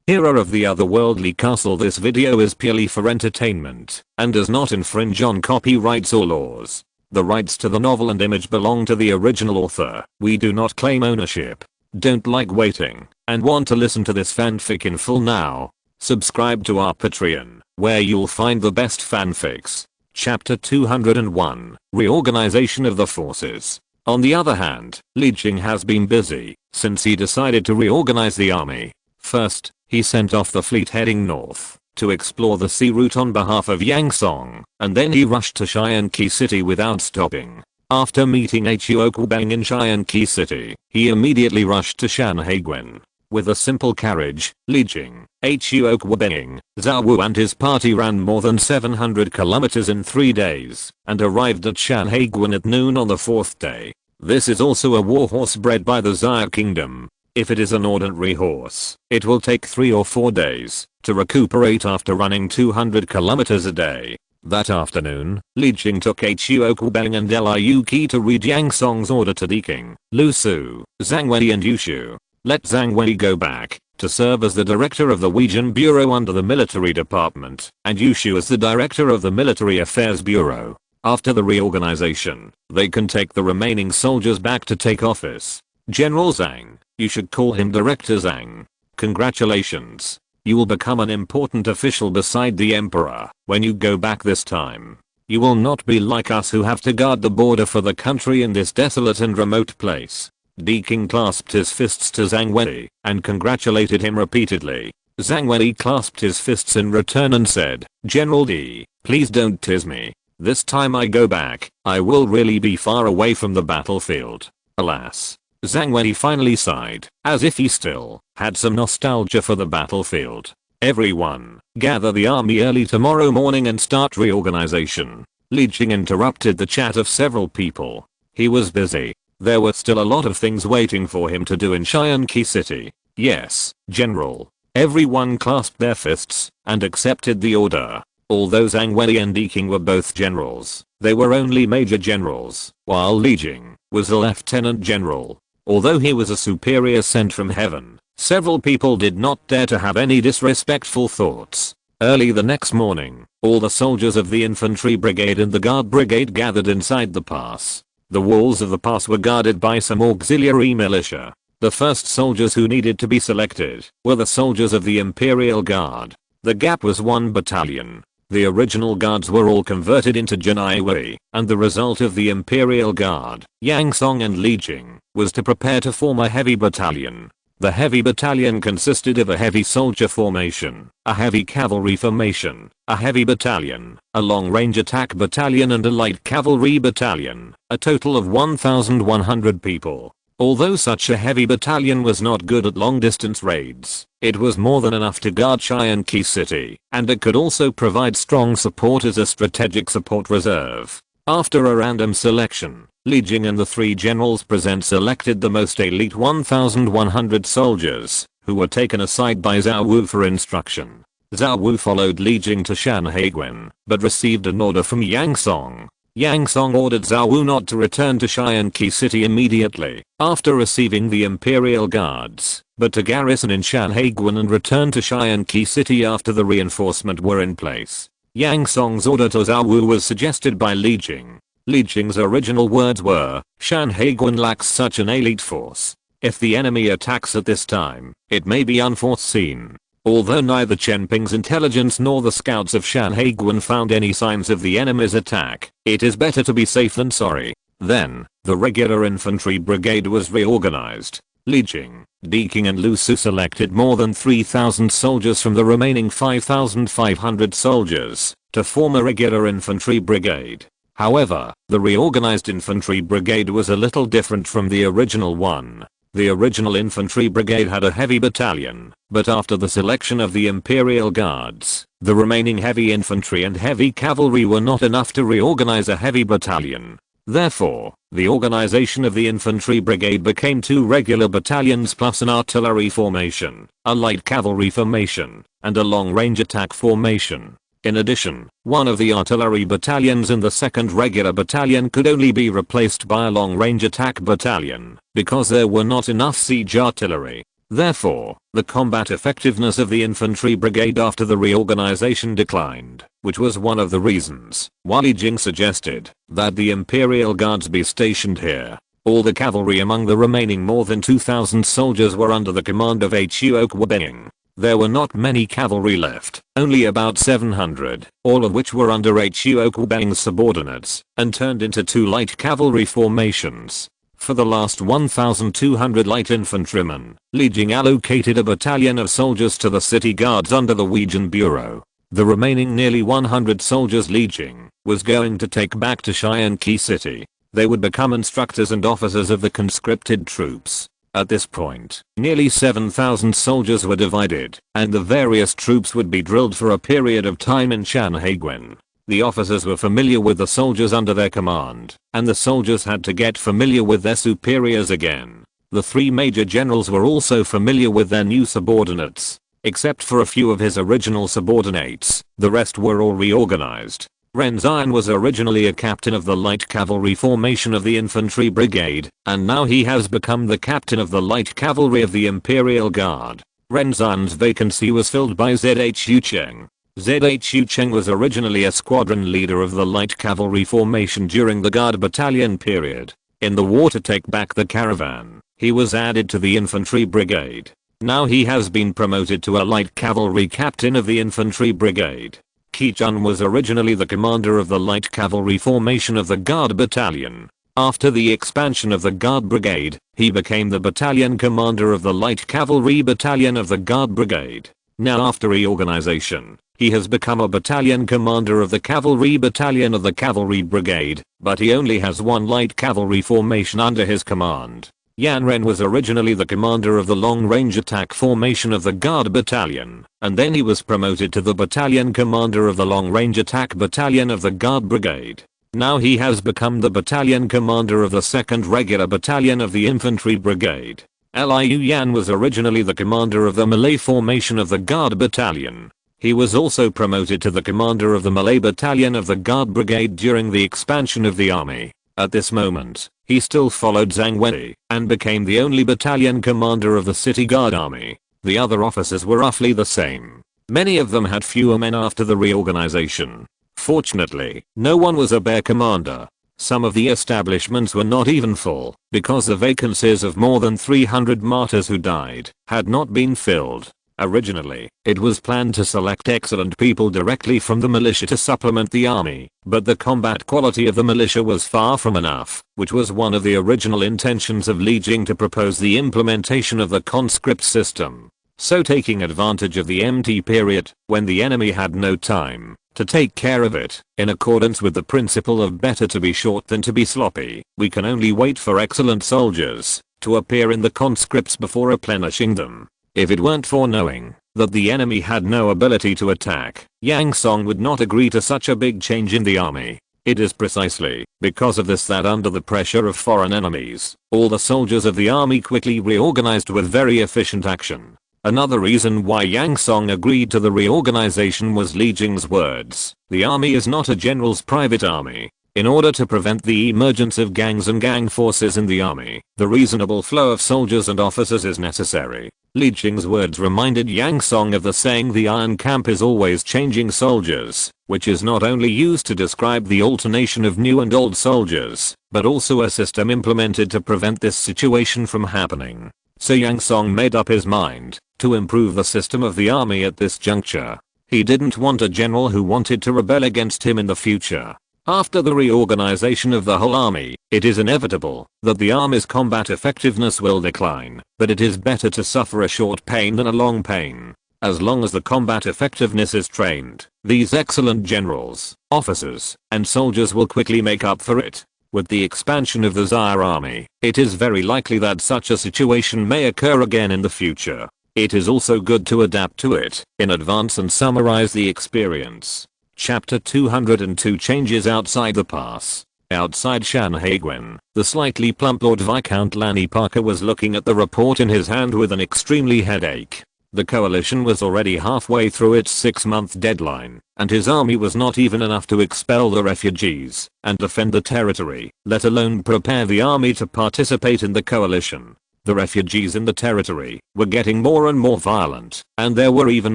Hero of the Otherworldly Castle. This video is purely for entertainment and does not infringe on copyrights or laws. The rights to the novel and image belong to the original author. We do not claim ownership. Don't like waiting and want to listen to this fanfic in full now? Subscribe to our Patreon, where you'll find the best fanfics. Chapter 201, Reorganization of the Forces. On the other hand, Li Jing has been busy since he decided to reorganize the army. First, he sent off the fleet heading north to explore the sea route on behalf of Yang Song, and then he rushed to Cheyenne Key City without stopping. After meeting Huoquibeng in Cheyenne Key City, he immediately rushed to Shanhaiguan. With a simple carriage, Li Jing, Huoquibeng, Zhao Wu and his party ran more than 700 kilometers in 3 days and arrived at Shanhaiguan at noon on the 4th day. This is also a warhorse bred by the Xia Kingdom. If it is an ordinary horse, it will take 3 or 4 days to recuperate after running 200 kilometers a day. That afternoon, Li Jing took Huoquibeng and Liu Qi to read Yang Song's order to Deking, Lu Su, Zhang Wei and Yushu. Let Zhang Wei go back to serve as the director of the Weijin Bureau under the military department, and Yushu as the director of the military affairs bureau. After the reorganization, they can take the remaining soldiers back to take office. General Zhang, you should call him Director Zhang. Congratulations. You will become an important official beside the emperor when you go back this time. You will not be like us who have to guard the border for the country in this desolate and remote place. Deking clasped his fists to Zhang Wei and congratulated him repeatedly. Zhang Wei clasped his fists in return and said, General D, please don't tease me. This time I go back, I will really be far away from the battlefield. Alas. Zhang Wei finally sighed, as if he still had some nostalgia for the battlefield. Everyone, gather the army early tomorrow morning and start reorganization. Li Jing interrupted the chat of several people. He was busy. There were still a lot of things waiting for him to do in Cheyenne Key City. Yes, General. Everyone clasped their fists and accepted the order. Although Zhang Wei and Deking were both generals, they were only major generals, while Li Jing was a lieutenant general. Although he was a superior sent from heaven, several people did not dare to have any disrespectful thoughts. Early the next morning, all the soldiers of the infantry brigade and the guard brigade gathered inside the pass. The walls of the pass were guarded by some auxiliary militia. The first soldiers who needed to be selected were the soldiers of the Imperial Guard. The gap was 1 battalion. The original guards were all converted into Jinaiwei, and the result of the Imperial Guard, Yang Song and Li Jing, was to prepare to form a heavy battalion. The heavy battalion consisted of a heavy soldier formation, a heavy cavalry formation, a heavy battalion, a long-range attack battalion and a light cavalry battalion, a total of 1,100 people. Although such a heavy battalion was not good at long-distance raids, it was more than enough to guard Cheyenne Key City, and it could also provide strong support as a strategic support reserve. After a random selection, Li Jing and the 3 generals present selected the most elite 1,100 soldiers, who were taken aside by Zhao Wu for instruction. Zhao Wu followed Li Jing to Shanhaiguan, but received an order from Yang Song. Yang Song ordered Zhao Wu not to return to Cheyenne Key City immediately after receiving the Imperial Guards, but to garrison in Shanhaiguan and return to Cheyenne Key City after the reinforcement were in place. Yang Song's order to Zhao Wu was suggested by Li Jing. Li Jing's original words were, Shanhaiguan lacks such an elite force. If the enemy attacks at this time, it may be unforeseen. Although neither Chenping's intelligence nor the scouts of Shanhaiguan found any signs of the enemy's attack, it is better to be safe than sorry. Then, the regular infantry brigade was reorganized. Li Jing, Deking and Lu Su selected more than 3,000 soldiers from the remaining 5,500 soldiers to form a regular infantry brigade. However, the reorganized infantry brigade was a little different from the original one. The original infantry brigade had a heavy battalion, but after the selection of the Imperial Guards, the remaining heavy infantry and heavy cavalry were not enough to reorganize a heavy battalion. Therefore, the organization of the infantry brigade became 2 regular battalions plus an artillery formation, a light cavalry formation, and a long-range attack formation. In addition, one of the artillery battalions in the 2nd regular battalion could only be replaced by a long-range attack battalion because there were not enough siege artillery. Therefore, the combat effectiveness of the infantry brigade after the reorganization declined, which was one of the reasons why Li Jing suggested that the Imperial Guards be stationed here. All the cavalry among the remaining more than 2,000 soldiers were under the command of Hu Okwabeng. There were not many cavalry left, only about 700, all of which were under Hu Okwabeng's subordinates, and turned into 2 light cavalry formations. For the last 1,200 light infantrymen, Li Jing allocated a battalion of soldiers to the city guards under the Weijin Bureau. The remaining nearly 100 soldiers Li Jing was going to take back to Xianqi City. They would become instructors and officers of the conscripted troops. At this point, nearly 7,000 soldiers were divided, and the various troops would be drilled for a period of time in Shanhaiguan. The officers were familiar with the soldiers under their command, and the soldiers had to get familiar with their superiors again. The 3 major generals were also familiar with their new subordinates. Except for a few of his original subordinates, the rest were all reorganized. Ren Xian was originally a captain of the light cavalry formation of the infantry brigade, and now he has become the captain of the light cavalry of the Imperial Guard. Ren Xian's vacancy was filled by Zhu Cheng. Zhu Cheng was originally a squadron leader of the light cavalry formation during the Guard battalion period. In the war to take back the caravan, he was added to the infantry brigade. Now he has been promoted to a light cavalry captain of the infantry brigade. Qi Chun was originally the commander of the light cavalry formation of the Guard battalion. After the expansion of the Guard brigade, he became the battalion commander of the light cavalry battalion of the Guard brigade. Now after reorganization, he has become a battalion commander of the cavalry battalion of the cavalry brigade, but he only has 1 light cavalry formation under his command. Yan Ren was originally the commander of the long-range attack formation of the Guard battalion, and then he was promoted to the battalion commander of the long-range attack battalion of the Guard brigade. Now he has become the battalion commander of the 2nd regular battalion of the infantry brigade. Liu Yan was originally the commander of the Malay formation of the Guard battalion. He was also promoted to the commander of the Malay battalion of the Guard brigade during the expansion of the army. At this moment, he still followed Zhang Wei and became the only battalion commander of the City Guard army. The other officers were roughly the same. Many of them had fewer men after the reorganization. Fortunately, no one was a bear commander. Some of the establishments were not even full, because the vacancies of more than 300 martyrs who died had not been filled. Originally, it was planned to select excellent people directly from the militia to supplement the army, but the combat quality of the militia was far from enough, which was one of the original intentions of Li Jing to propose the implementation of the conscript system. So taking advantage of the empty period, when the enemy had no time to take care of it, in accordance with the principle of better to be short than to be sloppy, we can only wait for excellent soldiers to appear in the conscripts before replenishing them. If it weren't for knowing that the enemy had no ability to attack, Yang Song would not agree to such a big change in the army. It is precisely because of this that under the pressure of foreign enemies, all the soldiers of the army quickly reorganized with very efficient action. Another reason why Yang Song agreed to the reorganization was Li Jing's words: "The army is not a general's private army." In order to prevent the emergence of gangs and gang forces in the army, the reasonable flow of soldiers and officers is necessary. Li Jing's words reminded Yang Song of the saying "the iron camp is always changing soldiers," which is not only used to describe the alternation of new and old soldiers, but also a system implemented to prevent this situation from happening. So Yang Song made up his mind to improve the system of the army at this juncture. He didn't want a general who wanted to rebel against him in the future. After the reorganization of the whole army, it is inevitable that the army's combat effectiveness will decline, but it is better to suffer a short pain than a long pain. As long as the combat effectiveness is trained, these excellent generals, officers, and soldiers will quickly make up for it. With the expansion of the Zaire army, it is very likely that such a situation may occur again in the future. It is also good to adapt to it in advance and summarize the experience. Chapter 202 Changes outside the pass. Outside Shanhaiguan, the slightly plump Lord Viscount Lanny Parker was looking at the report in his hand with an extremely headache. The coalition was already halfway through its 6-month deadline, and his army was not even enough to expel the refugees and defend the territory, let alone prepare the army to participate in the coalition. The refugees in the territory were getting more and more violent, and there were even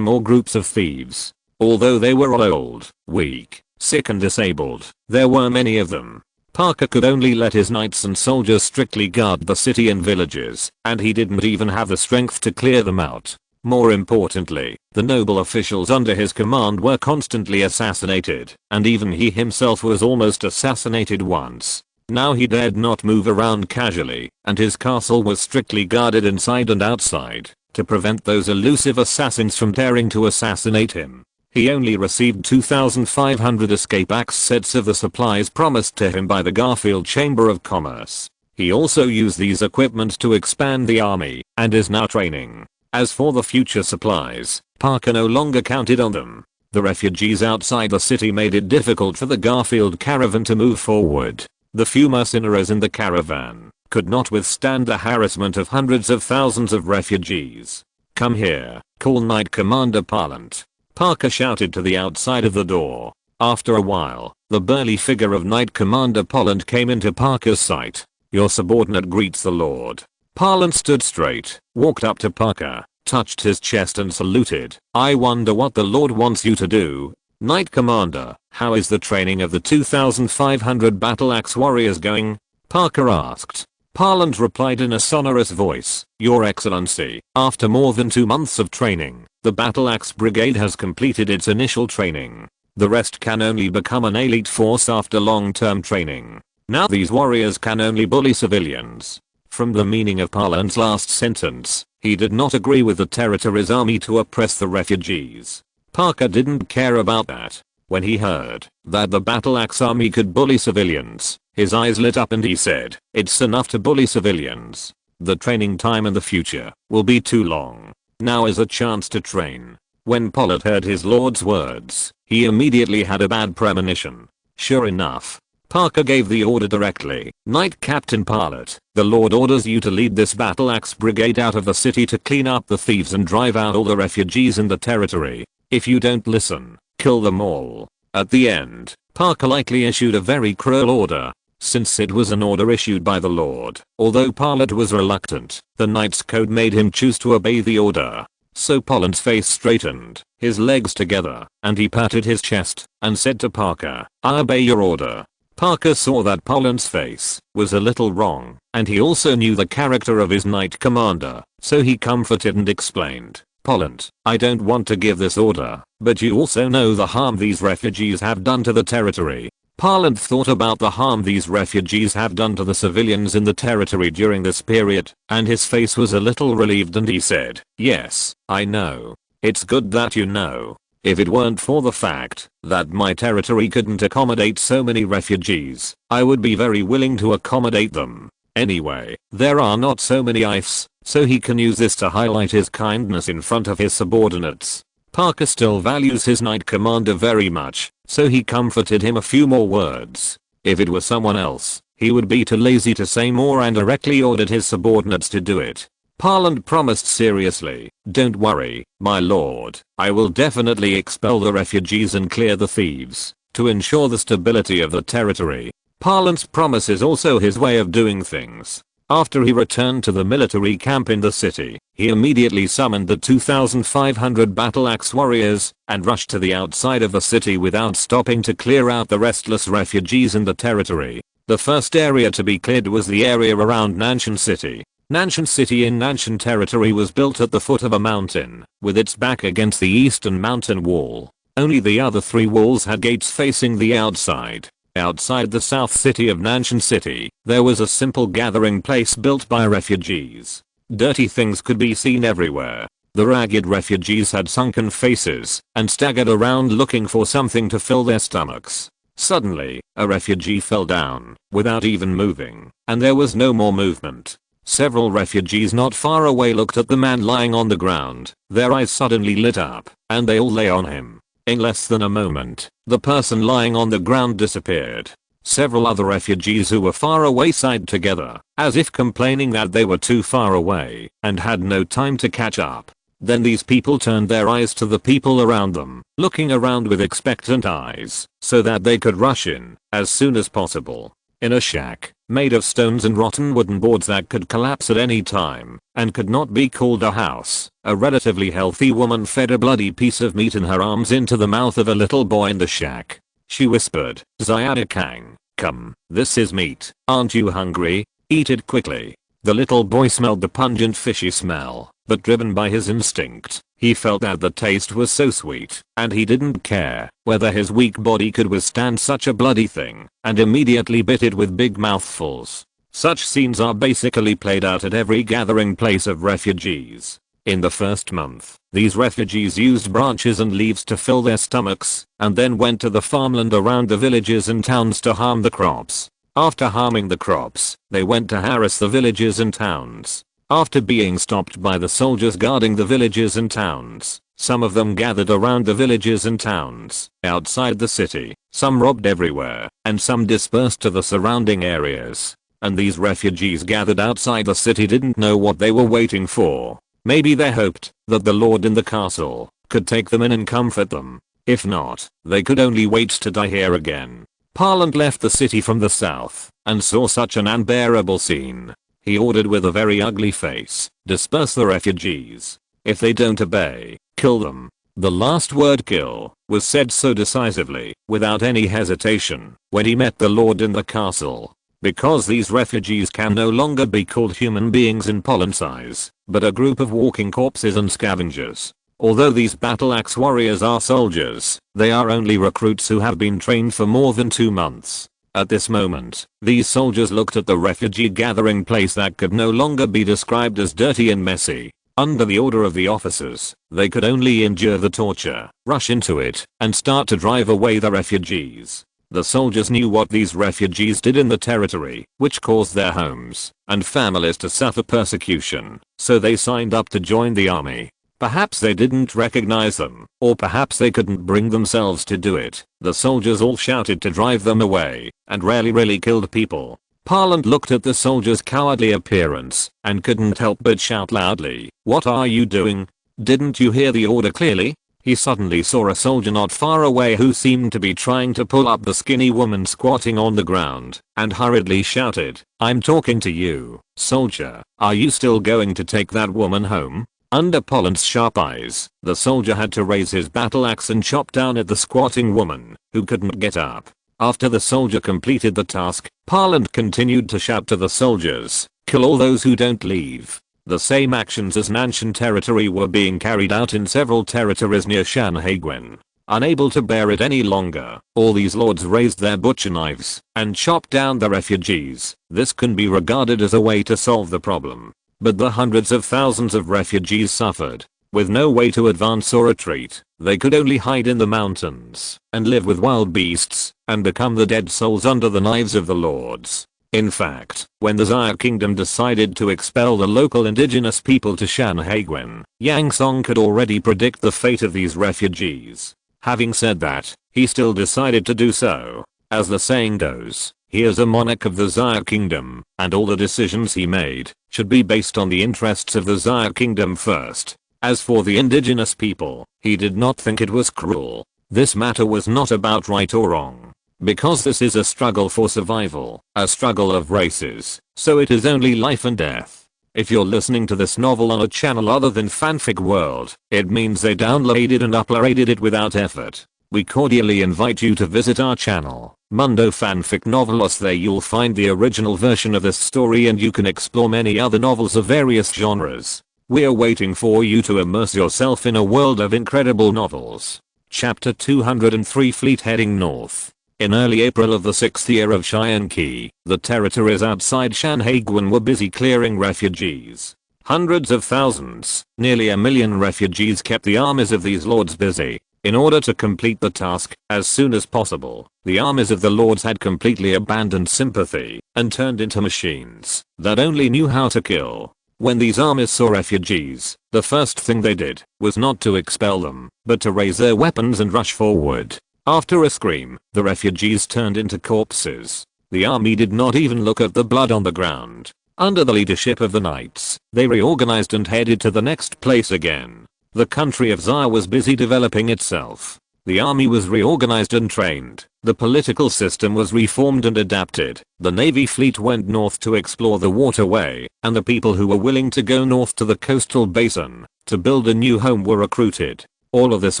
more groups of thieves. Although they were all old, weak, sick and disabled, there were many of them. Parker could only let his knights and soldiers strictly guard the city and villages, and he didn't even have the strength to clear them out. More importantly, the noble officials under his command were constantly assassinated, and even he himself was almost assassinated once. Now he dared not move around casually, and his castle was strictly guarded inside and outside, to prevent those elusive assassins from daring to assassinate him. He only received 2,500 escape axe sets of the supplies promised to him by the Garfield Chamber of Commerce. He also used these equipment to expand the army, and is now training. As for the future supplies, Parker no longer counted on them. The refugees outside the city made it difficult for the Garfield caravan to move forward. The few mercenaries in the caravan could not withstand the harassment of hundreds of thousands of refugees. "Come here, call Knight Commander Parlant," Parker shouted to the outside of the door. After a while, the burly figure of Knight Commander Parlant came into Parker's sight. "Your subordinate greets the Lord." Parlant stood straight, walked up to Parker, touched his chest and saluted. "I wonder what the Lord wants you to do." "Knight Commander, how is the training of the 2,500 battle axe warriors going?" Parker asked. Parlant replied in a sonorous voice, "Your Excellency, after more than 2 months of training, the battle axe brigade has completed its initial training. The rest can only become an elite force after long-term training. Now these warriors can only bully civilians." From the meaning of Parlant's last sentence, he did not agree with the territory's army to oppress the refugees. Parker didn't care about that. When he heard that the battle axe army could bully civilians, his eyes lit up and he said, "It's enough to bully civilians. The training time in the future will be too long. Now is a chance to train." When Parlant heard his lord's words, he immediately had a bad premonition. Sure enough, Parker gave the order directly. "Knight Captain Parlant, the Lord orders you to lead this battle axe brigade out of the city to clean up the thieves and drive out all the refugees in the territory. If you don't listen, kill them all." At the end, Parker likely issued a very cruel order. Since it was an order issued by the Lord, although Parlant was reluctant, the Knight's code made him choose to obey the order. So Parlant's face straightened, his legs together, and he patted his chest, and said to Parker, "I obey your order." Parker saw that Parlant's face was a little wrong, and he also knew the character of his Knight Commander, so he comforted and explained, "Parlant, I don't want to give this order, but you also know the harm these refugees have done to the territory." Parlant thought about the harm these refugees have done to the civilians in the territory during this period, and his face was a little relieved and he said, "Yes, I know. It's good that you know. If it weren't for the fact that my territory couldn't accommodate so many refugees, I would be very willing to accommodate them. Anyway, there are not so many ifs, so he can use this to highlight his kindness in front of his subordinates." Parker still values his Knight Commander very much, so he comforted him a few more words. If it were someone else, he would be too lazy to say more and directly ordered his subordinates to do it. Parlant promised seriously, "Don't worry, my lord, I will definitely expel the refugees and clear the thieves, to ensure the stability of the territory." Parlant's promise is also his way of doing things. After he returned to the military camp in the city, he immediately summoned the 2,500 battle axe warriors, and rushed to the outside of the city without stopping to clear out the restless refugees in the territory. The first area to be cleared was the area around Nanshan City. Nanshan City in Nanshan territory was built at the foot of a mountain, with its back against the eastern mountain wall. Only the other 3 walls had gates facing the outside. Outside the south city of Nanshan City, there was a simple gathering place built by refugees. Dirty things could be seen everywhere. The ragged refugees had sunken faces and staggered around looking for something to fill their stomachs. Suddenly, a refugee fell down, without even moving, and there was no more movement. Several refugees not far away looked at the man lying on the ground. Their eyes suddenly lit up, and they all lay on him. In less than a moment, the person lying on the ground disappeared. Several other refugees who were far away sighed together, as if complaining that they were too far away and had no time to catch up. Then these people turned their eyes to the people around them, looking around with expectant eyes, so that they could rush in as soon as possible. in a shack, made of stones and rotten wooden boards that could collapse at any time, and could not be called a house. A relatively healthy woman fed a bloody piece of meat in her arms into the mouth of a little boy in the shack. She whispered, "Zyadakang, come, this is meat. Aren't you hungry? Eat it quickly." The little boy smelled the pungent fishy smell, but driven by his instinct, he felt that the taste was so sweet, and he didn't care whether his weak body could withstand such a bloody thing, and immediately bit it with big mouthfuls. Such scenes are basically played out at every gathering place of refugees. In the first month, these refugees used branches and leaves to fill their stomachs, and then went to the farmland around the villages and towns to harm the crops. After harming the crops, they went to harass the villages and towns. After being stopped by the soldiers guarding the villages and towns, some of them gathered around the villages and towns outside the city, some robbed everywhere, and some dispersed to the surrounding areas. And these refugees gathered outside the city didn't know what they were waiting for. Maybe they hoped that the lord in the castle could take them in and comfort them. If not, they could only wait to die here again. Parland left the city from the south and saw such an unbearable scene. He ordered with a very ugly face, "Disperse the refugees. If they don't obey, kill them." The last word "kill" was said so decisively, without any hesitation, when he met the lord in the castle. Because these refugees can no longer be called human beings in Poland's eyes, but a group of walking corpses and scavengers. Although these battle axe warriors are soldiers, they are only recruits who have been trained for more than 2 months. At this moment, these soldiers looked at the refugee gathering place that could no longer be described as dirty and messy. Under the order of the officers, they could only endure the torture, rush into it, and start to drive away the refugees. The soldiers knew what these refugees did in the territory, which caused their homes and families to suffer persecution, so they signed up to join the army. Perhaps they didn't recognize them, or perhaps they couldn't bring themselves to do it. The soldiers all shouted to drive them away, and really killed people. Parland looked at the soldiers' cowardly appearance, and couldn't help but shout loudly, "What are you doing? Didn't you hear the order clearly?" He suddenly saw a soldier not far away who seemed to be trying to pull up the skinny woman squatting on the ground, and hurriedly shouted, "I'm talking to you, soldier. Are you still going to take that woman home?" Under Parland's sharp eyes, the soldier had to raise his battle axe and chop down at the squatting woman, who couldn't get up. After the soldier completed the task, Parland continued to shout to the soldiers, "Kill all those who don't leave." The same actions as Nanshan territory were being carried out in several territories near Shanhaiguin. Unable to bear it any longer, all these lords raised their butcher knives and chopped down the refugees. This can be regarded as a way to solve the problem. But the hundreds of thousands of refugees suffered. With no way to advance or retreat, they could only hide in the mountains and live with wild beasts and become the dead souls under the knives of the lords. In fact, when the Xia kingdom decided to expel the local indigenous people to Shanhaiguin, Yang Song could already predict the fate of these refugees. Having said that, he still decided to do so. As the saying goes, he is a monarch of the Xia kingdom, and all the decisions he made should be based on the interests of the Xia kingdom first. As for the indigenous people, he did not think it was cruel. This matter was not about right or wrong. Because this is a struggle for survival, a struggle of races, so it is only life and death. If you're listening to this novel on a channel other than Fanfic World, it means they downloaded and uploaded it without effort. We cordially invite you to visit our channel, Mundo Fanfic Novelos. There you'll find the original version of this story and you can explore many other novels of various genres. We're waiting for you to immerse yourself in a world of incredible novels. Chapter 203 Fleet heading north. In early April of the 6th year of Qianqi, the territories outside Shanhaiguin were busy clearing refugees. Hundreds of thousands, nearly 1 million refugees kept the armies of these lords busy. In order to complete the task as soon as possible, the armies of the lords had completely abandoned sympathy and turned into machines that only knew how to kill. When these armies saw refugees, the first thing they did was not to expel them, but to raise their weapons and rush forward. After a scream, the refugees turned into corpses. The army did not even look at the blood on the ground. Under the leadership of the knights, they reorganized and headed to the next place again. The country of Xia was busy developing itself. The army was reorganized and trained. The political system was reformed and adapted. The Navy fleet went north to explore the waterway, and the people who were willing to go north to the coastal basin to build a new home were recruited. All of this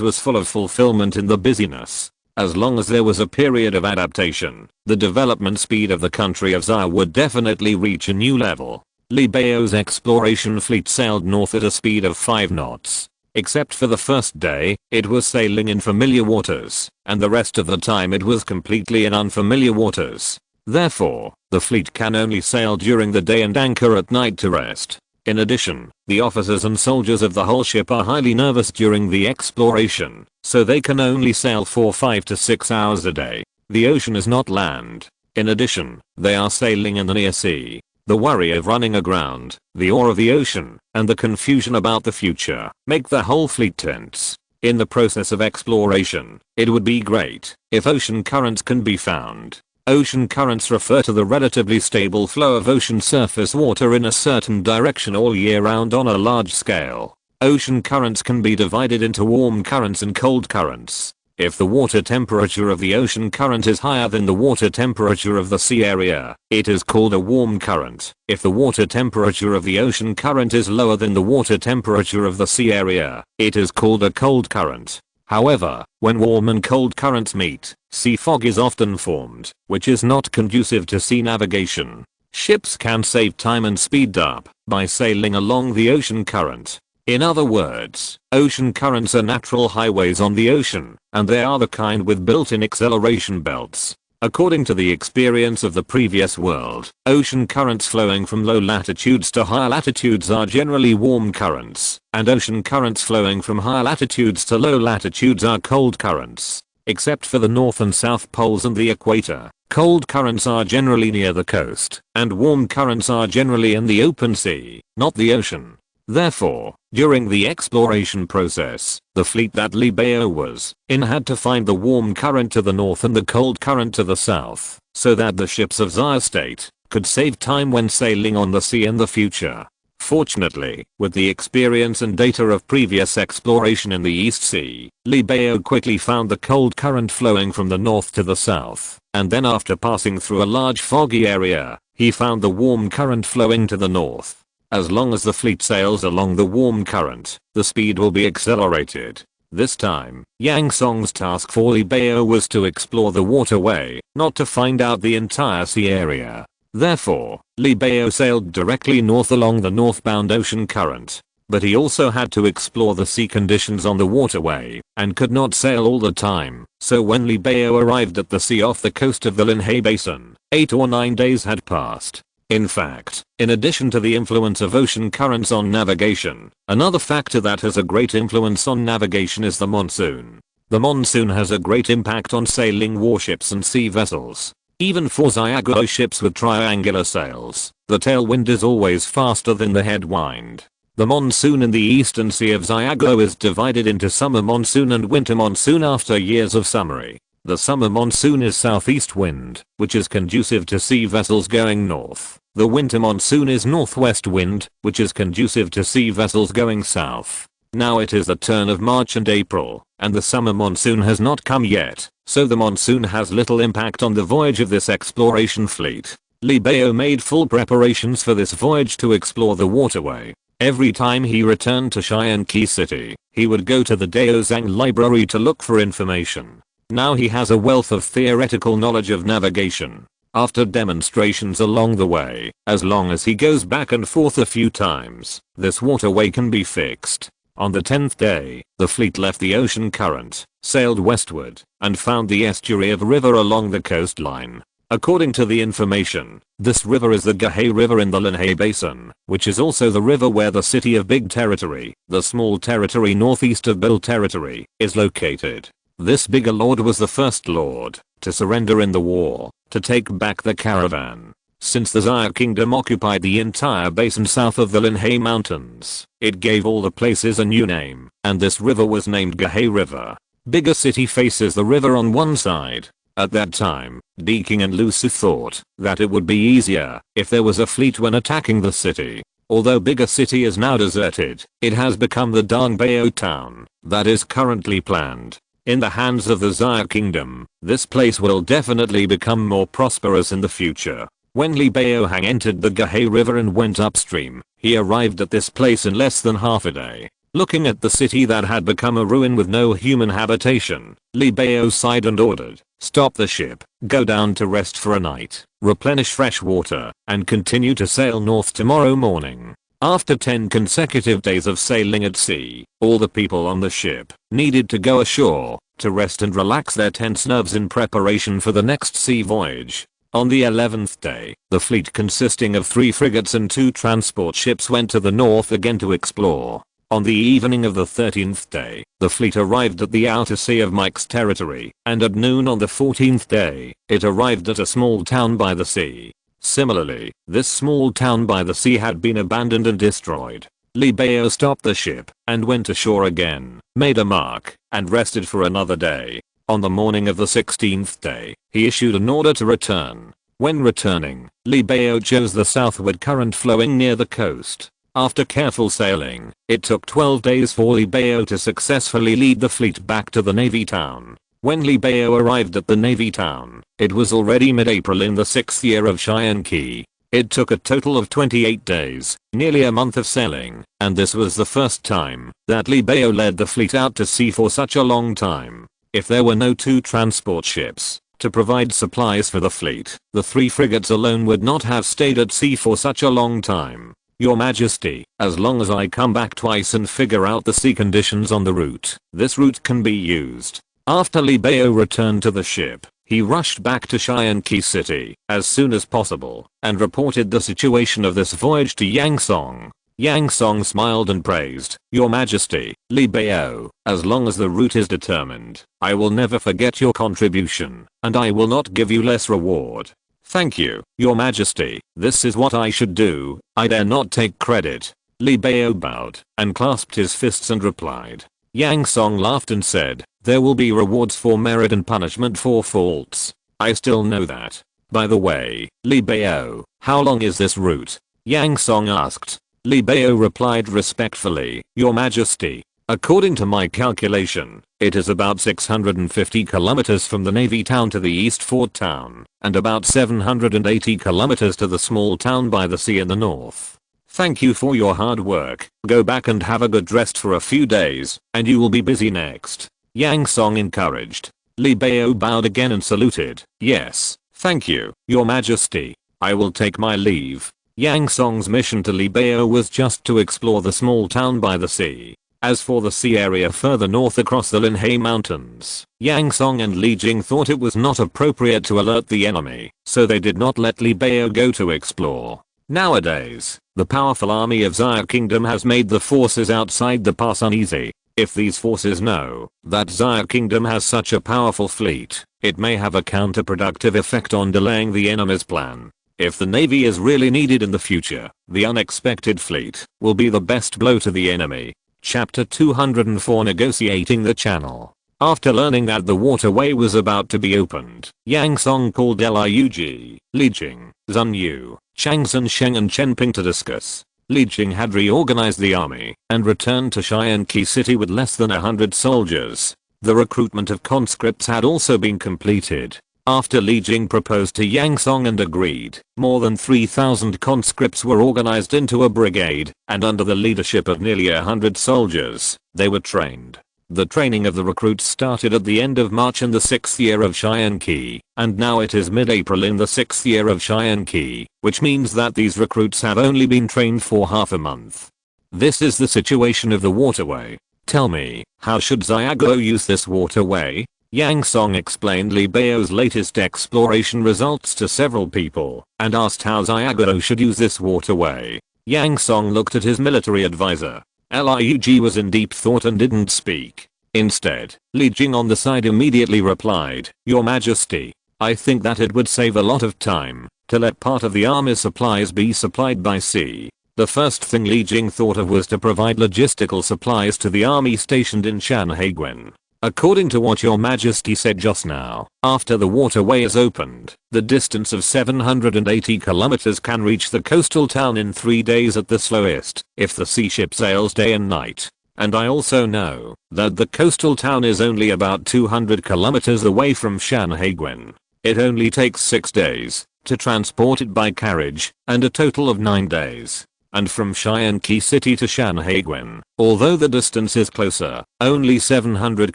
was full of fulfillment in the busyness. As long as there was a period of adaptation, the development speed of the country of Zaya would definitely reach a new level. Libeo's exploration fleet sailed north at a speed of 5 knots. Except for the first day, it was sailing in familiar waters, and the rest of the time it was completely in unfamiliar waters. Therefore, the fleet can only sail during the day and anchor at night to rest. In addition, the officers and soldiers of the whole ship are highly nervous during the exploration, so they can only sail for 5 to 6 hours a day. The ocean is not land. In addition, they are sailing in the near sea. The worry of running aground, the awe of the ocean, and the confusion about the future make the whole fleet tense. In the process of exploration, it would be great if ocean currents can be found. Ocean currents refer to the relatively stable flow of ocean surface water in a certain direction all year round on a large scale. Ocean currents can be divided into warm currents and cold currents. If the water temperature of the ocean current is higher than the water temperature of the sea area, it is called a warm current. If the water temperature of the ocean current is lower than the water temperature of the sea area, it is called a cold current. However, when warm and cold currents meet, sea fog is often formed, which is not conducive to sea navigation. Ships can save time and speed up by sailing along the ocean current. In other words, ocean currents are natural highways on the ocean, and they are the kind with built-in acceleration belts. According to the experience of the previous world, ocean currents flowing from low latitudes to higher latitudes are generally warm currents, and ocean currents flowing from higher latitudes to low latitudes are cold currents. Except for the north and south poles and the equator, cold currents are generally near the coast, and warm currents are generally in the open sea, not the ocean. Therefore, during the exploration process, the fleet that Libeo was in had to find the warm current to the north and the cold current to the south, so that the ships of Zaya State could save time when sailing on the sea in the future. Fortunately, with the experience and data of previous exploration in the East Sea, Libeo quickly found the cold current flowing from the north to the south, and then after passing through a large foggy area, he found the warm current flowing to the north. As long as the fleet sails along the warm current, the speed will be accelerated. This time, Yang Song's task for Libeo was to explore the waterway, not to find out the entire sea area. Therefore, Libeo sailed directly north along the northbound ocean current. But he also had to explore the sea conditions on the waterway, and could not sail all the time. So when Libeo arrived at the sea off the coast of the Linhai Basin, 8 or 9 days had passed. In fact, in addition to the influence of ocean currents on navigation, another factor that has a great influence on navigation is the monsoon. The monsoon has a great impact on sailing warships and sea vessels. Even for Zyagro ships with triangular sails, the tailwind is always faster than the headwind. The monsoon in the eastern sea of Zyagro is divided into summer monsoon and winter monsoon after years of summary. The summer monsoon is southeast wind, which is conducive to sea vessels going north. The winter monsoon is northwest wind, which is conducive to sea vessels going south. Now it is the turn of March and April, and the summer monsoon has not come yet, so the monsoon has little impact on the voyage of this exploration fleet. Libeo made full preparations for this voyage to explore the waterway. Every time he returned to Cheyenne Key City, he would go to the Daozang library to look for information. Now he has a wealth of theoretical knowledge of navigation. After demonstrations along the way, as long as he goes back and forth a few times, this waterway can be fixed. On the 10th day, the fleet left the ocean current, sailed westward, and found the estuary of a river along the coastline. According to the information, this river is the Gahei River in the Linhai Basin, which is also the river where the city of Big Territory, the small territory northeast of Bill Territory, is located. This bigger lord was the first lord to surrender in the war, to take back the caravan. Since the Zaya kingdom occupied the entire basin south of the Linhai Mountains, it gave all the places a new name, and this river was named Gahei River. Bigger city faces the river on one side. At that time, Deking and Lusu thought that it would be easier if there was a fleet when attacking the city. Although Bigger City is now deserted, it has become the Dangbao town that is currently planned. in the hands of the Xia Kingdom, this place will definitely become more prosperous in the future. When Li Baohang entered the Gahe River and went upstream, he arrived at this place in less than half a day. Looking at the city that had become a ruin with no human habitation, Li Bao sighed and ordered, "Stop the ship, go down to rest for a night, replenish fresh water, and continue to sail north tomorrow morning." After 10 consecutive days of sailing at sea, all the people on the ship needed to go ashore to rest and relax their tense nerves in preparation for the next sea voyage. On the 11th day, the fleet consisting of 3 frigates and 2 transport ships went to the north again to explore. On the evening of the 13th day, the fleet arrived at the outer sea of Mike's territory, and at noon on the 14th day, it arrived at a small town by the sea. Similarly, this small town by the sea had been abandoned and destroyed. Li Bao stopped the ship and went ashore again, made a mark, and rested for another day. On the morning of the 16th day, he issued an order to return. When returning, Li Bao chose the southward current flowing near the coast. After careful sailing, it took 12 days for Li Bao to successfully lead the fleet back to the navy town. When Li Bao arrived at the navy town, it was already mid-April in the 6th year of Qianqi. It took a total of 28 days, nearly a month of sailing, and this was the first time that Li Bao led the fleet out to sea for such a long time. If there were no 2 transport ships to provide supplies for the fleet, the 3 frigates alone would not have stayed at sea for such a long time. Your Majesty, as long as I come back twice and figure out the sea conditions on the route, this route can be used. After Li Bao returned to the ship, he rushed back to Qianqi City as soon as possible and reported the situation of this voyage to Yang Song. Yang Song smiled and praised, "Your Majesty, Li Bao, as long as the route is determined, I will never forget your contribution, and I will not give you less reward." "Thank you, Your Majesty, this is what I should do, I dare not take credit." Li Bao bowed and clasped his fists and replied. Yang Song laughed and said, "There will be rewards for merit and punishment for faults. I still know that. By the way, Li Bao, how long is this route?" Yang Song asked. Li Bao replied respectfully, "Your Majesty, according to my calculation, it is about 650 kilometers from the navy town to the east fort town, and about 780 kilometers to the small town by the sea in the north. Thank you for your hard work, go back and have a good rest for a few days, and you will be busy next." Yang Song encouraged. Li Bao bowed again and saluted. "Yes, thank you, Your Majesty. I will take my leave." Yang Song's mission to Li Bao was just to explore the small town by the sea. As for the sea area further north across the Linhai Mountains, Yang Song and Li Jing thought it was not appropriate to alert the enemy, so they did not let Li Bao go to explore. Nowadays, the powerful army of Xia Kingdom has made the forces outside the pass uneasy. If these forces know that Xia Kingdom has such a powerful fleet, it may have a counterproductive effect on delaying the enemy's plan. If the navy is really needed in the future, the unexpected fleet will be the best blow to the enemy. Chapter 204 Negotiating the Channel. After learning that the waterway was about to be opened, Yang Song called Liug, Li Jing, Zun Yu, Chang Zhen Sheng and Chen Ping to discuss. Li Jing had reorganized the army and returned to Qianqi City with less than 100 soldiers. The recruitment of conscripts had also been completed. After Li Jing proposed to Yang Song and agreed, more than 3,000 conscripts were organized into a brigade, and under the leadership of nearly 100 soldiers, they were trained. The training of the recruits started at the end of March in the 6th year of Qianqi, and now it is mid-April in the 6th year of Qianqi, which means that these recruits have only been trained for half a month. This is the situation of the waterway. Tell me, how should Xiago use this waterway? Yang Song explained Li Bao's latest exploration results to several people, and asked how Xiago should use this waterway. Yang Song looked at his military advisor. Liug was in deep thought and didn't speak. Instead, Li Jing on the side immediately replied, "Your Majesty, I think that it would save a lot of time to let part of the army's supplies be supplied by sea." The first thing Li Jing thought of was to provide logistical supplies to the army stationed in Shanhaiguan. According to what Your Majesty said just now, after the waterway is opened, the distance of 780 kilometers can reach the coastal town in 3 days at the slowest, if the sea ship sails day and night. And I also know that the coastal town is only about 200 kilometers away from Shanhaiguan. It only takes 6 days to transport it by carriage and a total of 9 days. And from Xianqi City to Shanhaiguan, although the distance is closer, only 700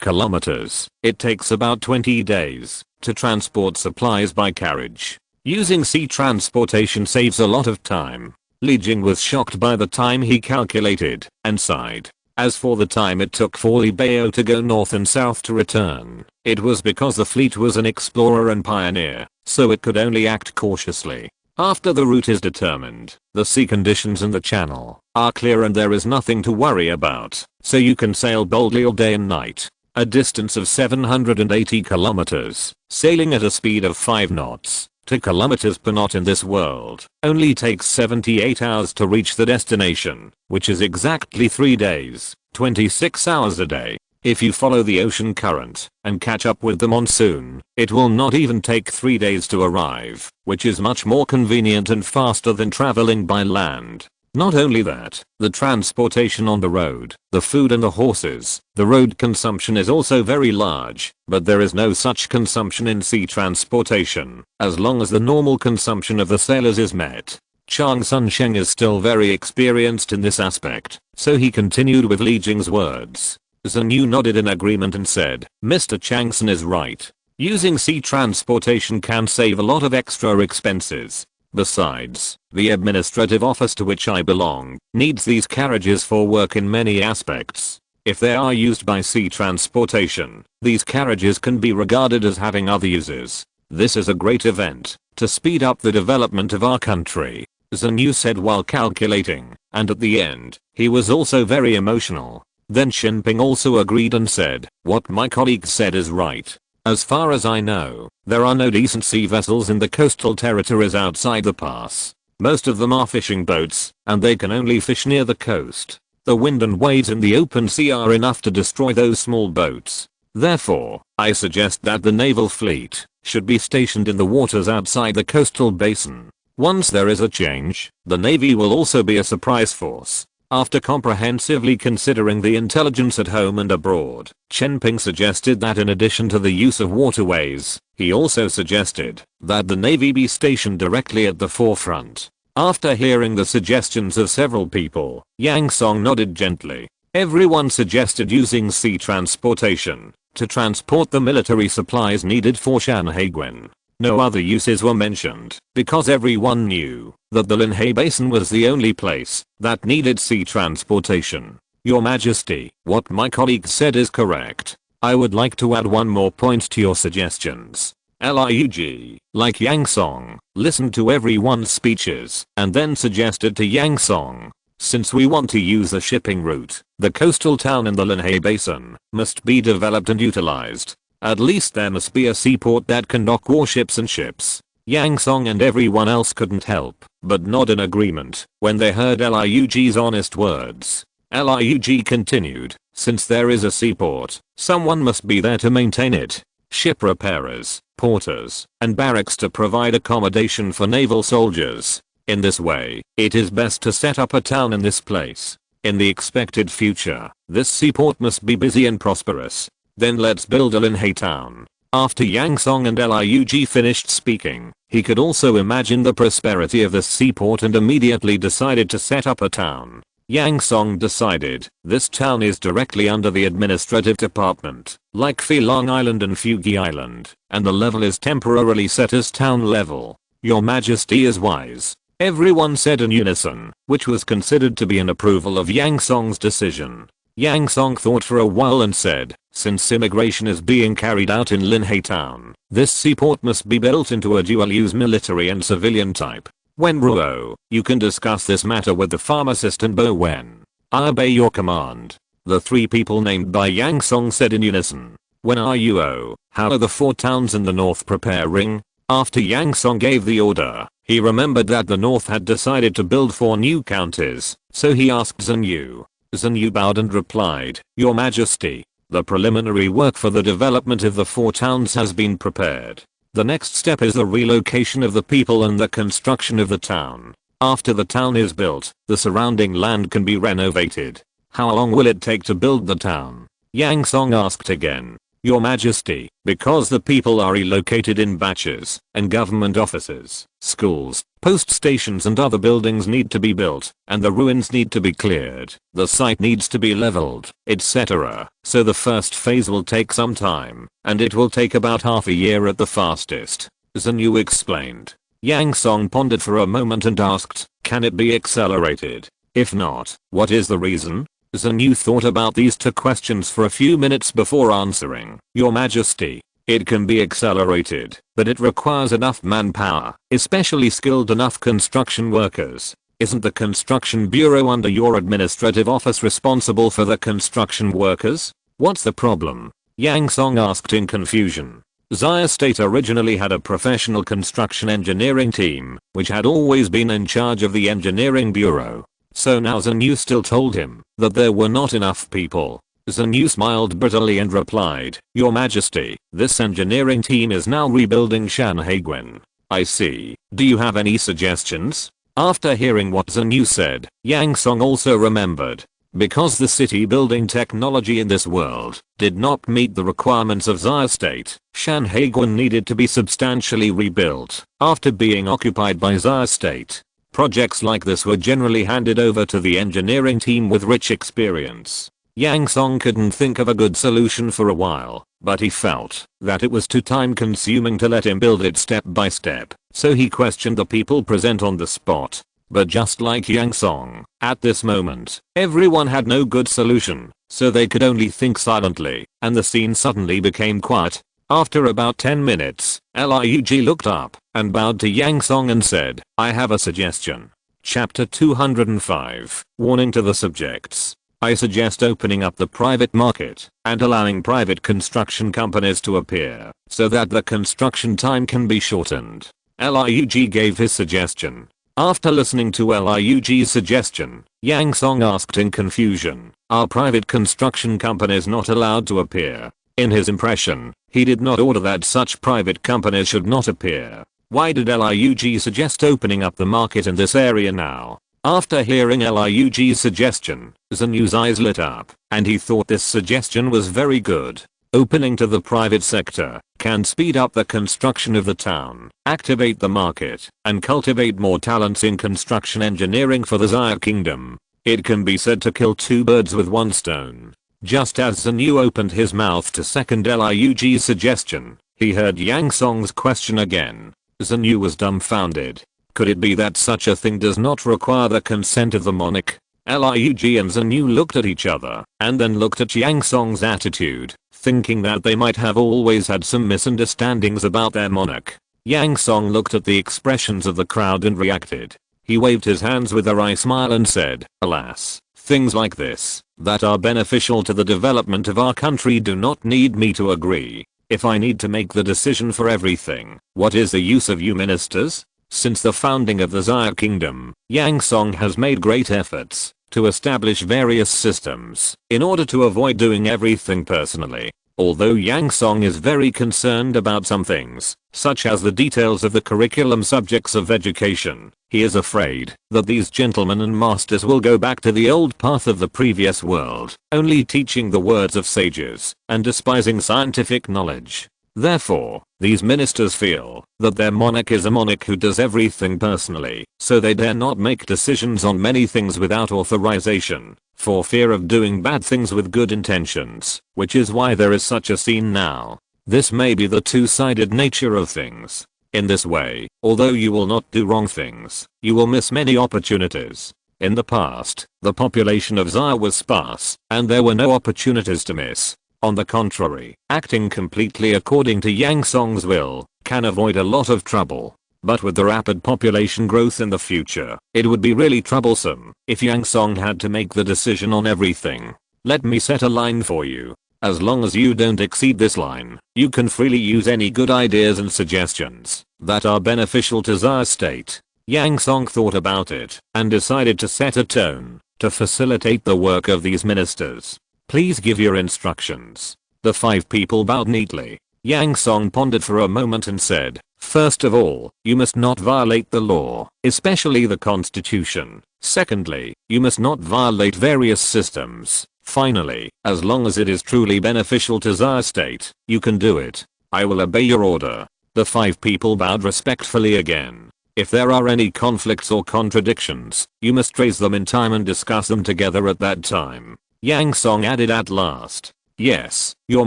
kilometers, it takes about 20 days to transport supplies by carriage. Using sea transportation saves a lot of time. Li Jing was shocked by the time he calculated and sighed. As for the time it took for Li Bao to go north and south to return, it was because the fleet was an explorer and pioneer, so it could only act cautiously. After the route is determined, the sea conditions in the channel are clear and there is nothing to worry about, so you can sail boldly all day and night. A distance of 780 kilometers, sailing at a speed of 5 knots, 2 kilometers per knot in this world, only takes 78 hours to reach the destination, which is exactly 3 days, 26 hours a day. If you follow the ocean current and catch up with the monsoon, it will not even take 3 days to arrive, which is much more convenient and faster than traveling by land. Not only that, the transportation on the road, the food and the horses, the road consumption is also very large, but there is no such consumption in sea transportation, as long as the normal consumption of the sailors is met. Chang Sunsheng is still very experienced in this aspect, so he continued with Li Jing's words. Zhen Yu nodded in agreement and said, Mr. Changson is right. Using sea transportation can save a lot of extra expenses. Besides, the administrative office to which I belong needs these carriages for work in many aspects. If they are used by sea transportation, these carriages can be regarded as having other uses. This is a great event to speed up the development of our country, Zhen Yu said while calculating, and at the end, he was also very emotional. Then Shinping also agreed and said, what my colleague said is right. As far as I know, there are no decent sea vessels in the coastal territories outside the pass. Most of them are fishing boats, and they can only fish near the coast. The wind and waves in the open sea are enough to destroy those small boats. Therefore, I suggest that the naval fleet should be stationed in the waters outside the coastal basin. Once there is a change, the navy will also be a surprise force. After comprehensively considering the intelligence at home and abroad, Chen Ping suggested that in addition to the use of waterways, he also suggested that the navy be stationed directly at the forefront. After hearing the suggestions of several people, Yang Song nodded gently. Everyone suggested using sea transportation to transport the military supplies needed for Shanhaiguan. No other uses were mentioned, because everyone knew that the Linhai Basin was the only place that needed sea transportation. Your Majesty, what my colleague said is correct. I would like to add one more point to your suggestions. Lurk, like Yang Song, listened to everyone's speeches and then suggested to Yang Song, since we want to use a shipping route, the coastal town in the Linhai Basin must be developed and utilized. At least there must be a seaport that can dock warships and ships. Yang Song and everyone else couldn't help but nod in agreement when they heard Lurk's honest words. Lurk continued, since there is a seaport, someone must be there to maintain it. Ship repairers, porters, and barracks to provide accommodation for naval soldiers. In this way, it is best to set up a town in this place. In the expected future, this seaport must be busy and prosperous. Then let's build a Linhai town. After Yang Song and Lurk finished speaking, he could also imagine the prosperity of the seaport and immediately decided to set up a town. Yang Song decided this town is directly under the administrative department, like Filong Island and Fugi Island, and the level is temporarily set as town level. Your Majesty is wise. Everyone said in unison, which was considered to be an approval of Yang Song's decision. Yang Song thought for a while and said, since immigration is being carried out in Linhai town, this seaport must be built into a dual-use military and civilian type. Wen Ruo, you can discuss this matter with the pharmacist and Bo Wen. I obey your command. The 3 people named by Yang Song said in unison. Wen Ruo, how are the 4 towns in the north preparing? After Yang Song gave the order, he remembered that the north had decided to build 4 new counties, so he asked Zhen Yu. Zhen Yu bowed and replied, Your Majesty, the preliminary work for the development of the 4 towns has been prepared. The next step is the relocation of the people and the construction of the town. After the town is built, the surrounding land can be renovated. How long will it take to build the town? Yang Song asked again. Your Majesty, because the people are relocated in batches, and government offices, schools, post stations and other buildings need to be built, and the ruins need to be cleared, the site needs to be leveled, etc. So the first phase will take some time, and it will take about half a year at the fastest, Zhenyu explained. Yang Song pondered for a moment and asked, can it be accelerated? If not, what is the reason? Zhenyu thought about these two questions for a few minutes before answering. Your Majesty, it can be accelerated, but it requires enough manpower, especially skilled enough construction workers. Isn't the construction bureau under your administrative office responsible for the construction workers? What's the problem? Yang Song asked in confusion. Xia State originally had a professional construction engineering team, which had always been in charge of the engineering bureau. So now Zhenyu still told him that there were not enough people. Zhenyu smiled bitterly and replied, Your Majesty, this engineering team is now rebuilding Shanhaiguan. I see. Do you have any suggestions? After hearing what Zhenyu said, Yang Song also remembered. Because the city building technology in this world did not meet the requirements of Xia State, Shanhaiguan needed to be substantially rebuilt after being occupied by Xia State. Projects like this were generally handed over to the engineering team with rich experience. Yang Song couldn't think of a good solution for a while, but he felt that it was too time consuming to let him build it step by step, so he questioned the people present on the spot. But just like Yang Song, at this moment, everyone had no good solution, so they could only think silently, and the scene suddenly became quiet. After about 10 minutes, Lurk looked up and bowed to Yang Song and said, I have a suggestion. Chapter 205, Warning to the Subjects. I suggest opening up the private market and allowing private construction companies to appear so that the construction time can be shortened. Lurk gave his suggestion. After listening to Lurk's suggestion, Yang Song asked in confusion, are private construction companies not allowed to appear? In his impression, he did not order that such private companies should not appear. Why did Lurk suggest opening up the market in this area now? After hearing Lurk's suggestion, Zhenyu's eyes lit up, and he thought this suggestion was very good. Opening to the private sector can speed up the construction of the town, activate the market, and cultivate more talents in construction engineering for the Xia Kingdom. It can be said to kill two birds with one stone. Just as Zhenyu opened his mouth to second Lurk's suggestion, he heard Yang Song's question again. Zhenyu was dumbfounded. Could it be that such a thing does not require the consent of the monarch? Lurk and Zhenyu looked at each other, and then looked at Yang Song's attitude, thinking that they might have always had some misunderstandings about their monarch. Yang Song looked at the expressions of the crowd and reacted. He waved his hands with a wry smile and said, alas, things like this, that are beneficial to the development of our country do not need me to agree. If I need to make the decision for everything, what is the use of you ministers? Since the founding of the Xia Kingdom, Yang Song has made great efforts to establish various systems in order to avoid doing everything personally. Although Yang Song is very concerned about some things, such as the details of the curriculum subjects of education, he is afraid that these gentlemen and masters will go back to the old path of the previous world, only teaching the words of sages and despising scientific knowledge. Therefore, these ministers feel that their monarch is a monarch who does everything personally, so they dare not make decisions on many things without authorization, for fear of doing bad things with good intentions, which is why there is such a scene now. This may be the two-sided nature of things. In this way, although you will not do wrong things, you will miss many opportunities. In the past, the population of Xia was sparse, and there were no opportunities to miss. On the contrary, acting completely according to Yang Song's will can avoid a lot of trouble. But with the rapid population growth in the future, it would be really troublesome if Yang Song had to make the decision on everything. Let me set a line for you. As long as you don't exceed this line, you can freely use any good ideas and suggestions that are beneficial to Xia State. Yang Song thought about it and decided to set a tone to facilitate the work of these ministers. Please give your instructions. The 5 people bowed neatly. Yang Song pondered for a moment and said, First of all, you must not violate the law, especially the constitution. Secondly, you must not violate various systems. Finally, as long as it is truly beneficial to Zaya state, you can do it. I will obey your order. The 5 people bowed respectfully again. If there are any conflicts or contradictions, you must raise them in time and discuss them together at that time. Yang Song added at last. Yes, your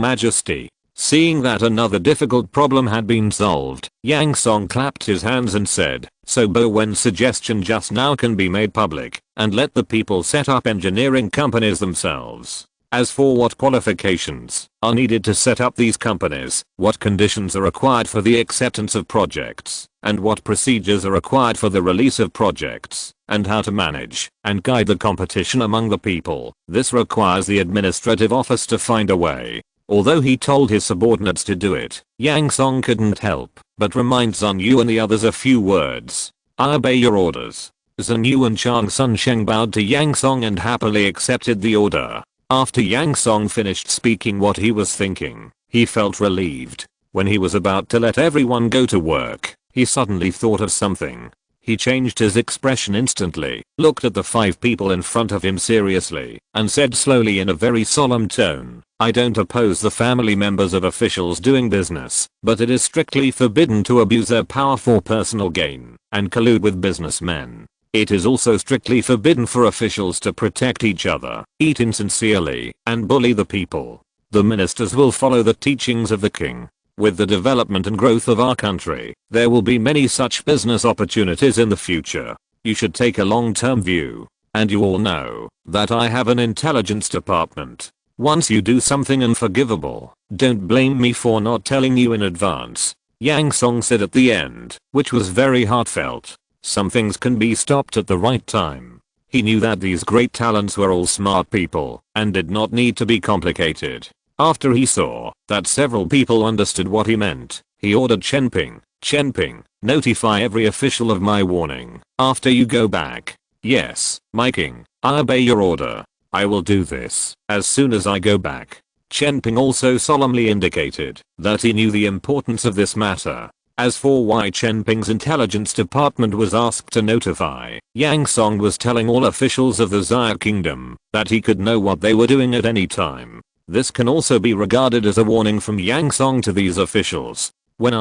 majesty. Seeing that another difficult problem had been solved, Yang Song clapped his hands and said, so Bo Wen's suggestion just now can be made public, and let the people set up engineering companies themselves. As for what qualifications are needed to set up these companies, what conditions are required for the acceptance of projects, and what procedures are required for the release of projects, and how to manage and guide the competition among the people, this requires the administrative office to find a way. Although he told his subordinates to do it, Yang Song couldn't help but remind Zun Yu and the others a few words. I obey your orders. Zun Yu and Chang Sun Sheng bowed to Yang Song and happily accepted the order. After Yang Song finished speaking what he was thinking, he felt relieved. When he was about to let everyone go to work, he suddenly thought of something. He changed his expression instantly, looked at the 5 people in front of him seriously, and said slowly in a very solemn tone, I don't oppose the family members of officials doing business, but it is strictly forbidden to abuse their power for personal gain and collude with businessmen. It is also strictly forbidden for officials to protect each other, eat insincerely, and bully the people. The ministers will follow the teachings of the king. With the development and growth of our country, there will be many such business opportunities in the future. You should take a long-term view. And you all know that I have an intelligence department. Once you do something unforgivable, don't blame me for not telling you in advance. Yang Song said at the end, which was very heartfelt. Some things can be stopped at the right time. He knew that these great talents were all smart people and did not need to be complicated. After he saw that several people understood what he meant, he ordered Chen Ping, notify every official of my warning after you go back. Yes, my king, I obey your order. I will do this as soon as I go back. Chen Ping also solemnly indicated that he knew the importance of this matter. As for why Chen Ping's intelligence department was asked to notify, Yang Song was telling all officials of the Zaya kingdom that he could know what they were doing at any time. This can also be regarded as a warning from Yang Song to these officials. When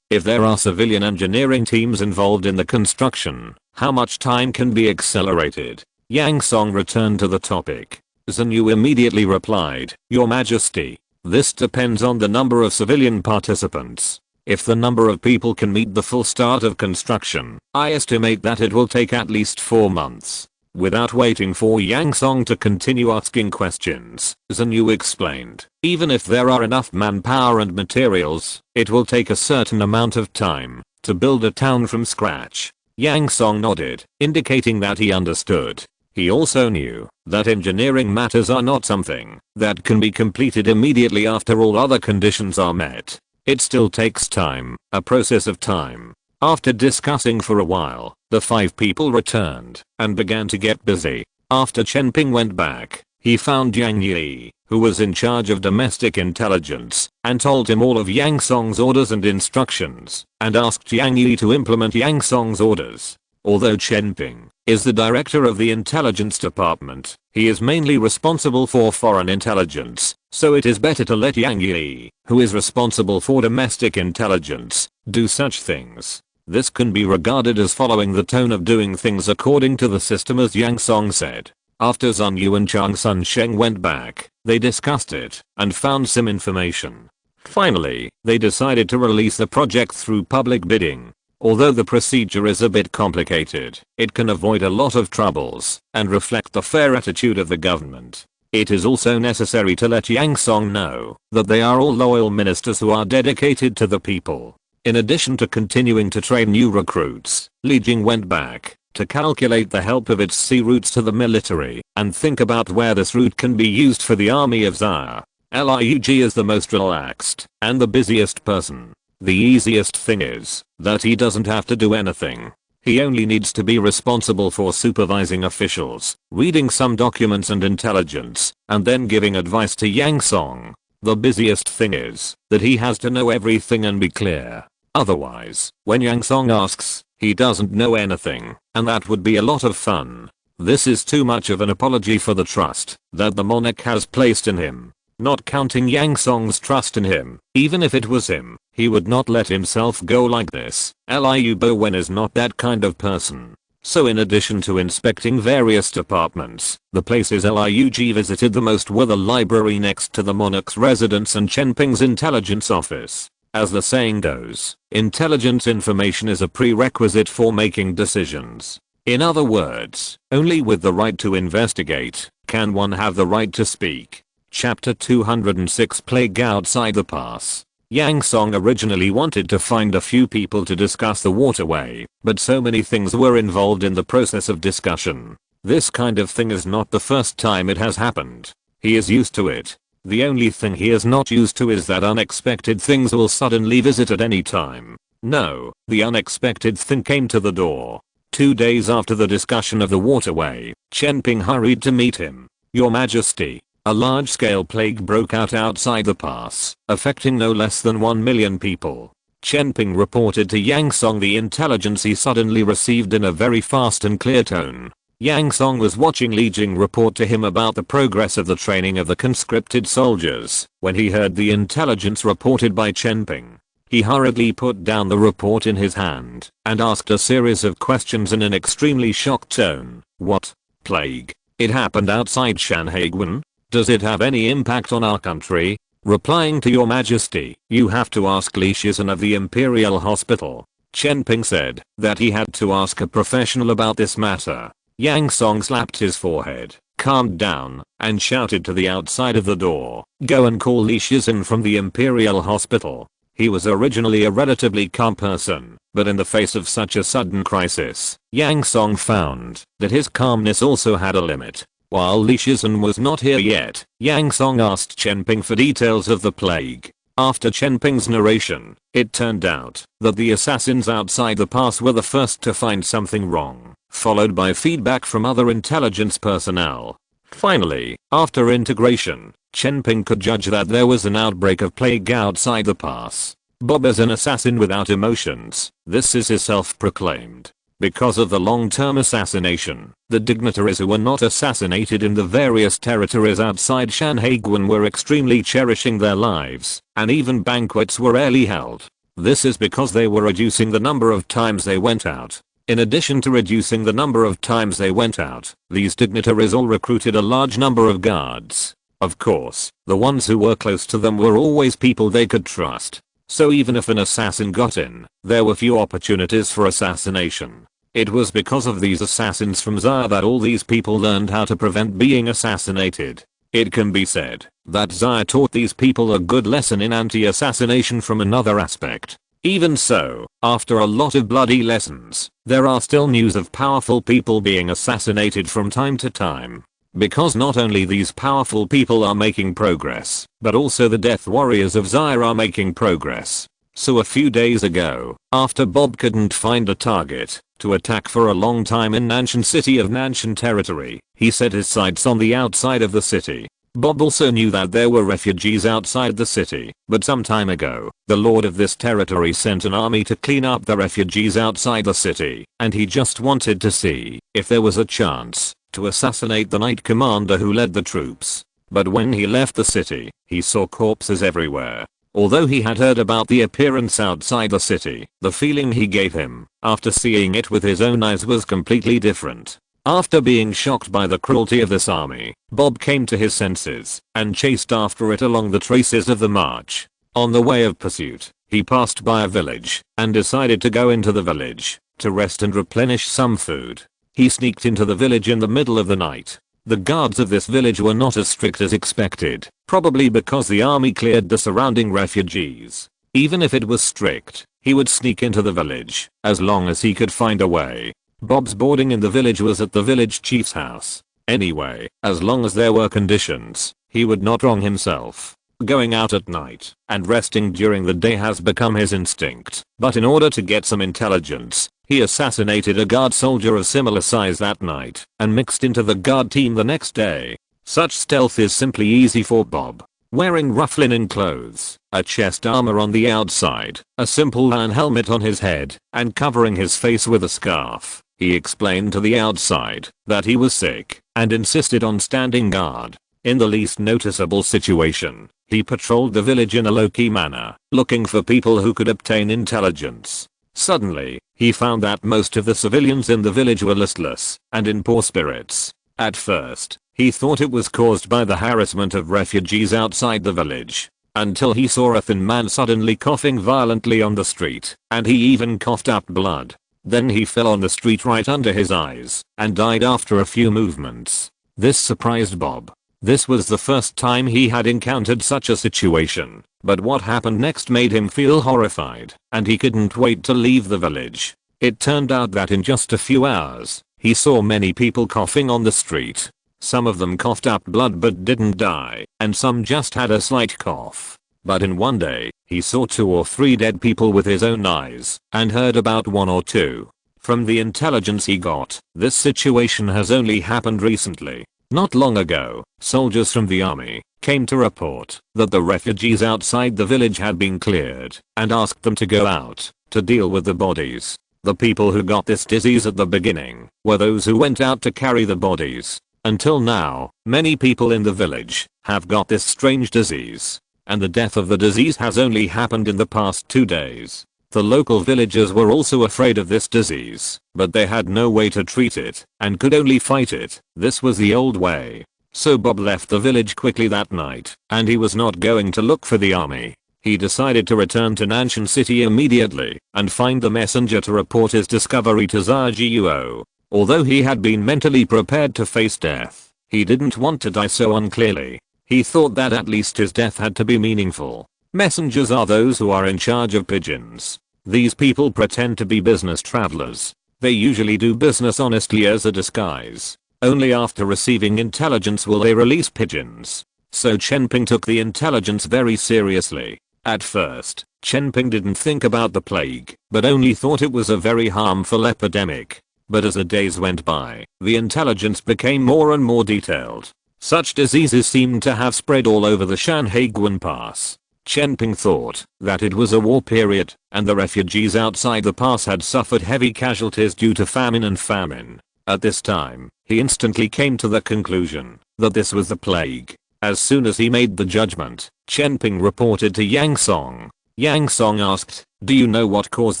if there are civilian engineering teams involved in the construction, how much time can be accelerated? Yang Song returned to the topic. Zun Yu immediately replied, Your Majesty, this depends on the number of civilian participants. If the number of people can meet the full start of construction, I estimate that it will take at least 4 months. Without waiting for Yang Song to continue asking questions, Zun Yu explained, even if there are enough manpower and materials, it will take a certain amount of time to build a town from scratch. Yang Song nodded, indicating that he understood. He also knew that engineering matters are not something that can be completed immediately after all other conditions are met. It still takes time, a process of time. After discussing for a while, the 5 people returned and began to get busy. After Chen Ping went back, he found Yang Yi, who was in charge of domestic intelligence, and told him all of Yang Song's orders and instructions, and asked Yang Yi to implement Yang Song's orders. Although Chen Ping is the director of the intelligence department, he is mainly responsible for foreign intelligence, so it is better to let Yang Yi, who is responsible for domestic intelligence, do such things. This can be regarded as following the tone of doing things according to the system, as Yang Song said. After Zun Yu and Chang Sun Sheng went back, they discussed it and found some information. Finally, they decided to release the project through public bidding. Although the procedure is a bit complicated, it can avoid a lot of troubles and reflect the fair attitude of the government. It is also necessary to let Yang Song know that they are all loyal ministers who are dedicated to the people. In addition to continuing to train new recruits, Li Jing went back to calculate the help of its sea routes to the military and think about where this route can be used for the army of Zaya. Lurk is the most relaxed and the busiest person. The easiest thing is that he doesn't have to do anything. He only needs to be responsible for supervising officials, reading some documents and intelligence, and then giving advice to Yang Song. The busiest thing is that he has to know everything and be clear. Otherwise, when Yang Song asks, he doesn't know anything, and that would be a lot of fun. This is too much of an apology for the trust that the monarch has placed in him. Not counting Yang Song's trust in him, even if it was him, he would not let himself go like this. Liu Bowen is not that kind of person. So in addition to inspecting various departments, the places Liu visited the most were the library next to the monarch's residence and Chen Ping's intelligence office. As the saying goes, intelligence information is a prerequisite for making decisions. In other words, only with the right to investigate can one have the right to speak. Chapter 206 Plague Outside the Pass. Yang Song originally wanted to find a few people to discuss the waterway, but so many things were involved in the process of discussion. This kind of thing is not the first time it has happened. He is used to it. The only thing he is not used to is that unexpected things will suddenly visit at any time. No, the unexpected thing came to the door. 2 days after the discussion of the waterway, Chen Ping hurried to meet him. Your Majesty, a large-scale plague broke out outside the pass, affecting no less than 1 million people. Chen Ping reported to Yang Song the intelligence he suddenly received in a very fast and clear tone. Yang Song was watching Li Jing report to him about the progress of the training of the conscripted soldiers. When he heard the intelligence reported by Chen Ping, he hurriedly put down the report in his hand and asked a series of questions in an extremely shocked tone. What? Plague? It happened outside Shanhaiguan? Does it have any impact on our country? Replying to Your Majesty, you have to ask Li Shizhen of the Imperial Hospital. Chen Ping said that he had to ask a professional about this matter. Yang Song slapped his forehead, calmed down, and shouted to the outside of the door, go and call Li Shizhen from the Imperial Hospital. He was originally a relatively calm person, but in the face of such a sudden crisis, Yang Song found that his calmness also had a limit. While Li Shizhen was not here yet, Yang Song asked Chen Ping for details of the plague. After Chen Ping's narration, it turned out that the assassins outside the pass were the first to find something wrong, followed by feedback from other intelligence personnel. Finally, after integration, Chen Ping could judge that there was an outbreak of plague outside the pass. Bob is an assassin without emotions, this is his self-proclaimed. Because of the long-term assassination, the dignitaries who were not assassinated in the various territories outside Shanhaiguan were extremely cherishing their lives, and even banquets were rarely held. This is because they were reducing the number of times they went out. In addition to reducing the number of times they went out, these dignitaries all recruited a large number of guards. Of course, the ones who were close to them were always people they could trust. So even if an assassin got in, there were few opportunities for assassination. It was because of these assassins from Xia that all these people learned how to prevent being assassinated. It can be said that Xia taught these people a good lesson in anti-assassination from another aspect. Even so, after a lot of bloody lessons, there are still news of powerful people being assassinated from time to time. Because not only these powerful people are making progress, but also the death warriors of Xia are making progress. So a few days ago, after Bob couldn't find a target to attack for a long time in Nanshan city of Nanshan territory, he set his sights on the outside of the city. Bob also knew that there were refugees outside the city, but some time ago, the lord of this territory sent an army to clean up the refugees outside the city, and he just wanted to see if there was a chance to assassinate the knight commander who led the troops. But when he left the city, he saw corpses everywhere. Although he had heard about the appearance outside the city, the feeling he gave him, after seeing it with his own eyes, was completely different. After being shocked by the cruelty of this army, Bob came to his senses and chased after it along the traces of the march. On the way of pursuit, he passed by a village and decided to go into the village to rest and replenish some food. He sneaked into the village in the middle of the night. The guards of this village were not as strict as expected, probably because the army cleared the surrounding refugees. Even if it was strict, he would sneak into the village, as long as he could find a way. Bob's boarding in the village was at the village chief's house. Anyway, as long as there were conditions, he would not wrong himself. Going out at night and resting during the day has become his instinct, but in order to get some intelligence, he assassinated a guard soldier of similar size that night and mixed into the guard team the next day. Such stealth is simply easy for Bob. wearing rough linen clothes, a chest armor on the outside, a simple iron helmet on his head, and covering his face with a scarf. He explained to the outside that he was sick and insisted on standing guard. In the least noticeable situation, he patrolled the village in a low-key manner, looking for people who could obtain intelligence. Suddenly, he found that most of the civilians in the village were listless and in poor spirits. At first, he thought it was caused by the harassment of refugees outside the village, until he saw a thin man suddenly coughing violently on the street, and he even coughed up blood. Then he fell on the street right under his eyes and died after a few movements. This surprised Bob. This was the first time he had encountered such a situation, but what happened next made him feel horrified, and he couldn't wait to leave the village. It turned out that in just a few hours, he saw many people coughing on the street. Some of them coughed up blood but didn't die, and some just had a slight cough. But in one day, he saw 2 or 3 dead people with his own eyes, and heard about 1 or 2. From the intelligence he got, this situation has only happened recently. Not long ago, soldiers from the army came to report that the refugees outside the village had been cleared and asked them to go out to deal with the bodies. The people who got this disease at the beginning were those who went out to carry the bodies. Until now, many people in the village have got this strange disease, and the death of the disease has only happened in the past 2 days. The local villagers were also afraid of this disease, but they had no way to treat it and could only fight it. This was the old way. So Bob left the village quickly that night, and he was not going to look for the army. He decided to return to Nanshan City immediately and find the messenger to report his discovery to Zaguo. Although he had been mentally prepared to face death, he didn't want to die so unclearly. He thought that at least his death had to be meaningful. Messengers are those who are in charge of pigeons. These people pretend to be business travelers. They usually do business honestly as a disguise. Only after receiving intelligence will they release pigeons. So Chenping took the intelligence very seriously. At first, Chenping didn't think about the plague, but only thought it was a very harmful epidemic. But as the days went by, the intelligence became more and more detailed. Such diseases seemed to have spread all over the Shanhaiguan Pass. Chenping thought that it was a war period, and the refugees outside the pass had suffered heavy casualties due to famine. At this time, he instantly came to the conclusion that this was the plague. As soon as he made the judgment, Chenping reported to Yang Song. Yang Song asked, "Do you know what caused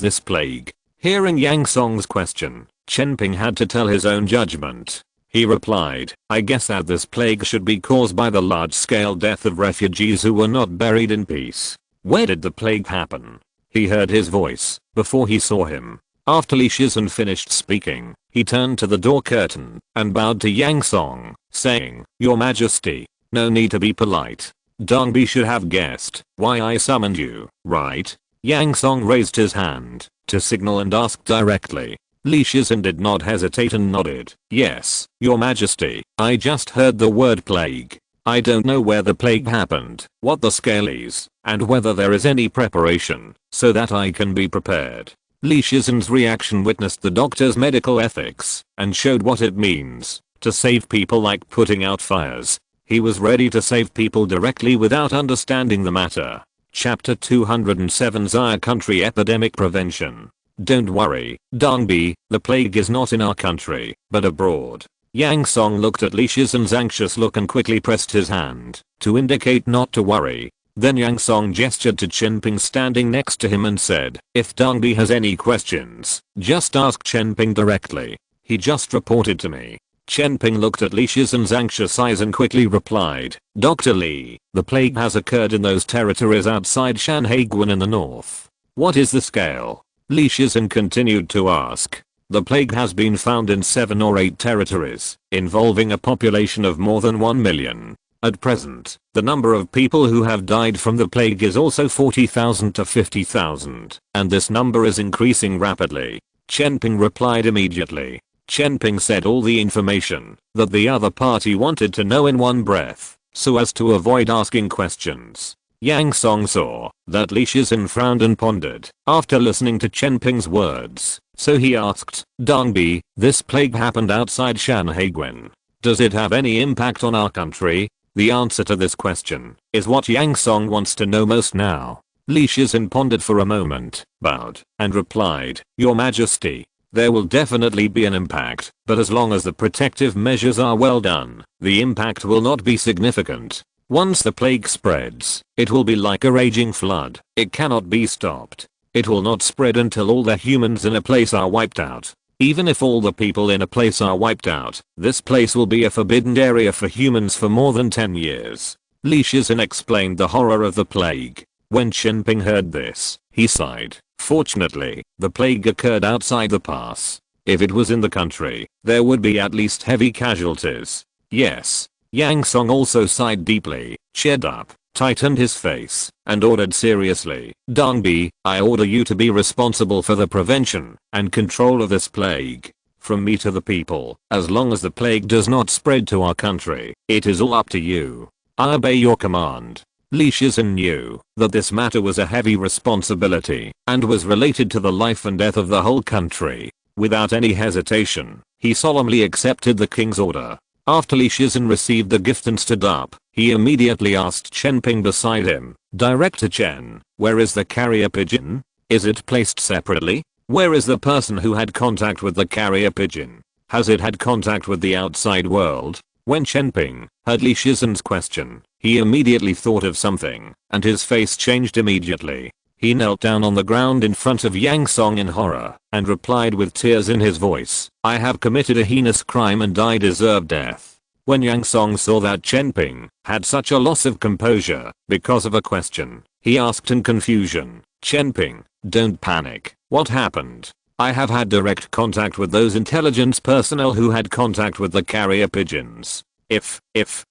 this plague?" Hearing Yang Song's question, Chenping had to tell his own judgment. He replied, "I guess that this plague should be caused by the large-scale death of refugees who were not buried in peace." Where did the plague happen? He heard his voice before he saw him. After Li Shizhen finished speaking, he turned to the door curtain and bowed to Yang Song, saying, "Your Majesty, no need to be polite. Dongbi should have guessed why I summoned you, right?" Yang Song raised his hand to signal and asked directly. Li Shizhen did not hesitate and nodded. "Yes, Your Majesty, I just heard the word plague. I don't know where the plague happened, what the scale is, and whether there is any preparation, so that I can be prepared." Li Shizhen's reaction witnessed the doctor's medical ethics and showed what it means to save people like putting out fires. He was ready to save people directly without understanding the matter. Chapter 207 Zaya Country Epidemic Prevention. "Don't worry, Dongbi, the plague is not in our country, but abroad." Yang Song looked at Li Shizhen's anxious look and quickly pressed his hand to indicate not to worry. Then Yang Song gestured to Chenping standing next to him and said, "If Dongbi has any questions, just ask Chenping directly. He just reported to me." Chenping looked at Li Shizhen's anxious eyes and quickly replied, "Dr. Li, the plague has occurred in those territories outside Shanhaiguan in the north. What is the scale?" Li Shizhen continued to ask. "The plague has been found in 7 or 8 territories, involving a population of more than 1 million. At present, the number of people who have died from the plague is also 40,000 to 50,000, and this number is increasing rapidly." Chenping replied immediately. Chenping said all the information that the other party wanted to know in one breath, so as to avoid asking questions. Yang Song saw that Li Shizhen frowned and pondered after listening to Chenping's words, so he asked, "Dongbi, this plague happened outside Shanhaiguan. Does it have any impact on our country?" The answer to this question is what Yang Song wants to know most now. Li Shizhen pondered for a moment, bowed, and replied, "Your Majesty, there will definitely be an impact, but as long as the protective measures are well done, the impact will not be significant. Once the plague spreads, it will be like a raging flood. It cannot be stopped. It will not spread until all the humans in a place are wiped out. Even if all the people in a place are wiped out, this place will be a forbidden area for humans for more than 10 years. Li Shizhen explained the horror of the plague. When Chen Ping heard this, he sighed. Fortunately, the plague occurred outside the pass. If it was in the country, there would be at least heavy casualties. Yes. Yang Song also sighed deeply, cheered up, tightened his face, and ordered seriously, "Dong Bi, I order you to be responsible for the prevention and control of this plague. From me to the people, as long as the plague does not spread to our country, it is all up to you. I obey your command." Li Shizhen knew that this matter was a heavy responsibility and was related to the life and death of the whole country. Without any hesitation, he solemnly accepted the king's order. After Li Shizhen received the gift and stood up, he immediately asked Chen Ping beside him, "Director Chen, where is the carrier pigeon? Is it placed separately? Where is the person who had contact with the carrier pigeon? Has it had contact with the outside world?" When Chen Ping heard Li Shizhen's question, he immediately thought of something, and his face changed immediately. He knelt down on the ground in front of Yang Song in horror, and replied with tears in his voice, "I have committed a heinous crime and I deserve death." When Yang Song saw that Chen Ping had such a loss of composure because of a question, he asked in confusion, "Chen Ping, don't panic. What happened?" "I have had direct contact with those intelligence personnel who had contact with the carrier pigeons. If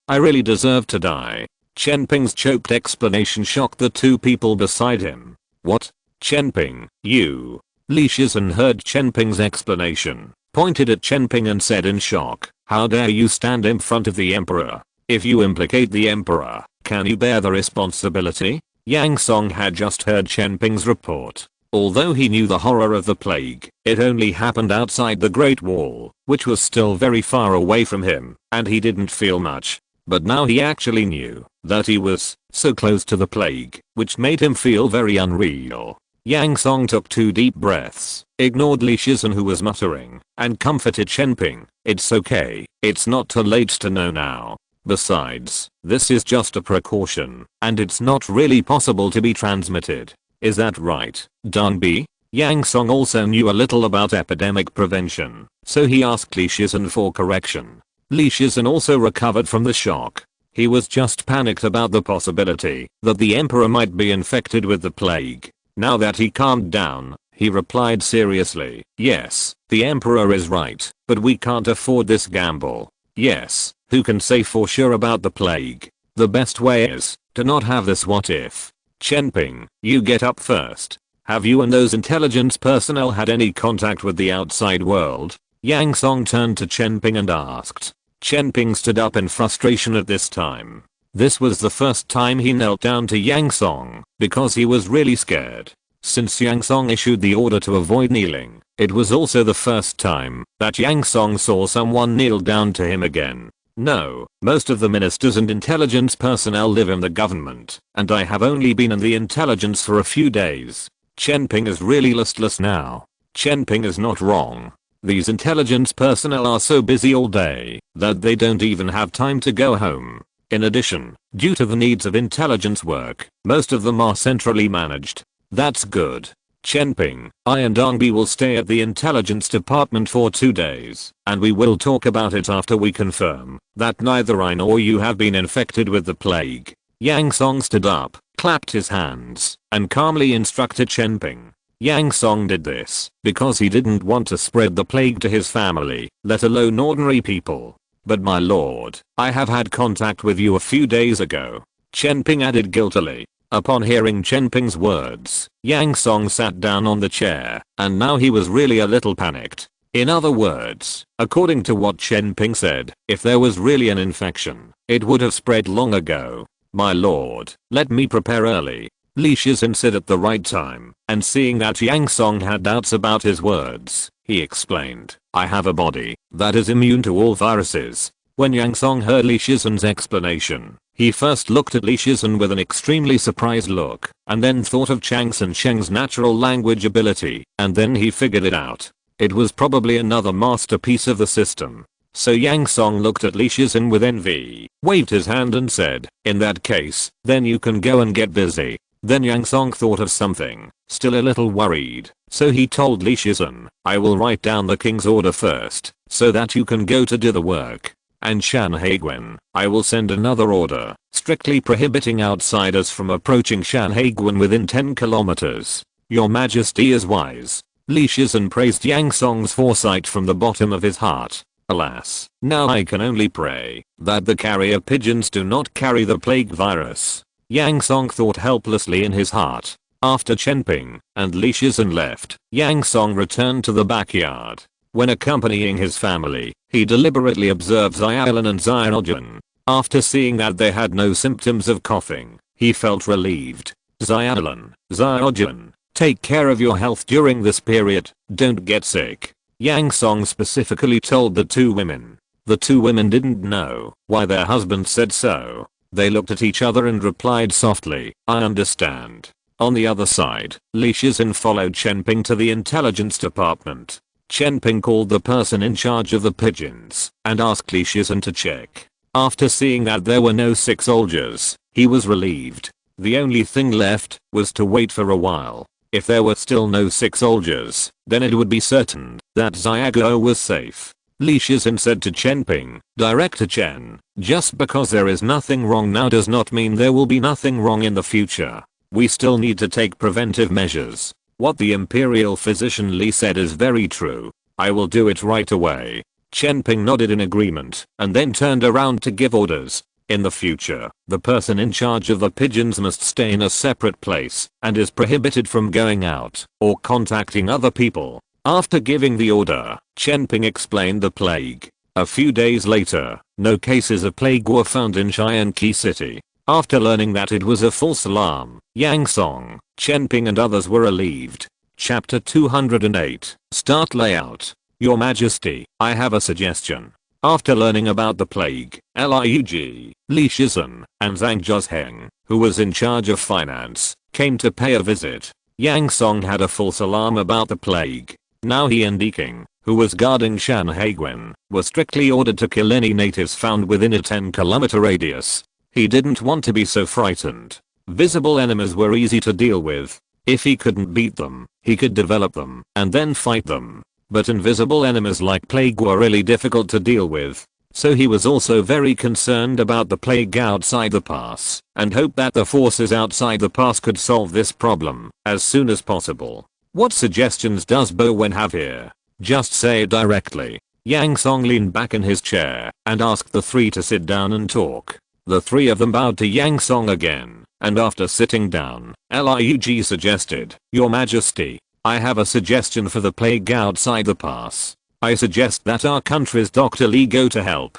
I really deserve to die." Chen Ping's choked explanation shocked the two people beside him. "What? Chen Ping, you?" Li Shizhen heard Chen Ping's explanation, pointed at Chen Ping and said in shock, "How dare you stand in front of the emperor? If you implicate the emperor, can you bear the responsibility?" Yang Song had just heard Chen Ping's report. Although he knew the horror of the plague, it only happened outside the Great Wall, which was still very far away from him, and he didn't feel much. But now he actually knew that he was so close to the plague, which made him feel very unreal. Yang Song took 2 deep breaths, ignored Li Shizhen who was muttering, and comforted Chen Ping. "It's okay, it's not too late to know now. Besides, this is just a precaution, and it's not really possible to be transmitted. Is that right, Dong Bi?" Yang Song also knew a little about epidemic prevention, so he asked Li Shizhen for correction. Li Shizhen also recovered from the shock. He was just panicked about the possibility that the emperor might be infected with the plague. Now that he calmed down, he replied seriously, "Yes, the emperor is right, but we can't afford this gamble. Yes, who can say for sure about the plague? The best way is to not have this what if." "Chen Ping, you get up first. Have you and those intelligence personnel had any contact with the outside world?" Yang Song turned to Chen Ping and asked. Chen Ping stood up in frustration at this time. This was the first time he knelt down to Yang Song, because he was really scared. Since Yang Song issued the order to avoid kneeling, it was also the first time that Yang Song saw someone kneel down to him again. "No, most of the ministers and intelligence personnel live in the government, and I have only been in the intelligence for a few days." Chen Ping is really listless now. Chen Ping is not wrong. These intelligence personnel are so busy all day that they don't even have time to go home. In addition, due to the needs of intelligence work, most of them are centrally managed. "That's good. Chen Ping, I and Dong Bi will stay at the intelligence department for 2 days, and we will talk about it after we confirm that neither I nor you have been infected with the plague." Yang Song stood up, clapped his hands, and calmly instructed Chen Ping. Yang Song did this because he didn't want to spread the plague to his family, let alone ordinary people. "But my lord, I have had contact with you a few days ago," Chen Ping added guiltily. Upon hearing Chen Ping's words, Yang Song sat down on the chair, and now he was really a little panicked. In other words, according to what Chen Ping said, if there was really an infection, it would have spread long ago. "My lord, let me prepare early," Li Shizhen said at the right time, and seeing that Yang Song had doubts about his words, he explained, "I have a body that is immune to all viruses. When Yang Song heard Li Shizhen's explanation, he first looked at Li Shizhen with an extremely surprised look, and then thought of Chang San Sheng's natural language ability, and then he figured it out. It was probably another masterpiece of the system. So Yang Song looked at Li Shizhen with envy, waved his hand and said, "In that case, then you can go and get busy." Then Yang Song thought of something, still a little worried, so he told Li Shizhen, "I will write down the king's order first, so that you can go to do the work. And Shan Haiguan, I will send another order, strictly prohibiting outsiders from approaching Shan Haiguan within 10 kilometers. Your Majesty is wise." Li Shizhen praised Yang Song's foresight from the bottom of his heart. Alas, now I can only pray that the carrier pigeons do not carry the plague virus. Yang Song thought helplessly in his heart. After Chen Ping and Li Shizhen left, Yang Song returned to the backyard. When accompanying his family, he deliberately observed Xiaolan and Xiaojuan. After seeing that they had no symptoms of coughing, he felt relieved. Xiaolan, Xiaojuan, take care of your health during this period, don't get sick. Yang Song specifically told the two women. The two women didn't know why their husband said so. They looked at each other and replied softly, "I understand." On the other side, Li Shizhen followed Chen Ping to the intelligence department. Chen Ping called the person in charge of the pigeons and asked Li Shizhen to check. After seeing that there were no sick soldiers, he was relieved. The only thing left was to wait for a while. If there were still no sick soldiers, then it would be certain that Xiaoguo was safe. Li Shizhen said to Chen Ping, "Director Chen, just because there is nothing wrong now does not mean there will be nothing wrong in the future. We still need to take preventive measures. What the Imperial Physician Li said is very true. I will do it right away." Chen Ping nodded in agreement and then turned around to give orders. In the future, the person in charge of the pigeons must stay in a separate place and is prohibited from going out or contacting other people. After giving the order, Chen Ping explained the plague. A few days later, no cases of plague were found in Xianqi City. After learning that it was a false alarm, Yang Song, Chen Ping and others were relieved. Chapter 208. Start layout. Your Majesty, I have a suggestion. After learning about the plague, Liug, Li Shizhen, and Zhang Zhozheng, who was in charge of finance, came to pay a visit. Yang Song had a false alarm about the plague. Now he and Deking, who was guarding Shan Haiguan, were strictly ordered to kill any natives found within a 10-kilometer radius. He didn't want to be so frightened. Visible enemies were easy to deal with. If he couldn't beat them, he could develop them and then fight them. But invisible enemies like plague were really difficult to deal with. So he was also very concerned about the plague outside the pass and hoped that the forces outside the pass could solve this problem as soon as possible. What suggestions does Bo Wen have here? Just say it directly. Yang Song leaned back in his chair and asked the three to sit down and talk. The three of them bowed to Yang Song again, and after sitting down, Liug suggested, "Your Majesty, I have a suggestion for the plague outside the pass. I suggest that our country's Dr. Li go to help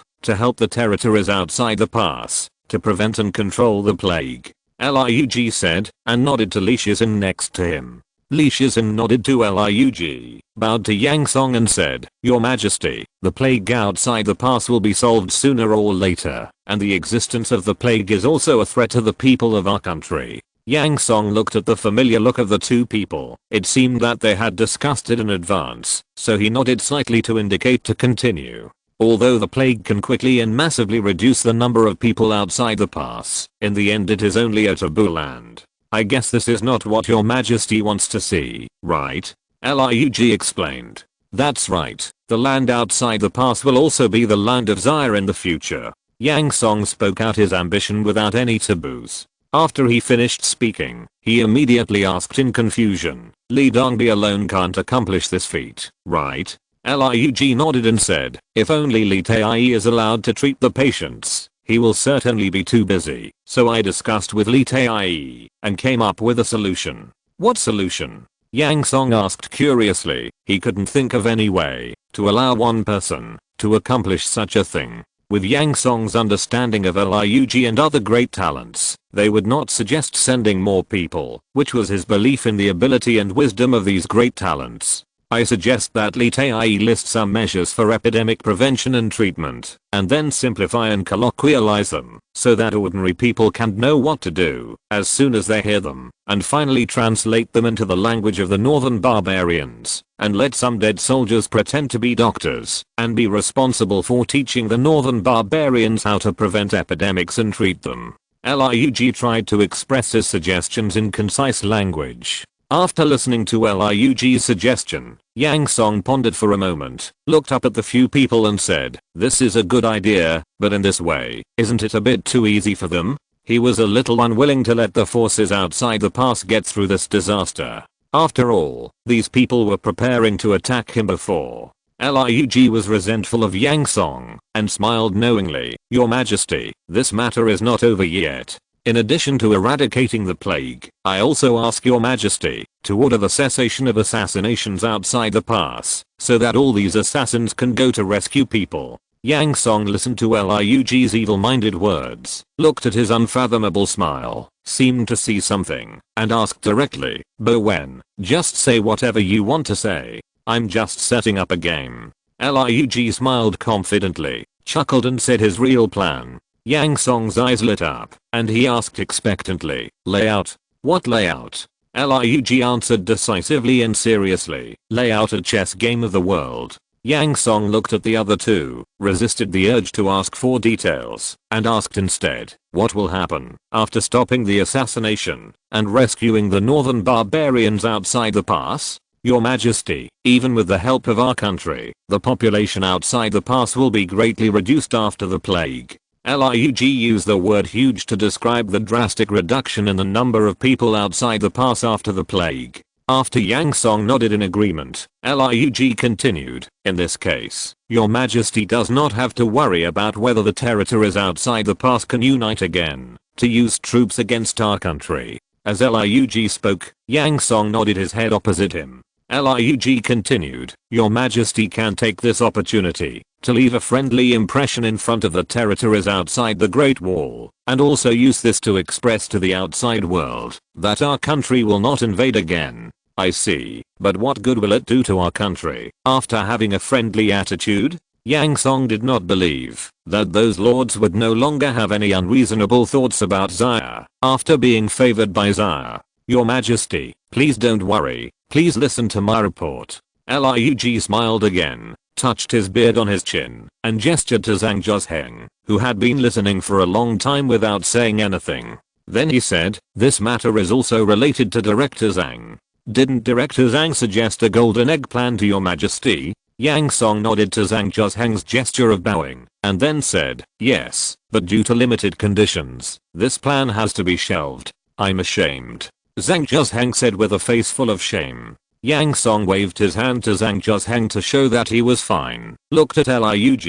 the territories outside the pass, to prevent and control the plague." Liug said, and nodded to Li Shizhen next to him. Li Shizhen nodded to Liug, bowed to Yang Song and said, "Your Majesty, the plague outside the pass will be solved sooner or later, and the existence of the plague is also a threat to the people of our country." Yang Song looked at the familiar look of the two people. It seemed that they had discussed it in advance, so he nodded slightly to indicate to continue. Although the plague can quickly and massively reduce the number of people outside the pass, in the end it is only a taboo land. I guess this is not what your Majesty wants to see, right? Liug explained. That's right, the land outside the pass will also be the land of Xia in the future. Yang Song spoke out his ambition without any taboos. After he finished speaking, he immediately asked in confusion, "Li Dongbi alone can't accomplish this feat, right?" Liug nodded and said, "If only Li Tai is allowed to treat the patients, he will certainly be too busy." So I discussed with Li Tai and came up with a solution. What solution? Yang Song asked curiously. He couldn't think of any way to allow one person to accomplish such a thing. With Yang Song's understanding of Liug and other great talents, they would not suggest sending more people, which was his belief in the ability and wisdom of these great talents. I suggest that Litai list some measures for epidemic prevention and treatment, and then simplify and colloquialize them, so that ordinary people can know what to do as soon as they hear them, and finally translate them into the language of the northern barbarians, and let some dead soldiers pretend to be doctors, and be responsible for teaching the northern barbarians how to prevent epidemics and treat them. Lurk tried to express his suggestions in concise language. After listening to Lurk's suggestion, Yang Song pondered for a moment, looked up at the few people and said, "This is a good idea, but in this way, isn't it a bit too easy for them?" He was a little unwilling to let the forces outside the pass get through this disaster. After all, these people were preparing to attack him before. Lurk was resentful of Yang Song, and smiled knowingly. "Your Majesty, this matter is not over yet. In addition to eradicating the plague, I also ask your Majesty to order the cessation of assassinations outside the pass, so that all these assassins can go to rescue people." Yang Song listened to Lurk's evil-minded words, looked at his unfathomable smile, seemed to see something, and asked directly, "Bowen, just say whatever you want to say. I'm just setting up a game." Lurk smiled confidently, chuckled and said his real plan. Yang Song's eyes lit up, and he asked expectantly, "Layout? What layout?" Lurk answered decisively and seriously, "Lay out a chess game of the world." Yang Song looked at the other two, resisted the urge to ask for details, and asked instead, "What will happen after stopping the assassination and rescuing the northern barbarians outside the pass?" "Your Majesty, even with the help of our country, the population outside the pass will be greatly reduced after the plague." Lurk used the word huge to describe the drastic reduction in the number of people outside the pass after the plague. After Yang Song nodded in agreement, Lurk continued, "In this case, your Majesty does not have to worry about whether the territories outside the pass can unite again to use troops against our country." As Lurk spoke, Yang Song nodded his head opposite him. Lurk continued, "Your Majesty can take this opportunity to leave a friendly impression in front of the territories outside the Great Wall, and also use this to express to the outside world that our country will not invade again." "I see, but what good will it do to our country after having a friendly attitude?" Yang Song did not believe that those lords would no longer have any unreasonable thoughts about Zaire after being favored by Zaire. "Your Majesty, please don't worry. Please listen to my report." Lurk smiled again, touched his beard on his chin, and gestured to Zhang Zheng, who had been listening for a long time without saying anything. Then he said, "This matter is also related to Director Zhang. Didn't Director Zhang suggest a golden egg plan to your Majesty?" Yang Song nodded to Zhang Zheng's gesture of bowing, and then said, "Yes, but due to limited conditions, this plan has to be shelved. I'm ashamed." Zhang Zheng said with a face full of shame. Yang Song waved his hand to Zhang Zheng to show that he was fine, looked at Lurk,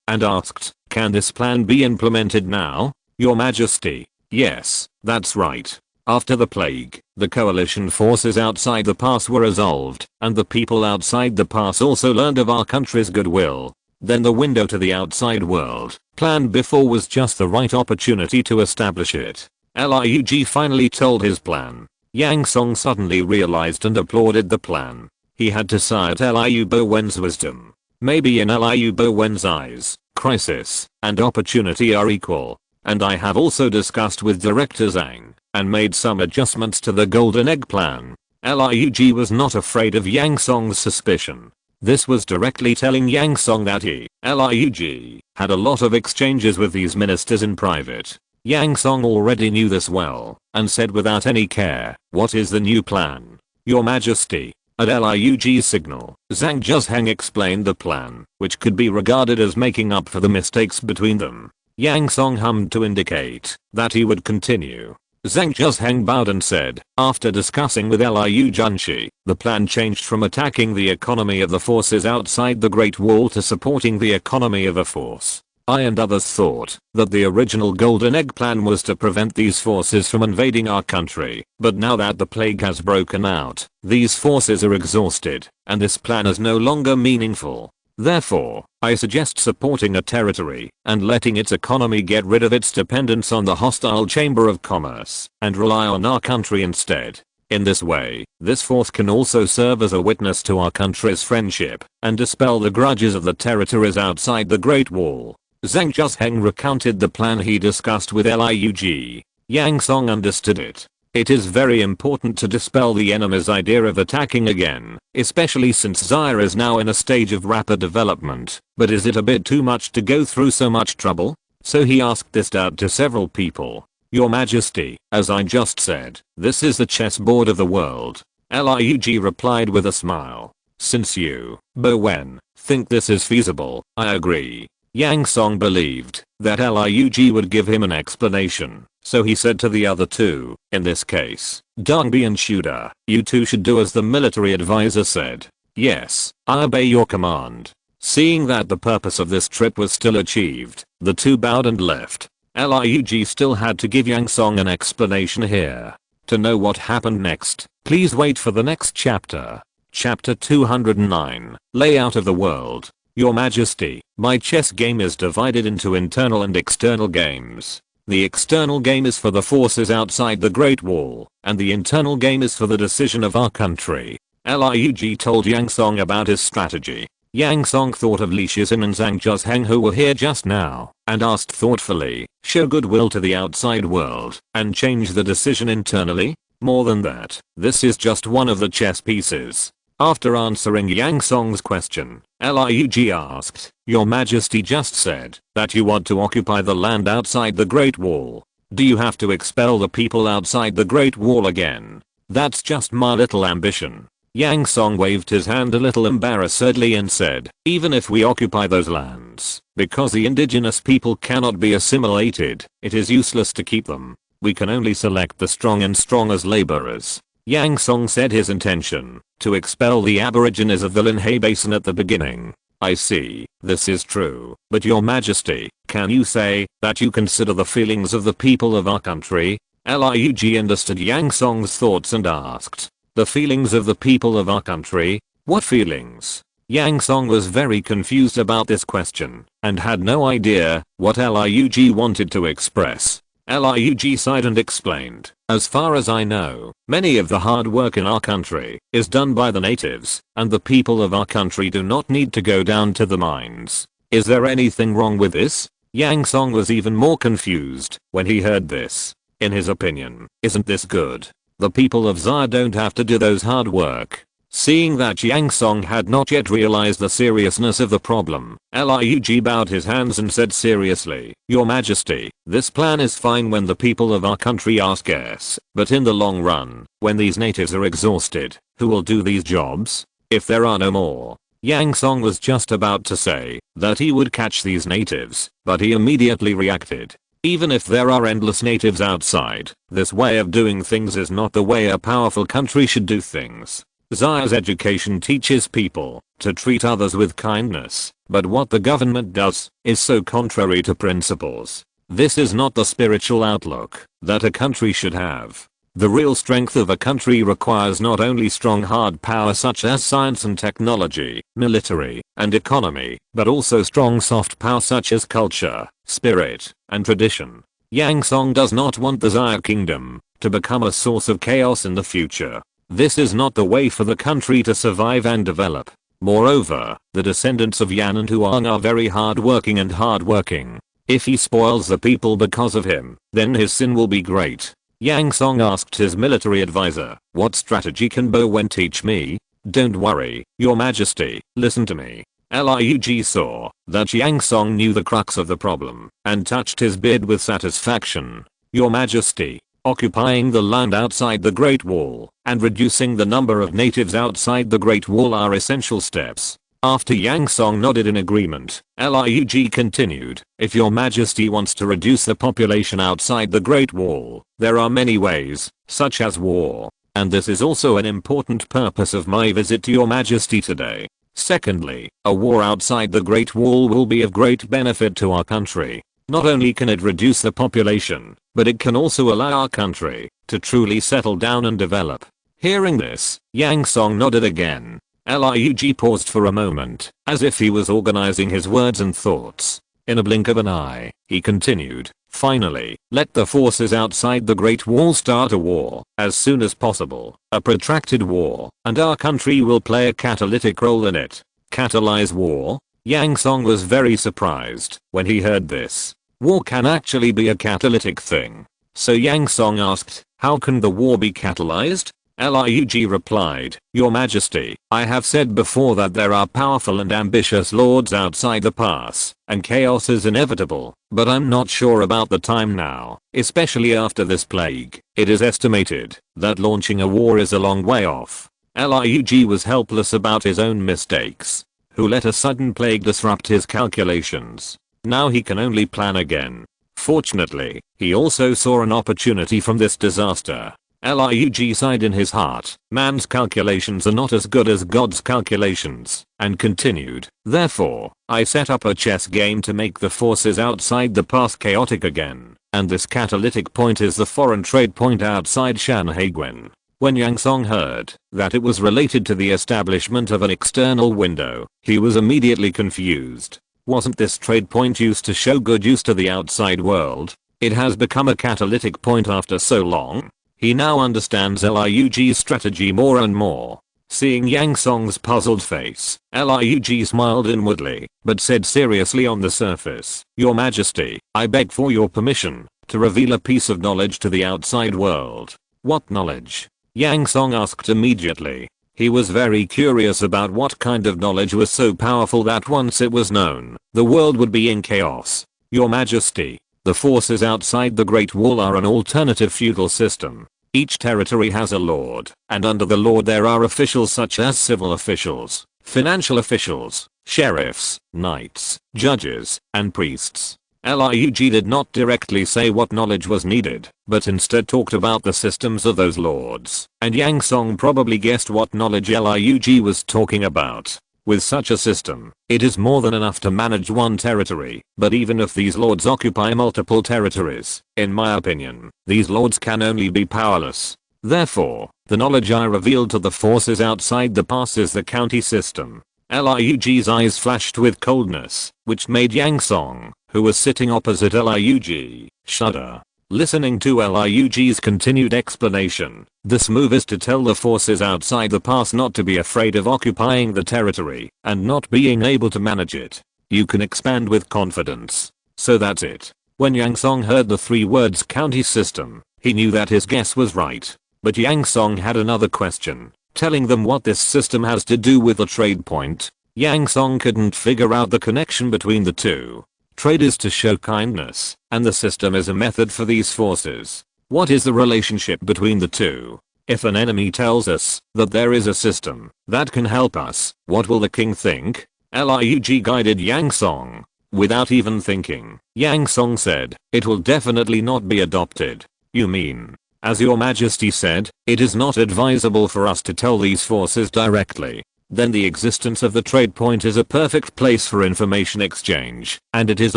and asked, "Can this plan be implemented now, your Majesty?" "Yes, that's right. After the plague, the coalition forces outside the pass were resolved, and the people outside the pass also learned of our country's goodwill. Then the window to the outside world, planned before, was just the right opportunity to establish it." Lurk finally told his plan. Yang Song suddenly realized and applauded the plan. He had to cite Liu Bowen's wisdom. Maybe in Liu Bowen's eyes, crisis and opportunity are equal. And I have also discussed with Director Zhang and made some adjustments to the golden egg plan. Lurk was not afraid of Yang Song's suspicion. This was directly telling Yang Song that he, Lurk, had a lot of exchanges with these ministers in private. Yang Song already knew this well, and said without any care, "What is the new plan, your Majesty?" At Lurk's signal, Zhang Zheng explained the plan, which could be regarded as making up for the mistakes between them. Yang Song hummed to indicate that he would continue. Zhang Zheng bowed and said, "After discussing with Lurk, the plan changed from attacking the economy of the forces outside the Great Wall to supporting the economy of a force. I and others thought that the original golden egg plan was to prevent these forces from invading our country, but now that the plague has broken out, these forces are exhausted, and this plan is no longer meaningful. Therefore, I suggest supporting a territory and letting its economy get rid of its dependence on the hostile Chamber of Commerce and rely on our country instead." In this way, this force can also serve as a witness to our country's friendship and dispel the grudges of the territories outside the Great Wall. Zhang Zhuzheng recounted the plan he discussed with Liug. Yang Song understood it. It is very important to dispel the enemy's idea of attacking again, especially since Zaire is now in a stage of rapid development. But is it a bit too much to go through so much trouble? So he asked this out to several people. Your Majesty, as I just said, this is the chessboard of the world. Liug replied with a smile. Since you, Bowen, think this is feasible, I agree. Yang Song believed that Liug would give him an explanation, so he said to the other two, in this case, Dongbi and Shuda, you two should do as the military advisor said. Yes, I obey your command. Seeing that the purpose of this trip was still achieved, the two bowed and left. Liug still had to give Yang Song an explanation here. To know what happened next, please wait for the next chapter. Chapter 209, Layout of the World. Your Majesty, my chess game is divided into internal and external games. The external game is for the forces outside the Great Wall, and the internal game is for the decision of our country. Liug told Yang Song about his strategy. Yang Song thought of Li Shizhen and Zhang Zhuzheng who were here just now, and asked thoughtfully, show goodwill to the outside world, and change the decision internally? More than that, this is just one of the chess pieces. After answering Yang Song's question, Liug asked, Your Majesty just said that you want to occupy the land outside the Great Wall. Do you have to expel the people outside the Great Wall again? That's just my little ambition. Yang Song waved his hand a little embarrassedly and said, even if we occupy those lands, because the indigenous people cannot be assimilated, it is useless to keep them. We can only select the strong and strong as laborers. Yang Song said his intention, to expel the aborigines of the Linhai Basin at the beginning. I see, this is true, but Your Majesty, can you say that you consider the feelings of the people of our country? Liug understood Yang Song's thoughts and asked, the feelings of the people of our country? What feelings? Yang Song was very confused about this question, and had no idea what Liug wanted to express. Liug sighed and explained, as far as I know, many of the hard work in our country is done by the natives, and the people of our country do not need to go down to the mines. Is there anything wrong with this? Yang Song was even more confused when he heard this. In his opinion, isn't this good? The people of Zaire don't have to do those hard work. Seeing that Yang Song had not yet realized the seriousness of the problem, Liug bowed his hands and said seriously, Your Majesty, this plan is fine when the people of our country are scarce, but in the long run, when these natives are exhausted, who will do these jobs? If there are no more. Yang Song was just about to say that he would catch these natives, but he immediately reacted. Even if there are endless natives outside, this way of doing things is not the way a powerful country should do things. Zaire's education teaches people to treat others with kindness, but what the government does is so contrary to principles. This is not the spiritual outlook that a country should have. The real strength of a country requires not only strong hard power such as science and technology, military, and economy, but also strong soft power such as culture, spirit, and tradition. Yang Song does not want the Zaire kingdom to become a source of chaos in the future. This is not the way for the country to survive and develop. Moreover, the descendants of Yan and Huang are very hardworking. If he spoils the people because of him, then his sin will be great. Yang Song asked his military advisor, what strategy can Bowen teach me? Don't worry, Your Majesty, listen to me. Liug saw that Yang Song knew the crux of the problem and touched his beard with satisfaction. Your Majesty, occupying the land outside the Great Wall and reducing the number of natives outside the Great Wall are essential steps. After Yang Song nodded in agreement, Liug continued, if Your Majesty wants to reduce the population outside the Great Wall, there are many ways, such as war. And this is also an important purpose of my visit to Your Majesty today. Secondly, a war outside the Great Wall will be of great benefit to our country. Not only can it reduce the population, but it can also allow our country to truly settle down and develop. Hearing this, Yang Song nodded again. Liug paused for a moment, as if he was organizing his words and thoughts. In a blink of an eye, he continued, Finally, let the forces outside the Great Wall start a war as soon as possible, a protracted war, and our country will play a catalytic role in it. Catalyze war? Yang Song was very surprised when he heard this. War can actually be a catalytic thing. So Yang Song asked, how can the war be catalyzed? Lurk replied, Your Majesty, I have said before that there are powerful and ambitious lords outside the pass, and chaos is inevitable, but I'm not sure about the time now, especially after this plague. It is estimated that launching a war is a long way off. Lurk was helpless about his own mistakes. Who let a sudden plague disrupt his calculations? Now he can only plan again. Fortunately, he also saw an opportunity from this disaster. Lurk sighed in his heart, man's calculations are not as good as God's calculations, and continued, therefore, I set up a chess game to make the forces outside the path chaotic again, and this catalytic point is the foreign trade point outside Shanhaiguan. When Yang Song heard that it was related to the establishment of an external window, he was immediately confused. Wasn't this trade point used to show good use to the outside world? It has become a catalytic point after so long? He now understands Lurk's strategy more and more. Seeing Yang Song's puzzled face, Lurk smiled inwardly, but said seriously on the surface, Your Majesty, I beg for your permission to reveal a piece of knowledge to the outside world. What knowledge? Yang Song asked immediately. He was very curious about what kind of knowledge was so powerful that once it was known, the world would be in chaos. Your Majesty, the forces outside the Great Wall are an alternative feudal system. Each territory has a lord, and under the lord there are officials such as civil officials, financial officials, sheriffs, knights, judges, and priests. Lurk did not directly say what knowledge was needed, but instead talked about the systems of those lords, and Yang Song probably guessed what knowledge Lurk was talking about. With such a system, it is more than enough to manage one territory, but even if these lords occupy multiple territories, in my opinion, these lords can only be powerless. Therefore, the knowledge I revealed to the forces outside the pass is the county system. Lurk's eyes flashed with coldness, which made Yang Song, who was sitting opposite Lurk, shudder. Listening to Lurk's continued explanation, this move is to tell the forces outside the pass not to be afraid of occupying the territory and not being able to manage it. You can expand with confidence. So that's it. When Yang Song heard the three words county system, he knew that his guess was right. But Yang Song had another question, telling them what this system has to do with the trade point. Yang Song couldn't figure out the connection between the two. Trade is to show kindness, and the system is a method for these forces. What is the relationship between the two? If an enemy tells us that there is a system that can help us, what will the king think? Lurk guided Yang Song. Without even thinking, Yang Song said, it will definitely not be adopted. You mean, as your majesty said, it is not advisable for us to tell these forces directly. Then the existence of the trade point is a perfect place for information exchange, and it is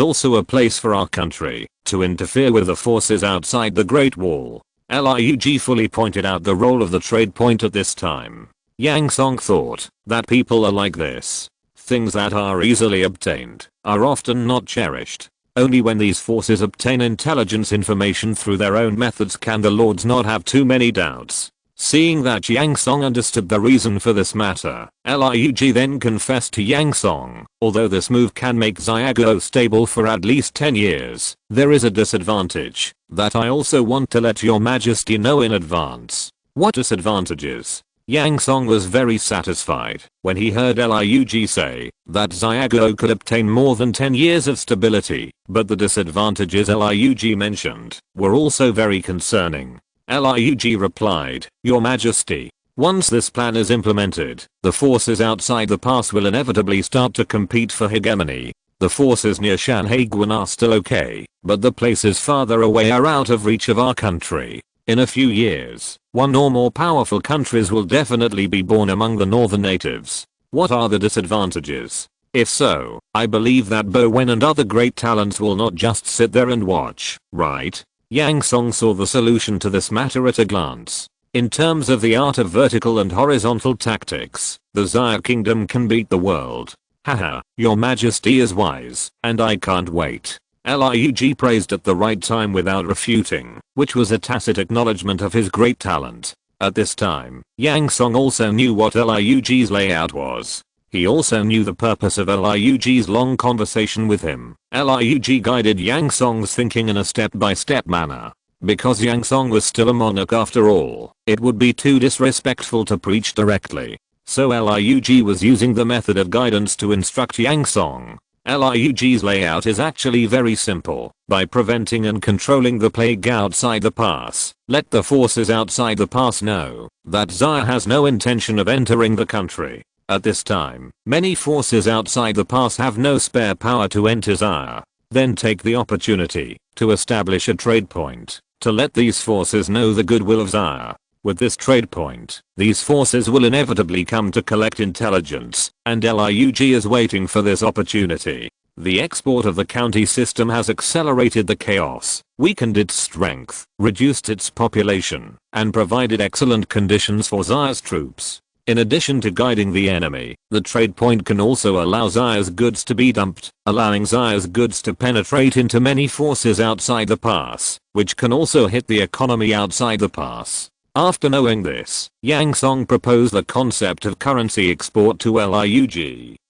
also a place for our country to interfere with the forces outside the Great Wall. Lurk fully pointed out the role of the trade point at this time. Yang Song thought that people are like this. Things that are easily obtained are often not cherished. Only when these forces obtain intelligence information through their own methods can the lords not have too many doubts. Seeing that Yang Song understood the reason for this matter, Lurk then confessed to Yang Song, although this move can make Xiago stable for at least 10 years, there is a disadvantage that I also want to let your majesty know in advance. What disadvantages? Yang Song was very satisfied when he heard Lurk say that Xiago could obtain more than 10 years of stability, but the disadvantages Lurk mentioned were also very concerning. Lurk replied, Your Majesty, once this plan is implemented, the forces outside the pass will inevitably start to compete for hegemony. The forces near Shanhaiguan are still okay, but the places farther away are out of reach of our country. In a few years, one or more powerful countries will definitely be born among the northern natives. What are the disadvantages? If so, I believe that Bowen and other great talents will not just sit there and watch, right? Yang Song saw the solution to this matter at a glance. In terms of the art of vertical and horizontal tactics, the Xia kingdom can beat the world. Haha, your majesty is wise, and I can't wait Lurk praised at the right time without refuting, which was a tacit acknowledgement of his great talent. At this time, Yang Song also knew what Lurk's layout was. He also knew the purpose of Lurk's long conversation with him. Lurk guided Yang Song's thinking in a step-by-step manner. Because Yang Song was still a monarch after all, it would be too disrespectful to preach directly. So Lurk was using the method of guidance to instruct Yang Song. Lurk's layout is actually very simple. By preventing and controlling the plague outside the pass, let the forces outside the pass know that Xia has no intention of entering the country. At this time, many forces outside the pass have no spare power to enter Xia. Then take the opportunity to establish a trade point to let these forces know the goodwill of Xia. With this trade point, these forces will inevitably come to collect intelligence, and Lurk is waiting for this opportunity. The export of the county system has accelerated the chaos, weakened its strength, reduced its population, and provided excellent conditions for Xia's troops. In addition to guiding the enemy, the trade point can also allow Xia's goods to be dumped, allowing Xia's goods to penetrate into many forces outside the pass, which can also hit the economy outside the pass. After knowing this, Yang Song proposed the concept of currency export to Lurk,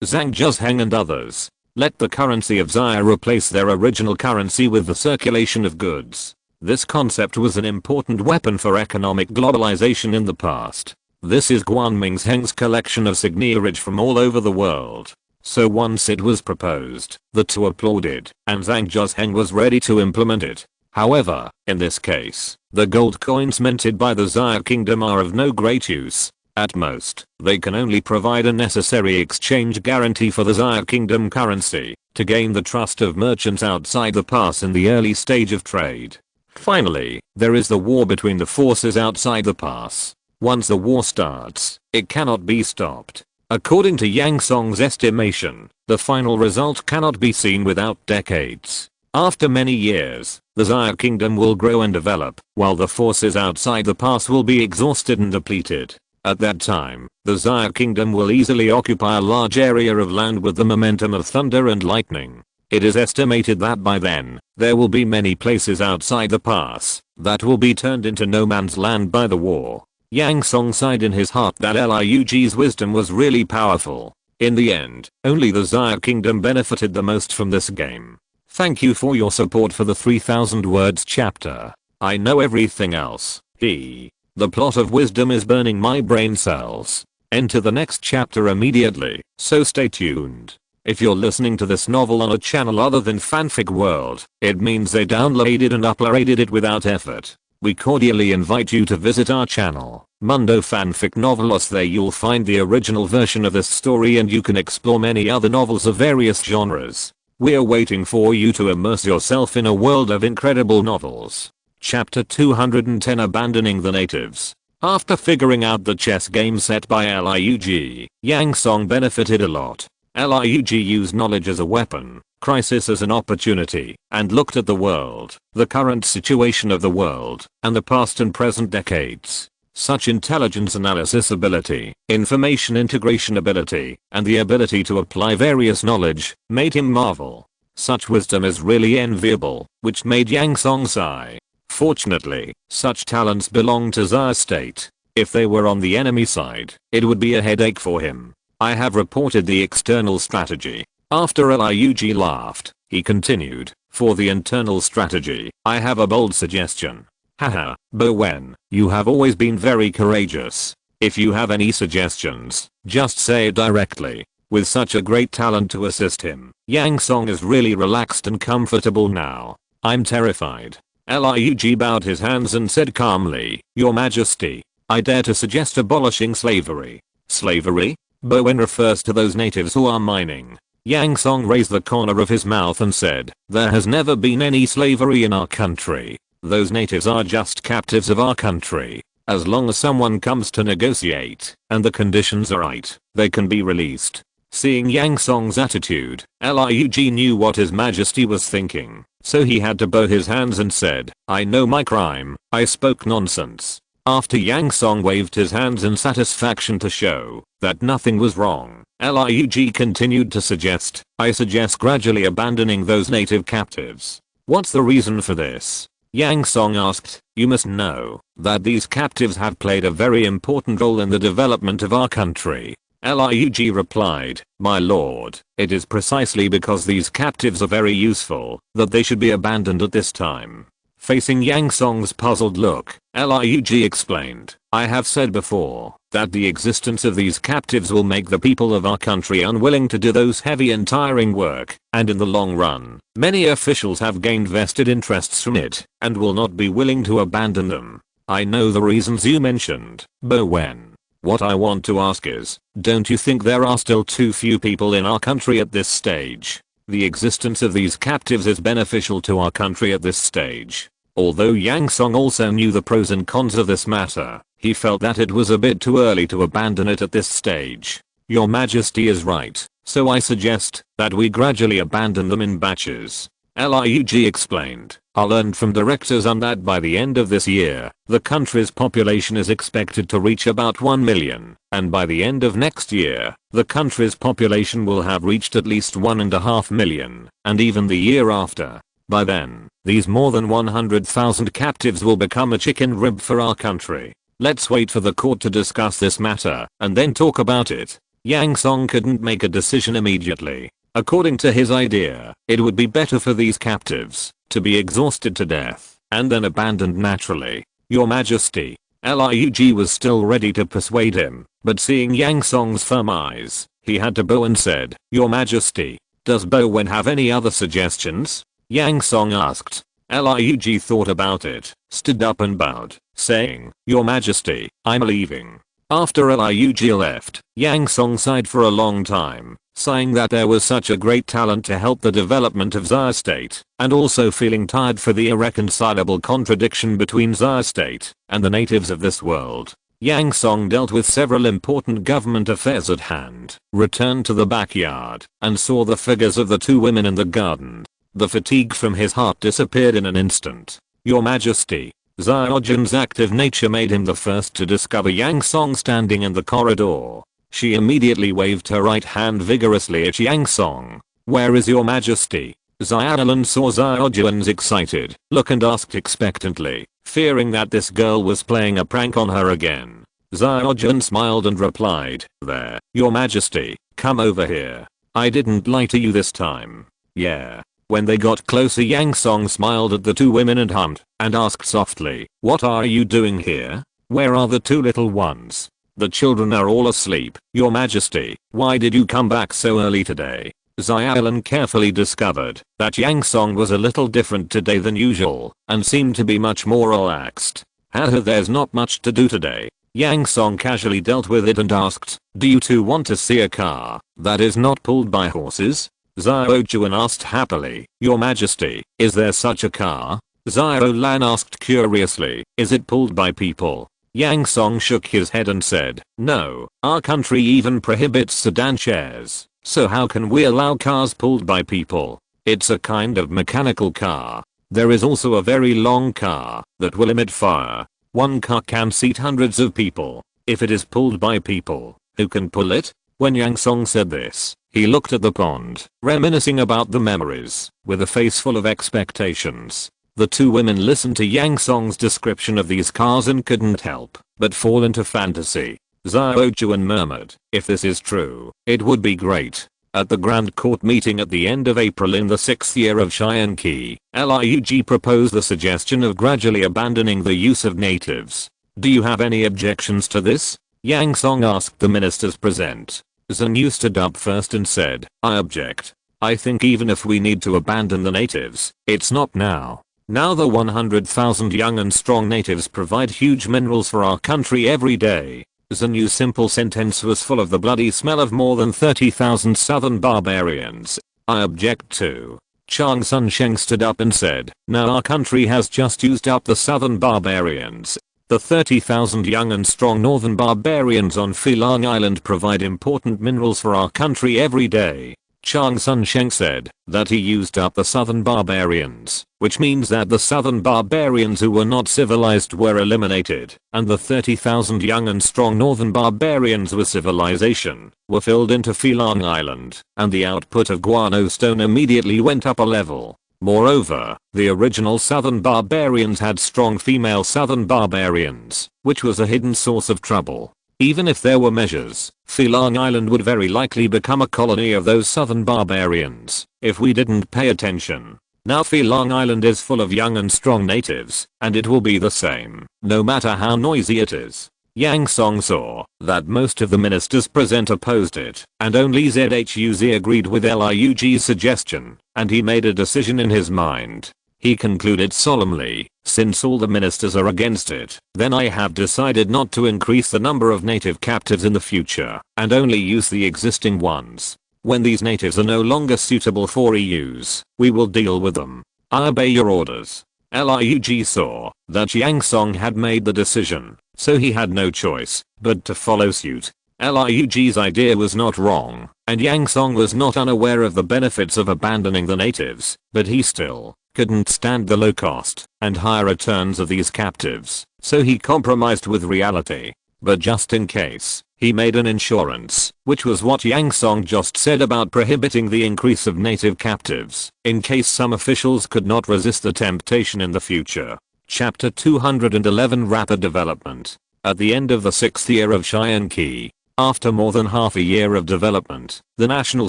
Zhang Zhuzheng and others. Let the currency of Xia replace their original currency with the circulation of goods. This concept was an important weapon for economic globalization in the past. This is Guanming Heng's collection of seigneurage from all over the world. So once it was proposed, the two applauded, and Zhang Zhuzheng was ready to implement it. However, in this case, the gold coins minted by the Xia kingdom are of no great use. At most, they can only provide a necessary exchange guarantee for the Xia kingdom currency to gain the trust of merchants outside the pass in the early stage of trade. Finally, there is the war between the forces outside the pass. Once the war starts, it cannot be stopped. According to Yang Song's estimation, the final result cannot be seen without decades. After many years, the Xia kingdom will grow and develop, while the forces outside the pass will be exhausted and depleted. At that time, the Xia kingdom will easily occupy a large area of land with the momentum of thunder and lightning. It is estimated that by then, there will be many places outside the pass that will be turned into no man's land by the war. Yang Song sighed in his heart that Lurk's wisdom was really powerful. In the end, only the Xia kingdom benefited the most from this game. Thank you for your support for the 3000 words chapter. I know everything else. The plot of wisdom is burning my brain cells. Enter the next chapter immediately, so stay tuned. If you're listening to this novel on a channel other than Fanfic World, it means they downloaded and uploaded it without effort. We cordially invite you to visit our channel, Mundo Fanfic Novelos. There you'll find the original version of this story and you can explore many other novels of various genres. We're waiting for you to immerse yourself in a world of incredible novels. Chapter 210, Abandoning the Natives. After figuring out the chess game set by Lurk, Yang Song benefited a lot. Lurk used knowledge as a weapon, crisis as an opportunity, and looked at the world, the current situation of the world, and the past and present decades. Such intelligence analysis ability, information integration ability, and the ability to apply various knowledge, made him marvel. Such wisdom is really enviable, which made Yang Song sigh. Fortunately, such talents belong to Xia's state. If they were on the enemy side, it would be a headache for him. I have reported the external strategy. After Lurk laughed, he continued, for the internal strategy, I have a bold suggestion. Haha, Bowen, you have always been very courageous. If you have any suggestions, just say it directly. With such a great talent to assist him, Yang Song is really relaxed and comfortable now. I'm terrified. Lurk bowed his hands and said calmly, Your Majesty, I dare to suggest abolishing slavery. Slavery? Bowen refers to those natives who are mining. Yang Song raised the corner of his mouth and said, There has never been any slavery in our country. Those natives are just captives of our country. As long as someone comes to negotiate, and the conditions are right, they can be released. Seeing Yang Song's attitude, Lurk knew what His Majesty was thinking, so he had to bow his hands and said, I know my crime, I spoke nonsense. After Yang Song waved his hands in satisfaction to show that nothing was wrong, Lurk continued to suggest, I suggest gradually abandoning those native captives. What's the reason for this? Yang Song asked. You must know that these captives have played a very important role in the development of our country. Lurk replied, my lord, it is precisely because these captives are very useful that they should be abandoned at this time. Facing Yang Song's puzzled look, Lurk explained, I have said before that the existence of these captives will make the people of our country unwilling to do those heavy and tiring work, and in the long run, many officials have gained vested interests from it and will not be willing to abandon them. I know the reasons you mentioned, Bowen. What I want to ask is, don't you think there are still too few people in our country at this stage? The existence of these captives is beneficial to our country at this stage. Although Yang Song also knew the pros and cons of this matter, he felt that it was a bit too early to abandon it at this stage. Your Majesty is right, so I suggest that we gradually abandon them in batches. Lurk explained, I learned from directors on that by the end of this year, the country's population is expected to reach about 1 million, and by the end of next year, the country's population will have reached at least 1.5 million, and even the year after. By then, these more than 100,000 captives will become a chicken rib for our country. Let's wait for the court to discuss this matter, and then talk about it. Yang Song couldn't make a decision immediately. According to his idea, it would be better for these captives to be exhausted to death, and then abandoned naturally. Your Majesty. Lurk was still ready to persuade him, but seeing Yang Song's firm eyes, he had to bow and said, Your Majesty, does Bowen have any other suggestions? Yang Song asked. Lurk thought about it, stood up and bowed, saying, Your Majesty, I'm leaving. After Lurk left, Yang Song sighed for a long time, sighing that there was such a great talent to help the development of Xia State, and also feeling tired for the irreconcilable contradiction between Xia State and the natives of this world. Yang Song dealt with several important government affairs at hand, returned to the backyard, and saw the figures of the two women in the garden. The fatigue from his heart disappeared in an instant. Your Majesty. Xiaojuan's active nature made him the first to discover Yang Song standing in the corridor. She immediately waved her right hand vigorously at Yang Song. Where is your Majesty? Xiaolan saw Xiaojuan's excited look and asked expectantly, fearing that this girl was playing a prank on her again. Xiaojuan smiled and replied, There, your Majesty, come over here. I didn't lie to you this time. Yeah. When they got closer, Yang Song smiled at the two women and hummed, and asked softly, What are you doing here? Where are the two little ones? The children are all asleep. Your Majesty, why did you come back so early today? Xiaolan carefully discovered that Yang Song was a little different today than usual, and seemed to be much more relaxed. Haha, there's not much to do today. Yang Song casually dealt with it and asked, Do you two want to see a car that is not pulled by horses? Xiaojuan asked happily, Your Majesty, is there such a car? Xiaolan asked curiously, is it pulled by people? Yang Song shook his head and said, No, our country even prohibits sedan chairs, so how can we allow cars pulled by people? It's a kind of mechanical car. There is also a very long car that will emit fire. One car can seat hundreds of people. If it is pulled by people, who can pull it? When Yang Song said this, he looked at the pond, reminiscing about the memories, with a face full of expectations. The two women listened to Yang Song's description of these cars and couldn't help but fall into fantasy. Xiaojuan murmured, If this is true, it would be great. At the Grand Court meeting at the end of April in the 6th year of Xian Qi, Lurk proposed the suggestion of gradually abandoning the use of natives. Do you have any objections to this? Yang Song asked the ministers present. Zhen Yu stood up first and said, I object. I think even if we need to abandon the natives, it's not now. Now the 100,000 young and strong natives provide huge minerals for our country every day. Zhen Yu's simple sentence was full of the bloody smell of more than 30,000 southern barbarians. I object too. Chang Sunsheng stood up and said, Now our country has just used up the southern barbarians. The 30,000 young and strong northern barbarians on Filang Island provide important minerals for our country every day. Chang Sun Sheng said that he used up the southern barbarians, which means that the southern barbarians who were not civilized were eliminated, and the 30,000 young and strong northern barbarians with civilization were filled into Felang Island, and the output of guano stone immediately went up a level. Moreover, the original southern barbarians had strong female southern barbarians, which was a hidden source of trouble. Even if there were measures, Felang Island would very likely become a colony of those southern barbarians if we didn't pay attention. Now Felang Island is full of young and strong natives, and it will be the same, no matter how noisy it is. Yang Song saw that most of the ministers present opposed it, and only ZHUZ agreed with Liug's suggestion, and he made a decision in his mind. He concluded solemnly, since all the ministers are against it, then I have decided not to increase the number of native captives in the future, and only use the existing ones. When these natives are no longer suitable for use, we will deal with them. I obey your orders. Liug saw that Yang Song had made the decision, so he had no choice but to follow suit. Liug's idea was not wrong, and Yang Song was not unaware of the benefits of abandoning the natives, but he still couldn't stand the low cost and high returns of these captives, so he compromised with reality. But just in case, he made an insurance, which was what Yang Song just said about prohibiting the increase of native captives, in case some officials could not resist the temptation in the future. Chapter 211 Rapid Development. At the end of the 6th year of Cheyenne Key, after more than half a year of development, the national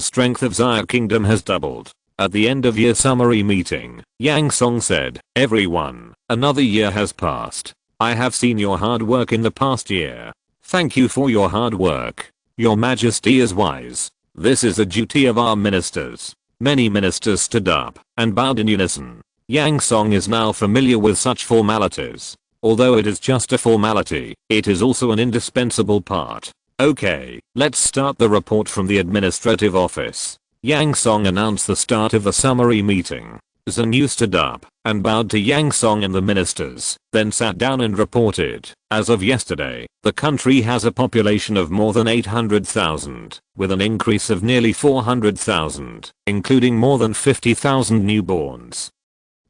strength of Xia Kingdom has doubled. At the end of year summary meeting, Yang Song said, "Everyone, another year has passed. I have seen your hard work in the past year. Thank you for your hard work. Your Majesty is wise. This is the duty of our ministers." Many ministers stood up and bowed in unison. Yang Song is now familiar with such formalities. Although it is just a formality, it is also an indispensable part. Okay, let's start the report from the administrative office. Yang Song announced the start of the summary meeting. Zhang Yu stood up and bowed to Yang Song and the ministers, then sat down and reported, as of yesterday, the country has a population of more than 800,000, with an increase of nearly 400,000, including more than 50,000 newborns.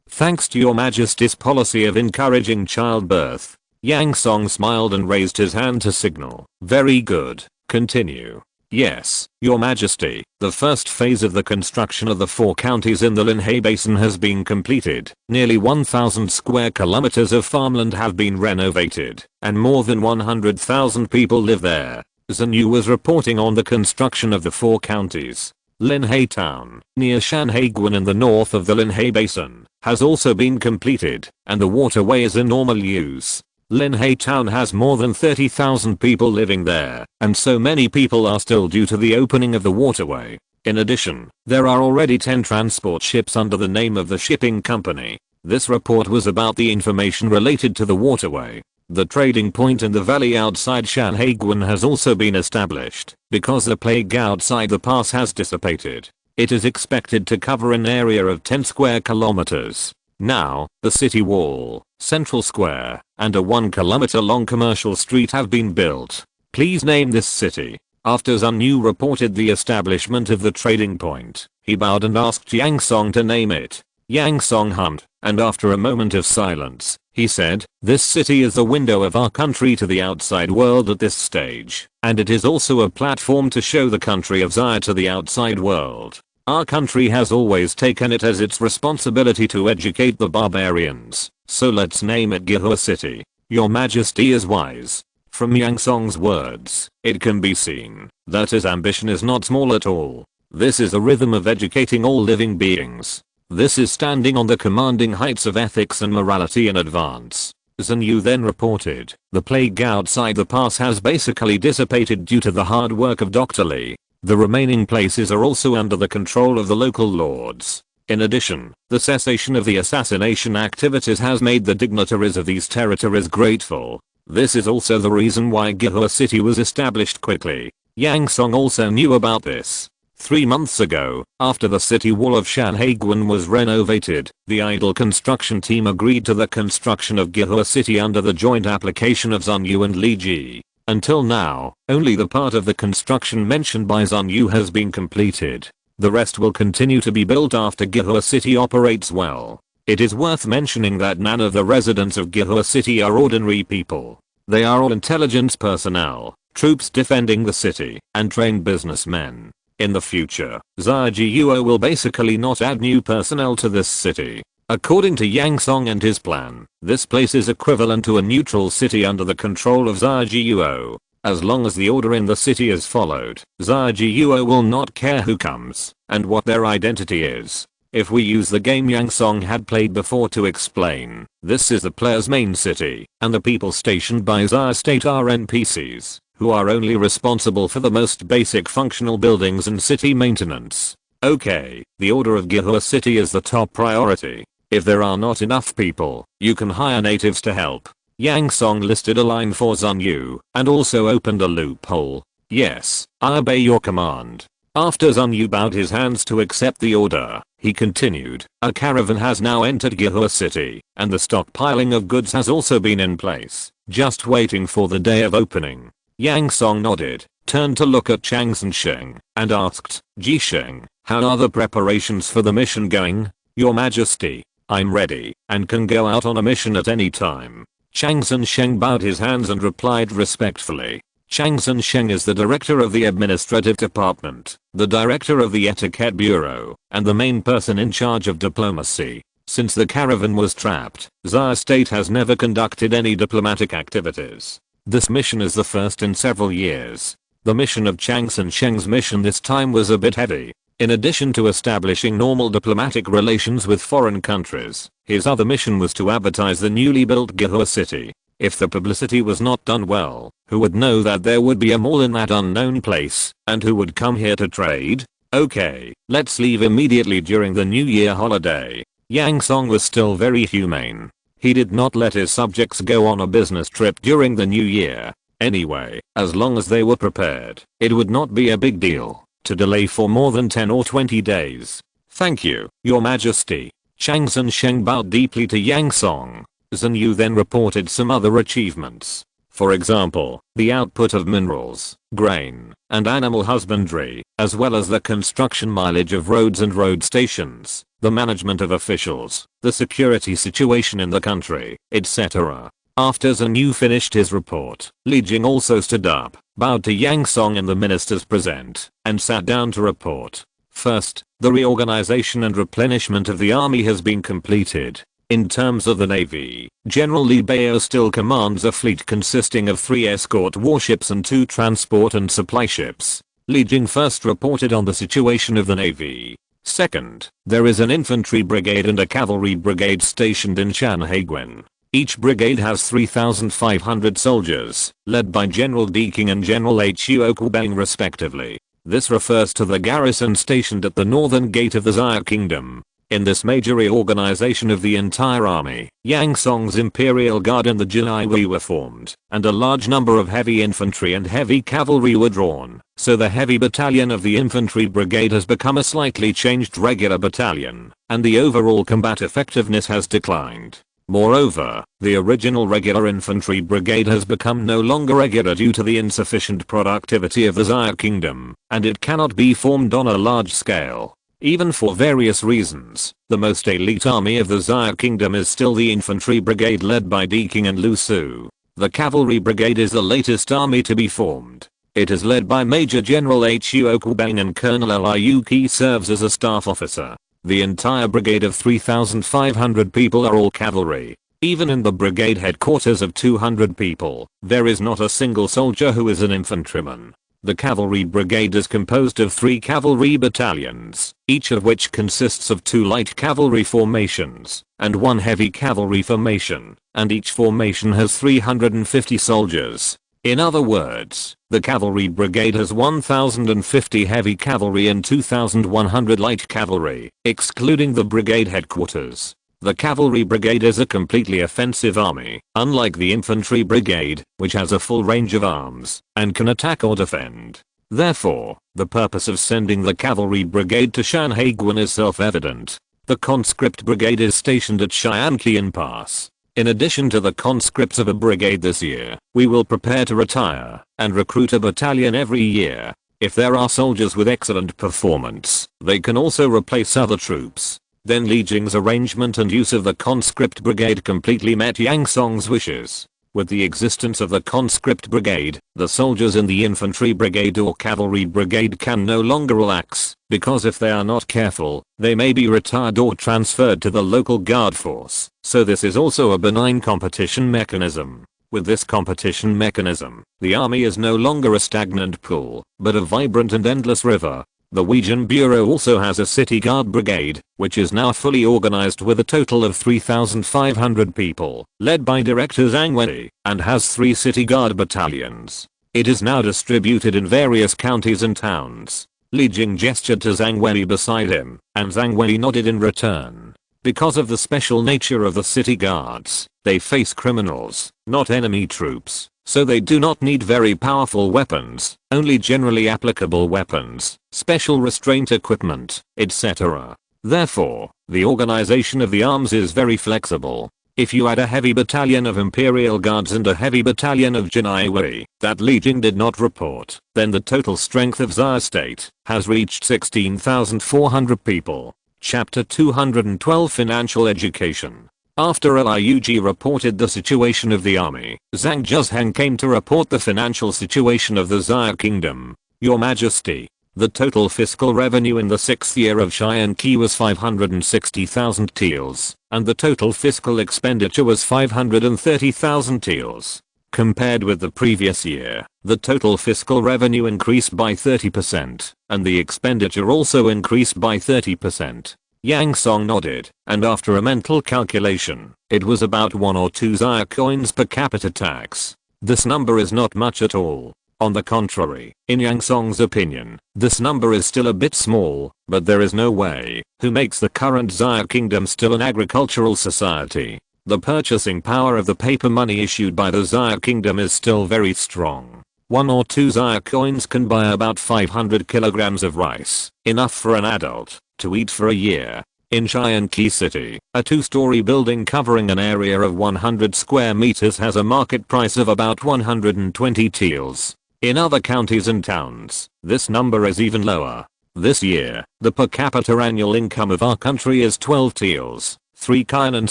Thanks to your Majesty's policy of encouraging childbirth. Yang Song smiled and raised his hand to signal. Very good, continue. Yes, Your Majesty, the first phase of the construction of the 4 counties in the Linhai Basin has been completed. Nearly 1,000 square kilometers of farmland have been renovated, and more than 100,000 people live there. Zhang Yu was reporting on the construction of the 4 counties. Linhai Town, near Shanhaiguan in the north of the Linhai Basin, has also been completed, and the waterway is in normal use. Linhai Town has more than 30,000 people living there, and so many people are still due to the opening of the waterway. In addition, there are already 10 transport ships under the name of the shipping company. This report was about the information related to the waterway. The trading point in the valley outside Shanhaiguan has also been established, because the plague outside the pass has dissipated. It is expected to cover an area of 10 square kilometers. Now, the city wall, central square, and a 1-kilometer long commercial street have been built. Please name this city. After Zhang Yu reported the establishment of the trading point, he bowed and asked Yang Song to name it. Yang Song hummed, and after a moment of silence, he said, "This city is the window of our country to the outside world at this stage, and it is also a platform to show the country of Xia to the outside world. Our country has always taken it as its responsibility to educate the barbarians, so let's name it Gihua City. Your Majesty is wise." From Yang Song's words, it can be seen that his ambition is not small at all. This is the rhythm of educating all living beings. This is standing on the commanding heights of ethics and morality in advance. Zhang Yu then reported, the plague outside the pass has basically dissipated due to the hard work of Dr. Li. The remaining places are also under the control of the local lords. In addition, the cessation of the assassination activities has made the dignitaries of these territories grateful. This is also the reason why Gihua City was established quickly. Yang Song also knew about this. 3 months ago, after the city wall of Shanhaiguan was renovated, the idle construction team agreed to the construction of Gihua City under the joint application of Zhang Yu and Li Ji. Until now, only the part of the construction mentioned by Zhang Yu has been completed. The rest will continue to be built after Gihua City operates well. It is worth mentioning that none of the residents of Gihua City are ordinary people. They are all intelligence personnel, troops defending the city, and trained businessmen. In the future, Zhao will basically not add new personnel to this city. According to Yang Song and his plan, this place is equivalent to a neutral city under the control of Zhao. As long as the order in the city is followed, Zhao will not care who comes and what their identity is. If we use the game Yang Song had played before to explain, this is the player's main city, and the people stationed by Zhao State are NPCs, who are only responsible for the most basic functional buildings and city maintenance. Okay, the order of Gihua City is the top priority. If there are not enough people, you can hire natives to help. Yang Song listed a line for Zun Yu, and also opened a loophole. Yes, I obey your command. After Zun Yu bowed his hands to accept the order, he continued, a caravan has now entered Gihua City, and the stockpiling of goods has also been in place, just waiting for the day of opening. Yang Song nodded, turned to look at Chang Sheng, and asked, Ji Sheng, how are the preparations for the mission going? Your Majesty, I'm ready, and can go out on a mission at any time. Chang Sheng bowed his hands and replied respectfully. Chang Sheng is the director of the administrative department, the director of the etiquette bureau, and the main person in charge of diplomacy. Since the caravan was trapped, Zhao State has never conducted any diplomatic activities. This mission is the first in several years. The mission of Chang Sheng's mission this time was a bit heavy. In addition to establishing normal diplomatic relations with foreign countries, his other mission was to advertise the newly built Gihua City. If the publicity was not done well, who would know that there would be a mall in that unknown place, and who would come here to trade? Okay, let's leave immediately during the New Year holiday. Yang Song was still very humane. He did not let his subjects go on a business trip during the New Year. Anyway, as long as they were prepared, it would not be a big deal to delay for more than 10 or 20 days. Thank you, Your Majesty. Chang Sheng bowed deeply to Yang Song. Zun Yu then reported some other achievements. For example, the output of minerals, grain, and animal husbandry, as well as the construction mileage of roads and road stations, the management of officials, the security situation in the country, etc. After Zun Yu finished his report, Li Jing also stood up, bowed to Yang Song and the ministers present, and sat down to report. First, the reorganization and replenishment of the army has been completed. In terms of the navy, General Li Bao still commands a fleet consisting of 3 escort warships and 2 transport and supply ships. Li Jing first reported on the situation of the navy. Second, there is an infantry brigade and a cavalry brigade stationed in Shanhaiguan. Each brigade has 3,500 soldiers, led by General Deking and General Hu Okubang respectively. This refers to the garrison stationed at the northern gate of the Xia Kingdom. In this major reorganization of the entire army, Yang Song's Imperial Guard and the Jinaiwi were formed, and a large number of heavy infantry and heavy cavalry were drawn, so the heavy battalion of the infantry brigade has become a slightly changed regular battalion, and the overall combat effectiveness has declined. Moreover, the original regular infantry brigade has become no longer regular due to the insufficient productivity of the Xia Kingdom, and it cannot be formed on a large scale. Even for various reasons, the most elite army of the Xia Kingdom is still the infantry brigade led by Deking and Lu Su. The cavalry brigade is the latest army to be formed. It is led by Major General Hu Okubang and Colonel Liu Qi serves as a staff officer. The entire brigade of 3,500 people are all cavalry. Even in the brigade headquarters of 200 people, there is not a single soldier who is an infantryman. The cavalry brigade is composed of 3 cavalry battalions, each of which consists of 2 light cavalry formations and 1 heavy cavalry formation, and each formation has 350 soldiers. In other words, the cavalry brigade has 1,050 heavy cavalry and 2,100 light cavalry, excluding the brigade headquarters. The cavalry brigade is a completely offensive army, unlike the infantry brigade, which has a full range of arms and can attack or defend. Therefore, the purpose of sending the cavalry brigade to Shanhaiguan is self-evident. The conscript brigade is stationed at Xianqian Pass. In addition to the conscripts of a brigade this year, we will prepare to retire and recruit a battalion every year. If there are soldiers with excellent performance, they can also replace other troops. Then Li Jing's arrangement and use of the conscript brigade completely met Yang Song's wishes. With the existence of the conscript brigade, the soldiers in the infantry brigade or cavalry brigade can no longer relax, because if they are not careful, they may be retired or transferred to the local guard force. So this is also a benign competition mechanism. With this competition mechanism, the army is no longer a stagnant pool, but a vibrant and endless river. The Weijin Bureau also has a city guard brigade, which is now fully organized with a total of 3,500 people, led by Director Zhang Wei, and has 3 city guard battalions. It is now distributed in various counties and towns. Li Jing gestured to Zhang Wei beside him, and Zhang Wei nodded in return. Because of the special nature of the city guards, they face criminals, not enemy troops, so they do not need very powerful weapons, only generally applicable weapons, special restraint equipment, etc. Therefore, the organization of the arms is very flexible. If you add a heavy battalion of Imperial Guards and a heavy battalion of Jinai Wei that Li Jing did not report, then the total strength of Xia State has reached 16,400 people. Chapter 212 Financial Education. After Liug reported the situation of the army, Zhang Zhuzheng came to report the financial situation of the Xia Kingdom. Your Majesty, the total fiscal revenue in the 6th year of Xian Qi was 560,000 taels, and the total fiscal expenditure was 530,000 taels. Compared with the previous year, the total fiscal revenue increased by 30%, and the expenditure also increased by 30%. Yang Song nodded, and after a mental calculation, it was about 1 or 2 Xia coins per capita tax. This number is not much at all. On the contrary, in Yang Song's opinion, this number is still a bit small, but there is no way, who makes the current Xia kingdom still an agricultural society. The purchasing power of the paper money issued by the Xia kingdom is still very strong. 1 or 2 Xia coins can buy about 500 kilograms of rice, enough for an adult to eat for a year. In Xianqi City, a 2-story building covering an area of 100 square meters has a market price of about 120 taels. In other counties and towns, this number is even lower. This year, the per capita annual income of our country is 12 taels, 3 kine and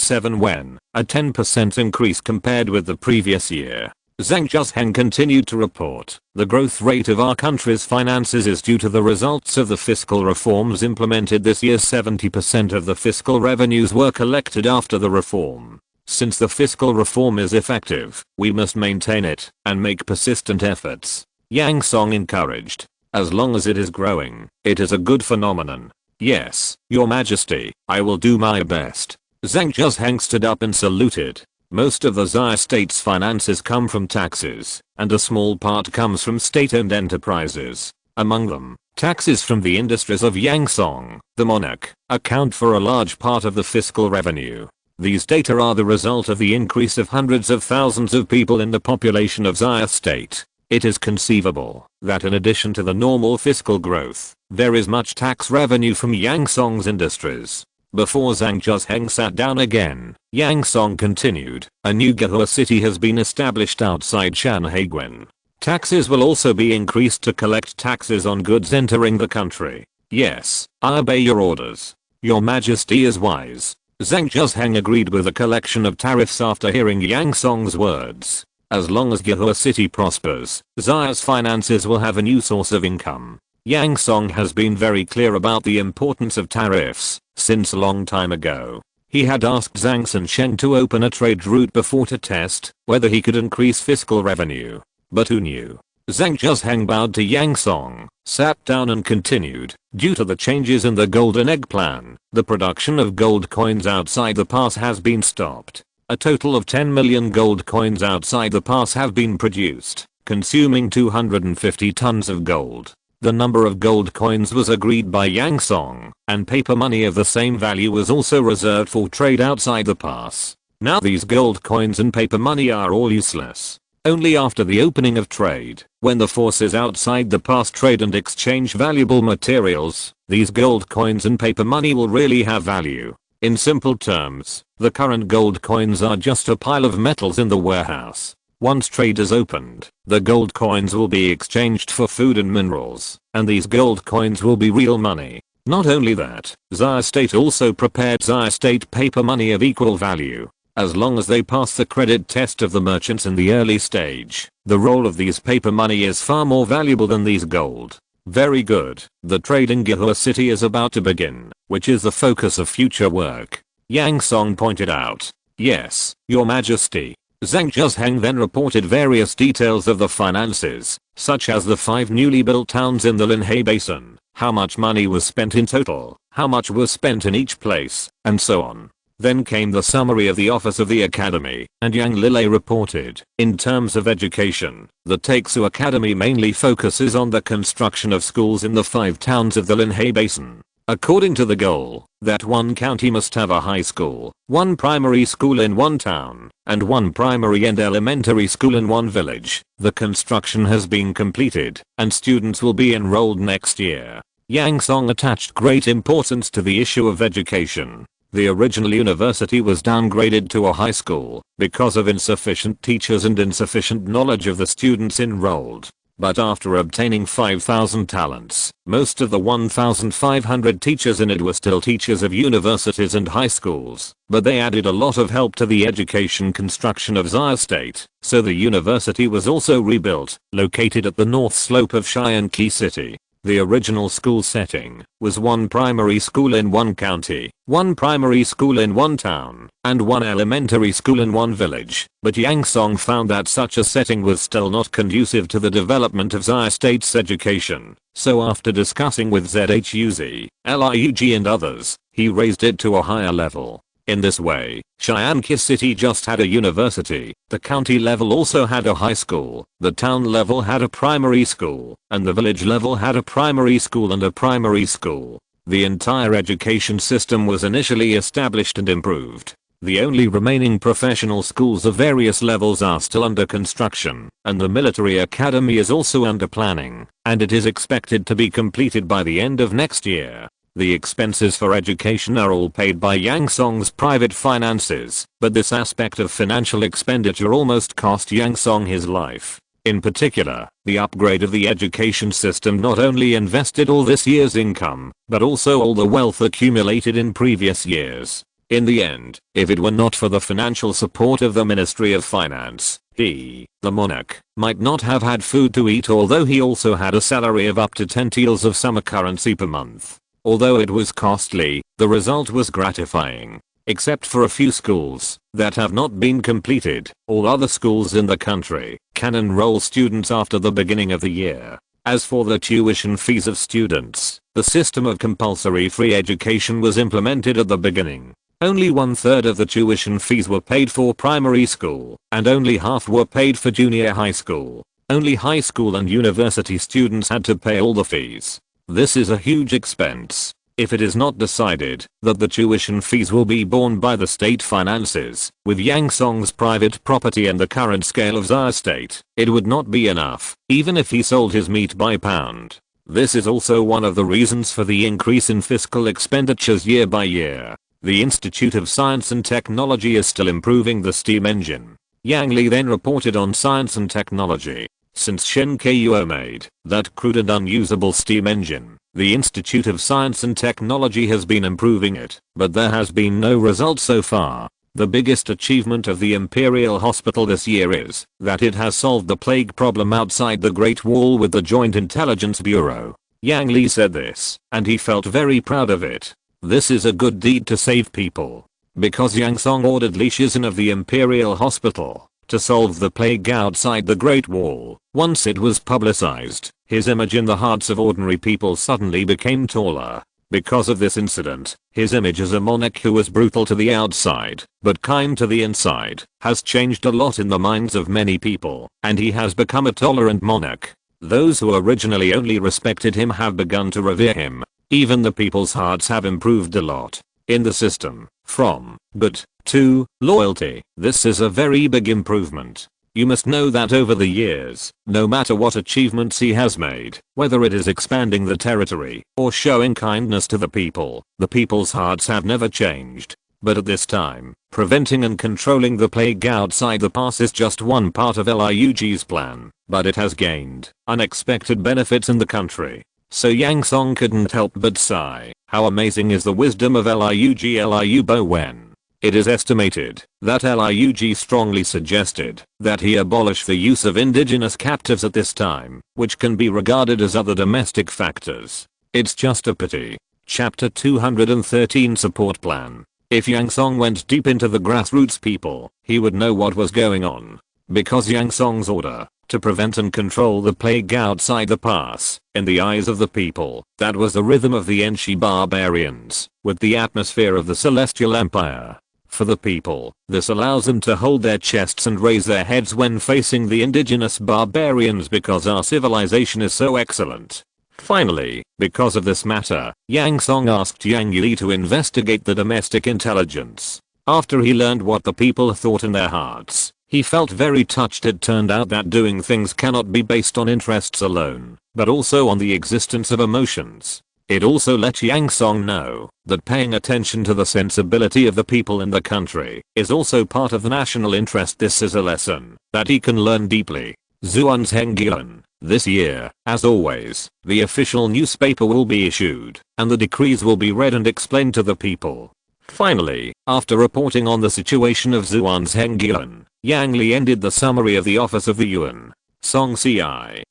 7 wen, a 10% increase compared with the previous year. Zhang Zhuzheng continued to report, the growth rate of our country's finances is due to the results of the fiscal reforms implemented this year. 70% of the fiscal revenues were collected after the reform. Since the fiscal reform is effective, we must maintain it and make persistent efforts. Yang Song encouraged. As long as it is growing, it is a good phenomenon. Yes, Your Majesty, I will do my best. Zhang Zhuzheng stood up and saluted. Most of the Xia state's finances come from taxes, and a small part comes from state-owned enterprises. Among them, taxes from the industries of Yang Song, the monarch, account for a large part of the fiscal revenue. These data are the result of the increase of hundreds of thousands of people in the population of Xia state. It is conceivable that in addition to the normal fiscal growth, there is much tax revenue from Yang Song's industries. Before Zhang Zhuzheng sat down again, Yang Song continued, a new Gehua city has been established outside Shanhaiguan. Taxes will also be increased to collect taxes on goods entering the country. Yes, I obey your orders. Your Majesty is wise. Zhang Zhuzheng agreed with the collection of tariffs after hearing Yang Song's words. As long as Gehua city prospers, Xia's finances will have a new source of income. Yang Song has been very clear about the importance of tariffs since a long time ago. He had asked Zhang Sansheng to open a trade route before to test whether he could increase fiscal revenue. But who knew? Zhang Zhuzheng bowed to Yang Song, sat down and continued. Due to the changes in the Golden Egg Plan, the production of gold coins outside the pass has been stopped. A total of 10 million gold coins outside the pass have been produced, consuming 250 tons of gold. The number of gold coins was agreed by Yang Song, and paper money of the same value was also reserved for trade outside the pass. Now these gold coins and paper money are all useless. Only after the opening of trade, when the forces outside the pass trade and exchange valuable materials, these gold coins and paper money will really have value. In simple terms, the current gold coins are just a pile of metals in the warehouse. Once trade is opened, the gold coins will be exchanged for food and minerals, and these gold coins will be real money. Not only that, Zaya State also prepared Zaya State paper money of equal value. As long as they pass the credit test of the merchants in the early stage, the roll of these paper money is far more valuable than these gold. Very good. The trade in Gihua City is about to begin, which is the focus of future work. Yang Song pointed out. Yes, Your Majesty. Zhang Zhuzheng then reported various details of the finances, such as the 5 newly built towns in the Linhai Basin, how much money was spent in total, how much was spent in each place, and so on. Then came the summary of the office of the academy, and Yang Lilei reported, in terms of education, the Taiksu Academy mainly focuses on the construction of schools in the 5 towns of the Linhai Basin. According to the goal, that one county must have a high school, one primary school in one town, and one primary and elementary school in one village, the construction has been completed, and students will be enrolled next year. Yang Song attached great importance to the issue of education. The original university was downgraded to a high school because of insufficient teachers and insufficient knowledge of the students enrolled. But after obtaining 5,000 talents, most of the 1,500 teachers in it were still teachers of universities and high schools, but they added a lot of help to the education construction of Zaya State, so the university was also rebuilt, located at the north slope of Shianqi City. The original school setting was one primary school in one county, one primary school in one town, and one elementary school in one village, but Yang Song found that such a setting was still not conducive to the development of Zaya State's education, so after discussing with ZHUZ, LIUG and others, he raised it to a higher level. In this way, Shianqi City just had a university, the county level also had a high school, the town level had a primary school, and the village level had a primary school and a primary school. The entire education system was initially established and improved. The only remaining professional schools of various levels are still under construction, and the military academy is also under planning, and it is expected to be completed by the end of next year. The expenses for education are all paid by Yang Song's private finances, but this aspect of financial expenditure almost cost Yang Song his life. In particular, the upgrade of the education system not only invested all this year's income, but also all the wealth accumulated in previous years. In the end, if it were not for the financial support of the Ministry of Finance, he, the monarch, might not have had food to eat, although he also had a salary of up to 10 taels of summer currency per month. Although it was costly, the result was gratifying. Except for a few schools that have not been completed, all other schools in the country can enroll students after the beginning of the year. As for the tuition fees of students, the system of compulsory free education was implemented at the beginning. Only 1/3 of the tuition fees were paid for primary school, and only half were paid for junior high school. Only high school and university students had to pay all the fees. This is a huge expense. If it is not decided that the tuition fees will be borne by the state finances, with Yang Song's private property and the current scale of Zaya State, it would not be enough, even if he sold his meat by pound. This is also one of the reasons for the increase in fiscal expenditures year by year. The Institute of Science and Technology is still improving the steam engine. Yang Li then reported on science and technology. Since Shen Kuo made that crude and unusable steam engine, the Institute of Science and Technology has been improving it, but there has been no result so far. The biggest achievement of the Imperial Hospital this year is that it has solved the plague problem outside the Great Wall with the Joint Intelligence Bureau. Yang Li said this, and he felt very proud of it. This is a good deed to save people. Because Yang Song ordered Li Shizhen of the Imperial Hospital to solve the plague outside the Great Wall. Once it was publicized, his image in the hearts of ordinary people suddenly became taller. Because of this incident, his image as a monarch who was brutal to the outside, but kind to the inside, has changed a lot in the minds of many people, and he has become a tolerant monarch. Those who originally only respected him have begun to revere him. Even the people's hearts have improved a lot. In the system, from good to loyalty, this is a very big improvement. You must know that over the years, no matter what achievements he has made, whether it is expanding the territory or showing kindness to the people's hearts have never changed. But at this time, preventing and controlling the plague outside the pass is just one part of LIUG's plan, but it has gained unexpected benefits in the country. So Yang Song couldn't help but sigh, how amazing is the wisdom of Liu Bowen. It is estimated that Liu strongly suggested that he abolish the use of indigenous captives at this time, which can be regarded as other domestic factors. It's just a pity. Chapter 213 Support Plan. If Yang Song went deep into the grassroots people, he would know what was going on. Because Yang Song's order to prevent and control the plague outside the pass, in the eyes of the people, that was the rhythm of the Enshi barbarians, with the atmosphere of the Celestial Empire. For the people, this allows them to hold their chests and raise their heads when facing the indigenous barbarians because our civilization is so excellent. Finally, because of this matter, Yang Song asked Yang Li to investigate the domestic intelligence. After he learned what the people thought in their hearts, he felt very touched. It turned out that doing things cannot be based on interests alone, but also on the existence of emotions. It also let Yang Song know that paying attention to the sensibility of the people in the country is also part of the national interest. This is a lesson that he can learn deeply. Zuan's Hengyan. This year, as always, the official newspaper will be issued, and the decrees will be read and explained to the people. Finally, after reporting on the situation of Zuan's Hengyan, Yang Li ended the summary of the Office of the Yuan. Song Ci,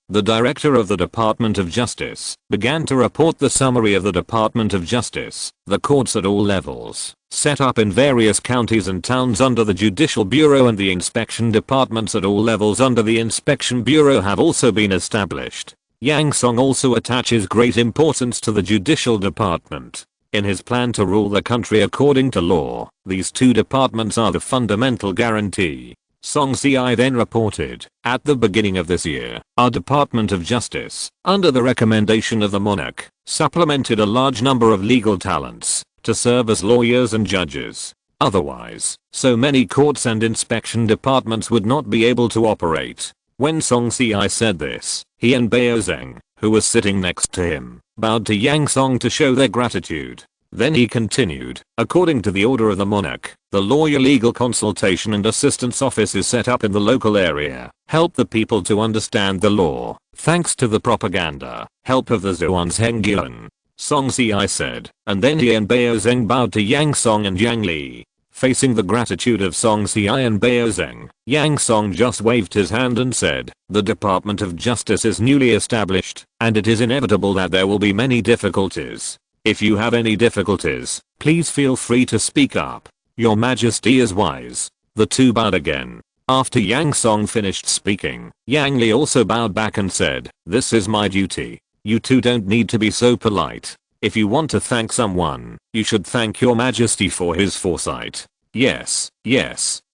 the director of the Department of Justice, began to report the summary of the Department of Justice. The courts at all levels, set up in various counties and towns under the Judicial Bureau, and the inspection departments at all levels under the Inspection Bureau have also been established. Yang Song also attaches great importance to the Judicial Department. In his plan to rule the country according to law, these two departments are the fundamental guarantee. Song Ci then reported, at the beginning of this year, our Department of Justice, under the recommendation of the monarch, supplemented a large number of legal talents to serve as lawyers and judges. Otherwise, so many courts and inspection departments would not be able to operate. When Song Ci said this, he and Bao Zeng, who was sitting next to him, bowed to Yang Song to show their gratitude. Then he continued, according to the order of the monarch, the lawyer legal consultation and assistance office is set up in the local area. Help the people to understand the law, thanks to the propaganda, help of the Zuan's Hengyan. Song Ci said, and then he and Bao Zeng bowed to Yang Song and Yang Li. Facing the gratitude of Song Ci and Bao Zeng, Yang Song just waved his hand and said, the Department of Justice is newly established, and it is inevitable that there will be many difficulties. If you have any difficulties, please feel free to speak up. Your Majesty is wise. The two bowed again. After Yang Song finished speaking, Yang Li also bowed back and said, this is my duty. You two don't need to be so polite. If you want to thank someone, you should thank your Majesty for his foresight. Yes,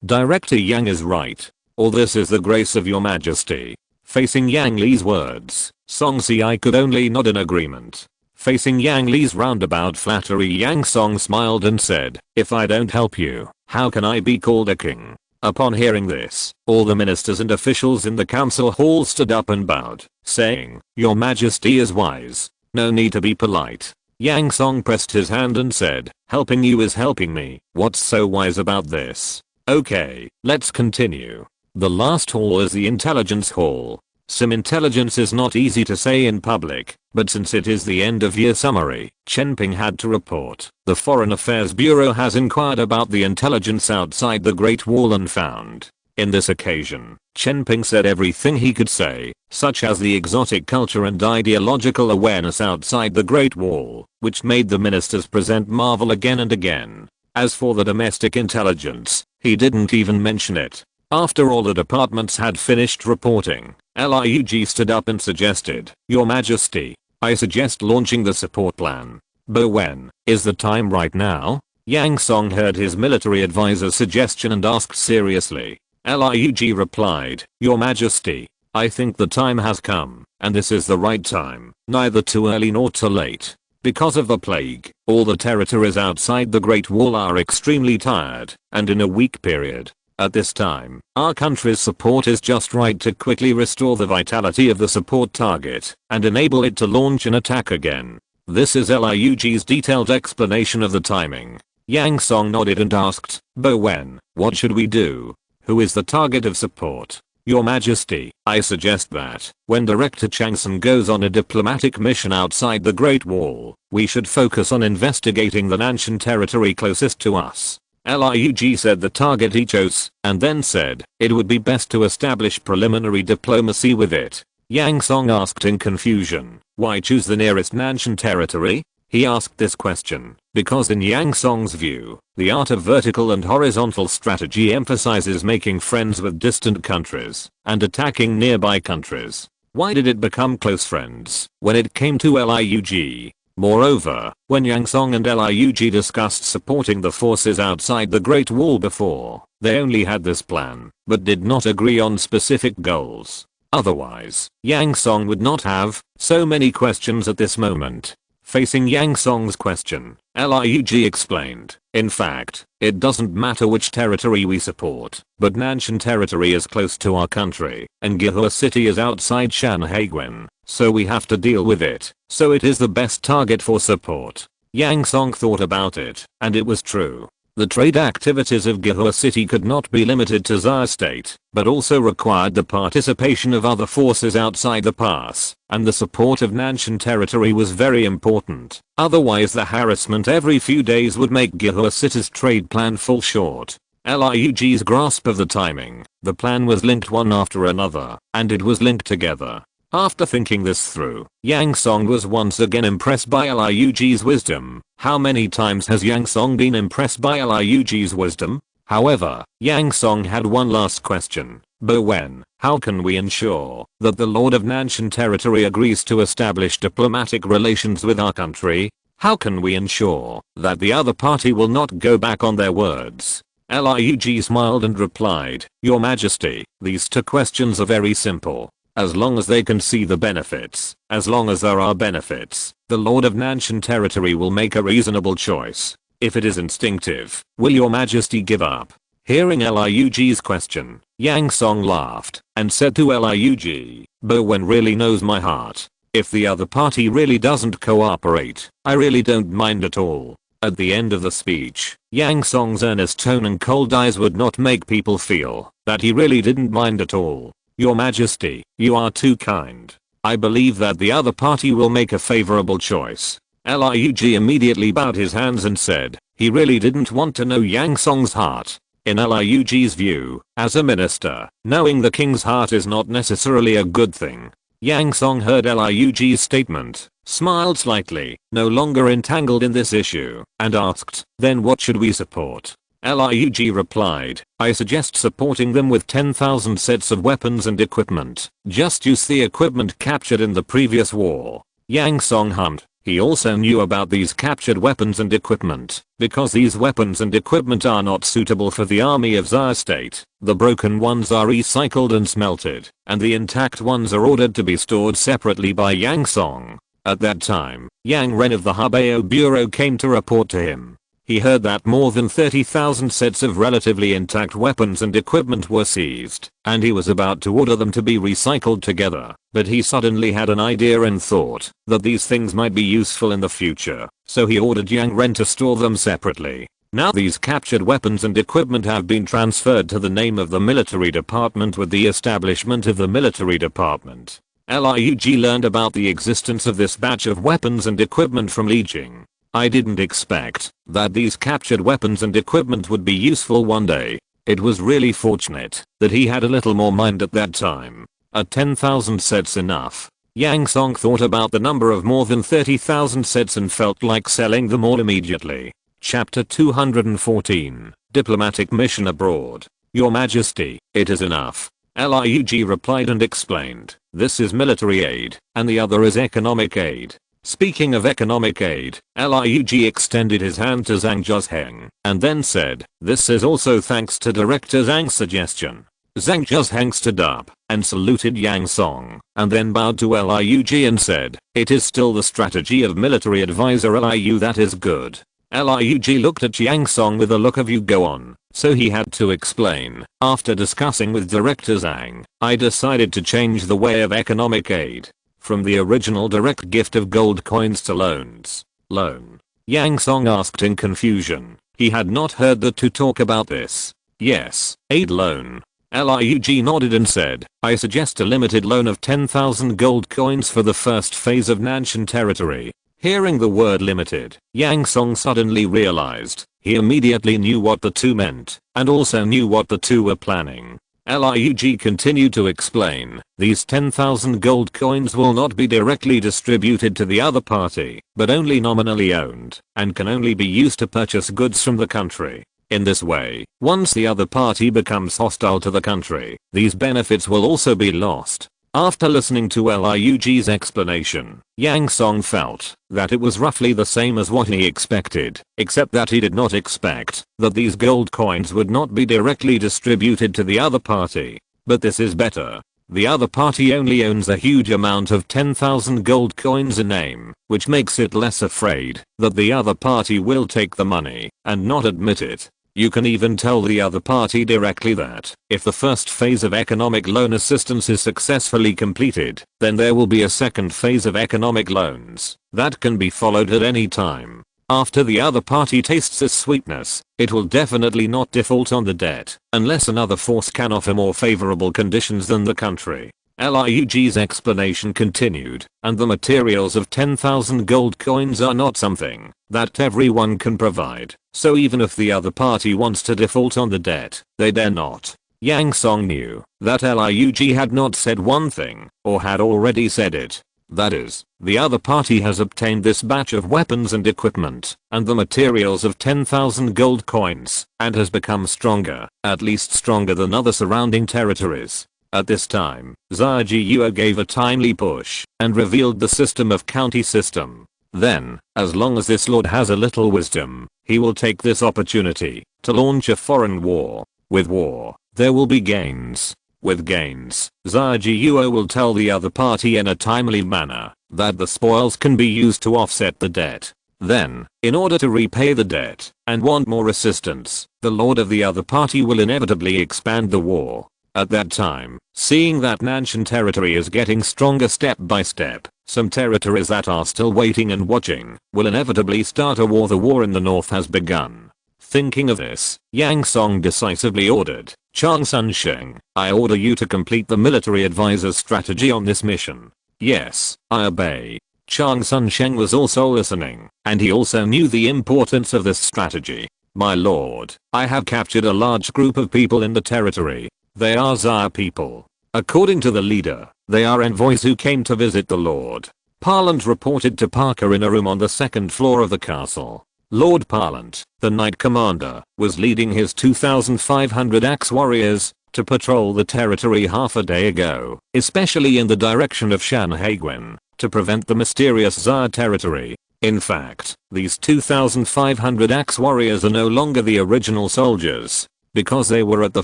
Director Yang is right. All this is the grace of your Majesty. Facing Yang Li's words, Song Ci could only nod in agreement. Facing Yang Li's roundabout flattery, Yang Song smiled and said, if I don't help you, how can I be called a king? Upon hearing this, all the ministers and officials in the council hall stood up and bowed, saying, your Majesty is wise. No need to be polite. Yang Song pressed his hand and said, helping you is helping me. What's so wise about this? Okay, let's continue. The last hall is the intelligence hall. Some intelligence is not easy to say in public, but since it is the end of year summary, Chen Ping had to report. The Foreign Affairs Bureau has inquired about the intelligence outside the Great Wall and found. In this occasion, Chen Ping said everything he could say, such as the exotic culture and ideological awareness outside the Great Wall, which made the ministers present marvel again and again. As for the domestic intelligence, he didn't even mention it. After all the departments had finished reporting, Liu stood up and suggested, your Majesty, I suggest launching the support plan. But when is the time right now? Yang Song heard his military advisor's suggestion and asked seriously. Liu replied, your Majesty, I think the time has come, and this is the right time, neither too early nor too late. Because of the plague, all the territories outside the Great Wall are extremely tired, and in a weak period. At this time, our country's support is just right to quickly restore the vitality of the support target and enable it to launch an attack again. This is Liu's detailed explanation of the timing. Yang Song nodded and asked, Bowen, what should we do? Who is the target of support? Your Majesty, I suggest that, when Director Changson goes on a diplomatic mission outside the Great Wall, we should focus on investigating the Nanshan territory closest to us. Lurk said the target he chose, and then said, it would be best to establish preliminary diplomacy with it. Yang Song asked in confusion, why choose the nearest Nanshan territory? He asked this question because in Yang Song's view, the art of vertical and horizontal strategy emphasizes making friends with distant countries and attacking nearby countries. Why did it become close friends when it came to Lurk? Moreover, when Yang Song and Lurk discussed supporting the forces outside the Great Wall before, they only had this plan, but did not agree on specific goals. Otherwise, Yang Song would not have so many questions at this moment. Facing Yang Song's question, Lurk explained, in fact, it doesn't matter which territory we support, but Nanshan territory is close to our country, and Gihua City is outside Shanhaiguan, so we have to deal with it, so it is the best target for support. Yang Song thought about it, and it was true. The trade activities of Gihua City could not be limited to Xia State, but also required the participation of other forces outside the pass, and the support of Nanshan territory was very important. Otherwise the harassment every few days would make Gihua City's trade plan fall short. Lurk's grasp of the timing, the plan was linked one after another, and it was linked together. After thinking this through, Yang Song was once again impressed by Lurk's wisdom. How many times has Yang Song been impressed by Lurk's wisdom? However, Yang Song had one last question. Bowen, how can we ensure that the Lord of Nanshan territory agrees to establish diplomatic relations with our country? How can we ensure that the other party will not go back on their words? Lurk smiled and replied, Your Majesty, these two questions are very simple. As long as they can see the benefits, as long as there are benefits, the Lord of Nanshan territory will make a reasonable choice. If it is instinctive, will your Majesty give up? Hearing Lurk's question, Yang Song laughed and said to Lurk, Bowen really knows my heart. If the other party really doesn't cooperate, I really don't mind at all. At the end of the speech, Yang Song's earnest tone and cold eyes would not make people feel that he really didn't mind at all. Your Majesty, you are too kind. I believe that the other party will make a favorable choice. Lurk immediately bowed his hands and said, he really didn't want to know Yang Song's heart. In Lurk's view, as a minister, knowing the king's heart is not necessarily a good thing. Yang Song heard Lurk's statement, smiled slightly, no longer entangled in this issue, and asked, then what should we support? Lurk replied, I suggest supporting them with 10,000 sets of weapons and equipment. Just use the equipment captured in the previous war. Yang Song hummed. He also knew about these captured weapons and equipment, because these weapons and equipment are not suitable for the army of Xia State. The broken ones are recycled and smelted, and the intact ones are ordered to be stored separately by Yang Song. At that time, Yang Ren of the Habeo Bureau came to report to him. He heard that more than 30,000 sets of relatively intact weapons and equipment were seized, and he was about to order them to be recycled together, but he suddenly had an idea and thought that these things might be useful in the future, so he ordered Yang Ren to store them separately. Now these captured weapons and equipment have been transferred to the name of the military department with the establishment of the military department. Lurk learned about the existence of this batch of weapons and equipment from Li Jing. I didn't expect that these captured weapons and equipment would be useful one day. It was really fortunate that he had a little more mind at that time. Are 10,000 sets enough? Yang Song thought about the number of more than 30,000 sets and felt like selling them all immediately. Chapter 214, Diplomatic Mission Abroad. Your Majesty, it is enough. Lurk replied and explained, this is military aid, and the other is economic aid. Speaking of economic aid, Lurk extended his hand to Zhang Zhuzheng, and then said, this is also thanks to Director Zhang's suggestion. Zhang Zhuzheng stood up and saluted Yang Song, and then bowed to Lurk and said, it is still the strategy of military advisor Lurk that is good. Lurk looked at Yang Song with a look of you go on, so he had to explain, after discussing with Director Zhang, I decided to change the way of economic aid. From the original direct gift of gold coins to loans. Loan? Yang Song asked in confusion. He had not heard the two talk about this. Yes, aid loan. Lurk nodded and said, I suggest a limited loan of 10,000 gold coins for the first phase of Nanshan territory. Hearing the word limited, Yang Song suddenly realized. He immediately knew what the two meant, and also knew what the two were planning. Lurk continued to explain, these 10,000 gold coins will not be directly distributed to the other party, but only nominally owned, and can only be used to purchase goods from the country. In this way, once the other party becomes hostile to the country, these benefits will also be lost. After listening to Lurk's explanation, Yang Song felt that it was roughly the same as what he expected, except that he did not expect that these gold coins would not be directly distributed to the other party. But this is better. The other party only owns a huge amount of 10,000 gold coins in name, which makes it less afraid that the other party will take the money and not admit it. You can even tell the other party directly that if the first phase of economic loan assistance is successfully completed, then there will be a second phase of economic loans that can be followed at any time. After the other party tastes its sweetness, it will definitely not default on the debt unless another force can offer more favorable conditions than the country. Lurk's explanation continued, and the materials of 10,000 gold coins are not something that everyone can provide, so even if the other party wants to default on the debt, they dare not. Yang Song knew that Lurk had not said one thing, or had already said it. That is, the other party has obtained this batch of weapons and equipment, and the materials of 10,000 gold coins, and has become stronger, at least stronger than other surrounding territories. At this time, Zhao gave a timely push and revealed the system of county system. Then, as long as this lord has a little wisdom, he will take this opportunity to launch a foreign war. With war, there will be gains. With gains, Zhao will tell the other party in a timely manner that the spoils can be used to offset the debt. Then, in order to repay the debt and want more assistance, the lord of the other party will inevitably expand the war. At that time, seeing that Nanshan territory is getting stronger step by step, some territories that are still waiting and watching will inevitably start a war. The war in the north has begun. Thinking of this, Yang Song decisively ordered, Chang Sunsheng, I order you to complete the military advisor's strategy on this mission. Yes, I obey. Chang Sunsheng was also listening, and he also knew the importance of this strategy. My lord, I have captured a large group of people in the territory. They are Zhao people. According to the leader, they are envoys who came to visit the lord. Parlant reported to Parker in a room on the second floor of the castle. Lord Parlant, the knight commander, was leading his 2,500 axe warriors to patrol the territory half a day ago, especially in the direction of Shanhaiguan, to prevent the mysterious Zhao territory. In fact, these 2,500 axe warriors are no longer the original soldiers. Because they were at the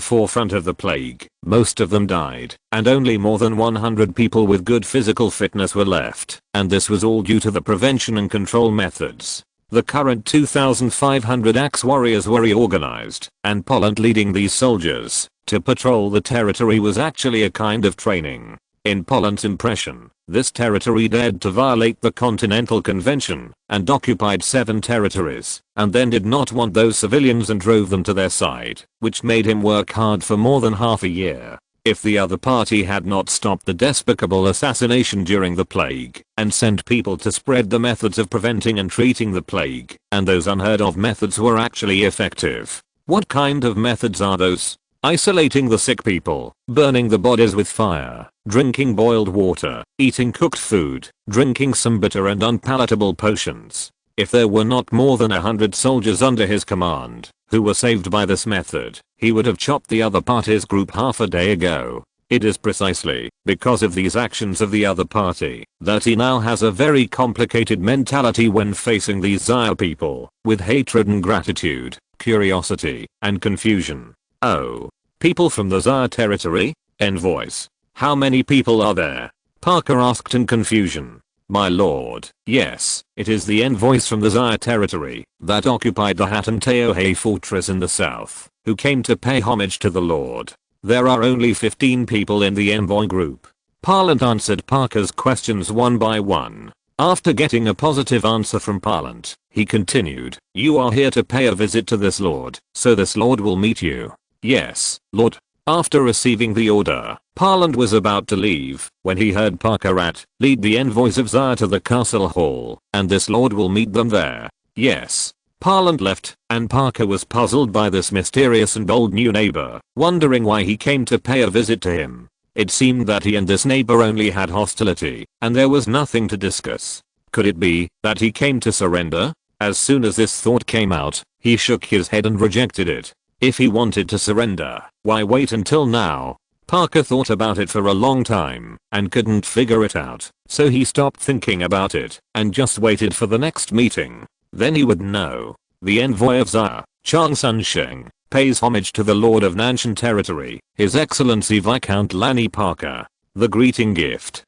forefront of the plague, most of them died, and only more than 100 people with good physical fitness were left, and this was all due to the prevention and control methods. The current 2,500 axe warriors were reorganized, and Parlant leading these soldiers to patrol the territory was actually a kind of training. In Parlant's impression, this territory dared to violate the Continental Convention and occupied 7 territories, and then did not want those civilians and drove them to their side, which made him work hard for more than half a year. If the other party had not stopped the despicable assassination during the plague and sent people to spread the methods of preventing and treating the plague, and those unheard of methods were actually effective. What kind of methods are those? Isolating the sick people, burning the bodies with fire, drinking boiled water, eating cooked food, drinking some bitter and unpalatable potions. If there were not more than 100 soldiers under his command who were saved by this method, he would have chopped the other party's group half a day ago. It is precisely because of these actions of the other party that he now has a very complicated mentality when facing these Zhao people, with hatred and gratitude, curiosity, and confusion. Oh. People from the Zhao territory? Envoys. How many people are there? Parker asked in confusion. My lord, yes, it is the envoys from the Zhao territory that occupied the Hatanteohe fortress in the south, who came to pay homage to the lord. There are only 15 people in the envoy group. Parlant answered Parker's questions one by one. After getting a positive answer from Parlant, He continued, "You are here to pay a visit to this lord, so this lord will meet you." "Yes, lord." After receiving the order, Parland was about to leave when he heard Parker lead the envoys of Zyre to the castle hall, and this lord will meet them there. "Yes." Parland left, and Parker was puzzled by this mysterious and bold new neighbor, wondering why he came to pay a visit to him. It seemed that he and this neighbor only had hostility, and there was nothing to discuss. Could it be that he came to surrender? As soon as this thought came out, he shook his head and rejected it. If he wanted to surrender, why wait until now? Parker thought about it for a long time and couldn't figure it out, so he stopped thinking about it and just waited for the next meeting. Then he would know. The envoy of Zyre, Chang Sun-sheng, pays homage to the Lord of Nanshan Territory, His Excellency Viscount Lanny Parker. The greeting gift.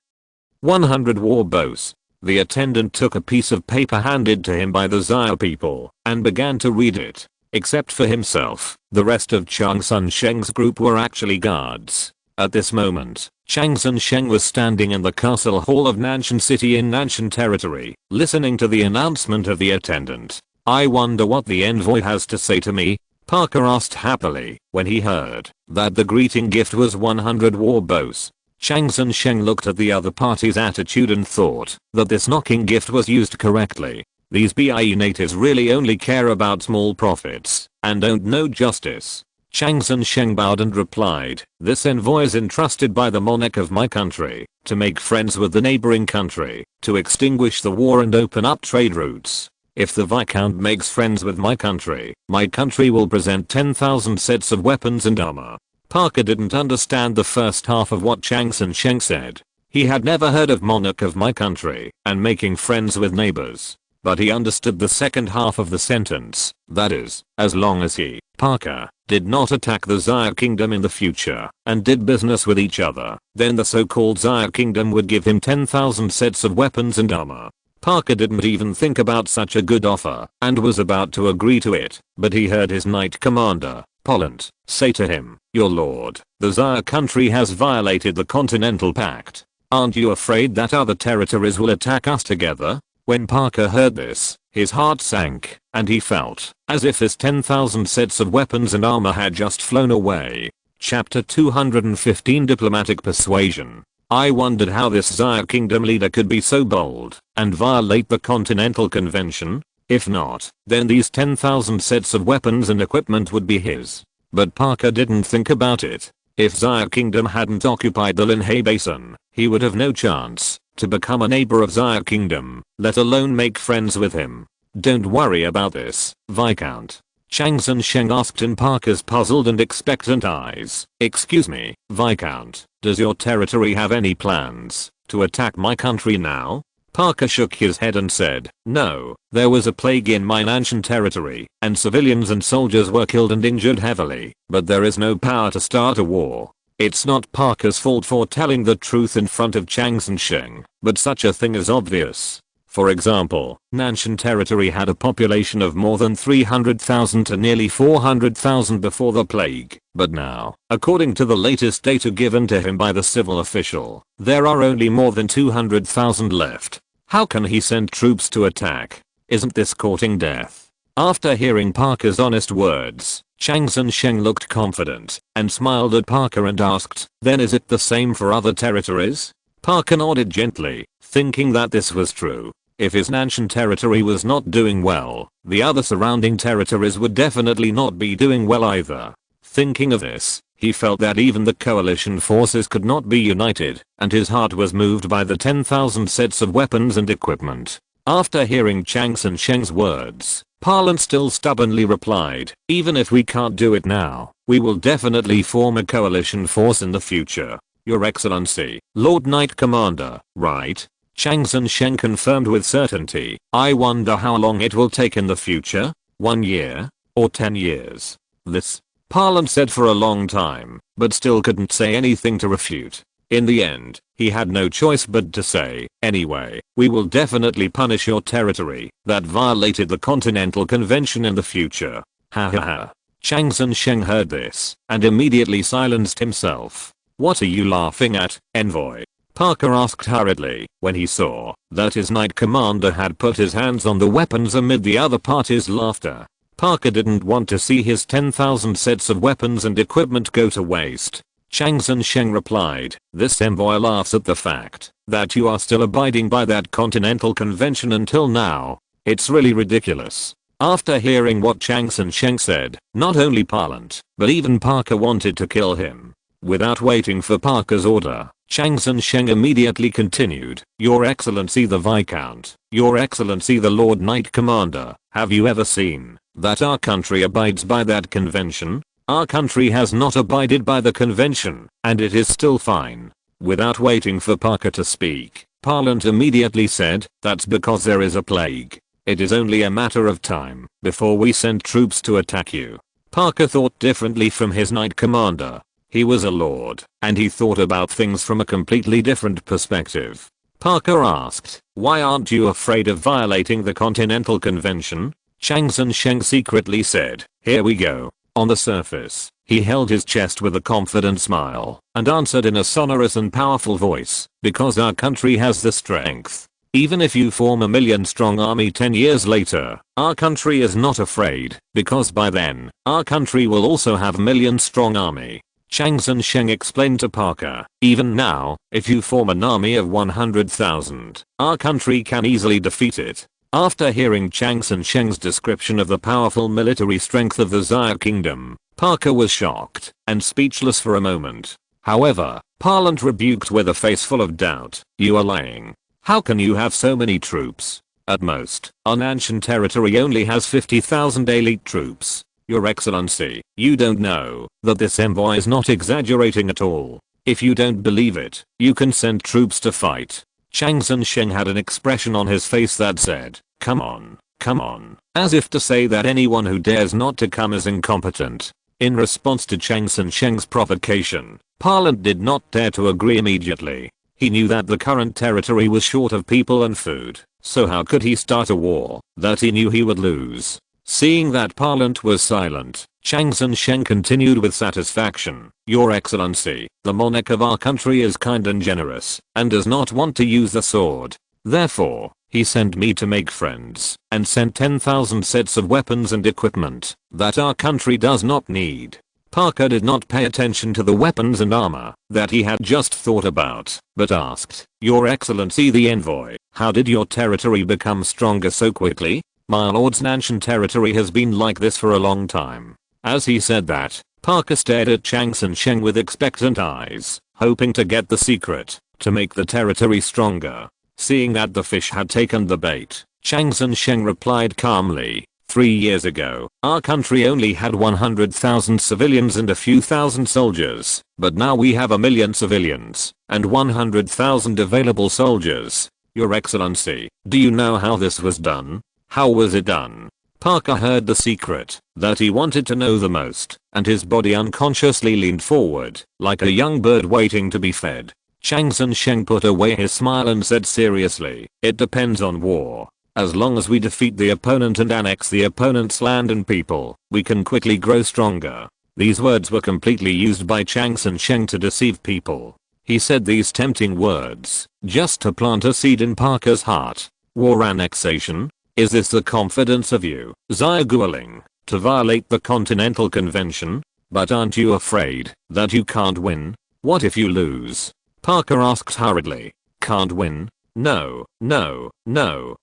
100 war bows. The attendant took a piece of paper handed to him by the Zyre people and began to read it. Except for himself, the rest of Chang Sun-sheng's group were actually guards. At this moment, Chang Sun-sheng was standing in the castle hall of Nanshan City in Nanshan Territory, listening to the announcement of the attendant. "I wonder what the envoy has to say to me?" Parker asked happily when he heard that the greeting gift was 100 war bows. Chang Sun-sheng looked at the other party's attitude and thought that this knocking gift was used correctly. These BIE natives really only care about small profits and don't know justice. Chang Sun-sheng bowed and replied, "This envoy is entrusted by the monarch of my country to make friends with the neighboring country, to extinguish the war and open up trade routes. If the Viscount makes friends with my country will present 10,000 sets of weapons and armor." Parker didn't understand the first half of what Chang Sun-sheng said. He had never heard of monarch of my country and making friends with neighbors. But he understood the second half of the sentence, that is, as long as he, Parker, did not attack the Zyre kingdom in the future and did business with each other, then the so-called Zyre kingdom would give him 10,000 sets of weapons and armor. Parker didn't even think about such a good offer and was about to agree to it, but he heard his knight commander, Parland, say to him, "Your lord, the Zyre country has violated the Continental Pact. Aren't you afraid that other territories will attack us together?" When Parker heard this, his heart sank, and he felt as if his 10,000 sets of weapons and armor had just flown away. Chapter 215 Diplomatic Persuasion. I wondered how this Zyre kingdom leader could be so bold and violate the Continental Convention. If not, then these 10,000 sets of weapons and equipment would be his. But Parker didn't think about it. If Zyre kingdom hadn't occupied the Linhai Basin, he would have no chance to become a neighbor of Zyre kingdom, let alone make friends with him. "Don't worry about this, Viscount," Chang Sun-sheng asked in Parker's puzzled and expectant eyes. "Excuse me, Viscount, does your territory have any plans to attack my country now?" Parker shook his head and said, "No, there was a plague in my Nanshan territory, and civilians and soldiers were killed and injured heavily, but there is no power to start a war." It's not Parker's fault for telling the truth in front of Chang Sun-sheng, but such a thing is obvious. For example, Nanshan territory had a population of more than 300,000 to nearly 400,000 before the plague, but now, according to the latest data given to him by the civil official, there are only more than 200,000 left. How can he send troops to attack? Isn't this courting death? After hearing Parker's honest words, Chang Sun-sheng looked confident and smiled at Parker and asked, "Then is it the same for other territories?" Parker nodded gently, thinking that this was true. If his Nanshan territory was not doing well, the other surrounding territories would definitely not be doing well either. Thinking of this, he felt that even the coalition forces could not be united, and his heart was moved by the 10,000 sets of weapons and equipment. After hearing Chang Sun-sheng's words, Parland still stubbornly replied, "Even if we can't do it now, we will definitely form a coalition force in the future. Your Excellency, Lord Knight Commander, right?" Chang Sun-sheng confirmed with certainty. "I wonder how long it will take in the future? 1 year? Or 10 years? This?" Parland said for a long time, but still couldn't say anything to refute. In the end, he had no choice but to say, "Anyway, we will definitely punish your territory that violated the Continental Convention in the future." Ha ha ha. Chang Sun-sheng heard this and immediately silenced himself. "What are you laughing at, envoy?" Parker asked hurriedly when he saw that his knight commander had put his hands on the weapons amid the other party's laughter. Parker didn't want to see his 10,000 sets of weapons and equipment go to waste. Chang Sheng replied, "This envoy laughs at the fact that you are still abiding by that continental convention until now. It's really ridiculous." After hearing what Chang Sheng said, not only Parlant, but even Parker wanted to kill him. Without waiting for Parker's order, Chang Sheng immediately continued, "Your Excellency the Viscount, Your Excellency the Lord Knight Commander, have you ever seen that our country abides by that convention? Our country has not abided by the convention, and it is still fine." Without waiting for Parker to speak, Parlant immediately said, "That's because there is a plague. It is only a matter of time before we send troops to attack you." Parker thought differently from his knight commander. He was a lord, and he thought about things from a completely different perspective. Parker asked, "Why aren't you afraid of violating the Continental Convention?" Chang Sheng secretly said, "Here we go." On the surface, he held his chest with a confident smile and answered in a sonorous and powerful voice, "Because our country has the strength. Even if you form a million-strong army 10 years later, our country is not afraid, because by then, our country will also have a million-strong army." Chang Sheng explained to Parker, "Even now, if you form an army of 100,000, our country can easily defeat it." After hearing Chang Sheng's description of the powerful military strength of the Xia Kingdom, Parker was shocked and speechless for a moment. However, Parlant rebuked with a face full of doubt, "You are lying. How can you have so many troops? At most, our Nanshan territory only has 50,000 elite troops. Your Excellency, you don't know that this envoy is not exaggerating at all. If you don't believe it, you can send troops to fight." Chang Sheng had an expression on his face that said, come on, as if to say that anyone who dares not to come is incompetent. In response to Chang Sheng's provocation, Parlant did not dare to agree immediately. He knew that the current territory was short of people and food, so how could he start a war that he knew he would lose? Seeing that Parlant was silent, Chang Sheng continued with satisfaction, "Your Excellency, the monarch of our country is kind and generous, and does not want to use the sword. Therefore, he sent me to make friends, and sent 10,000 sets of weapons and equipment that our country does not need." Parker did not pay attention to the weapons and armor that he had just thought about, but asked, "Your Excellency the envoy, how did your territory become stronger so quickly?" "My lord's Nanshan territory has been like this for a long time." As he said that, Parker stared at Chang Sheng with expectant eyes, hoping to get the secret to make the territory stronger. Seeing that the fish had taken the bait, Chang Sheng replied calmly, 3 years ago, our country only had 100,000 civilians and a few thousand soldiers, but now we have 1 million civilians and 100,000 available soldiers. Your Excellency, do you know how this was done? How was it done?" Parker heard the secret that he wanted to know the most, and his body unconsciously leaned forward, like a young bird waiting to be fed. Chang Sheng put away his smile and said seriously, "It depends on war. As long as we defeat the opponent and annex the opponent's land and people, we can quickly grow stronger." These words were completely used by Chang Sheng to deceive people. He said these tempting words just to plant a seed in Parker's heart. War annexation? Is this the confidence of you, Xia Guoling, to violate the Continental Convention? But aren't you afraid that you can't win? What if you lose? Parker asked hurriedly. Can't win? No,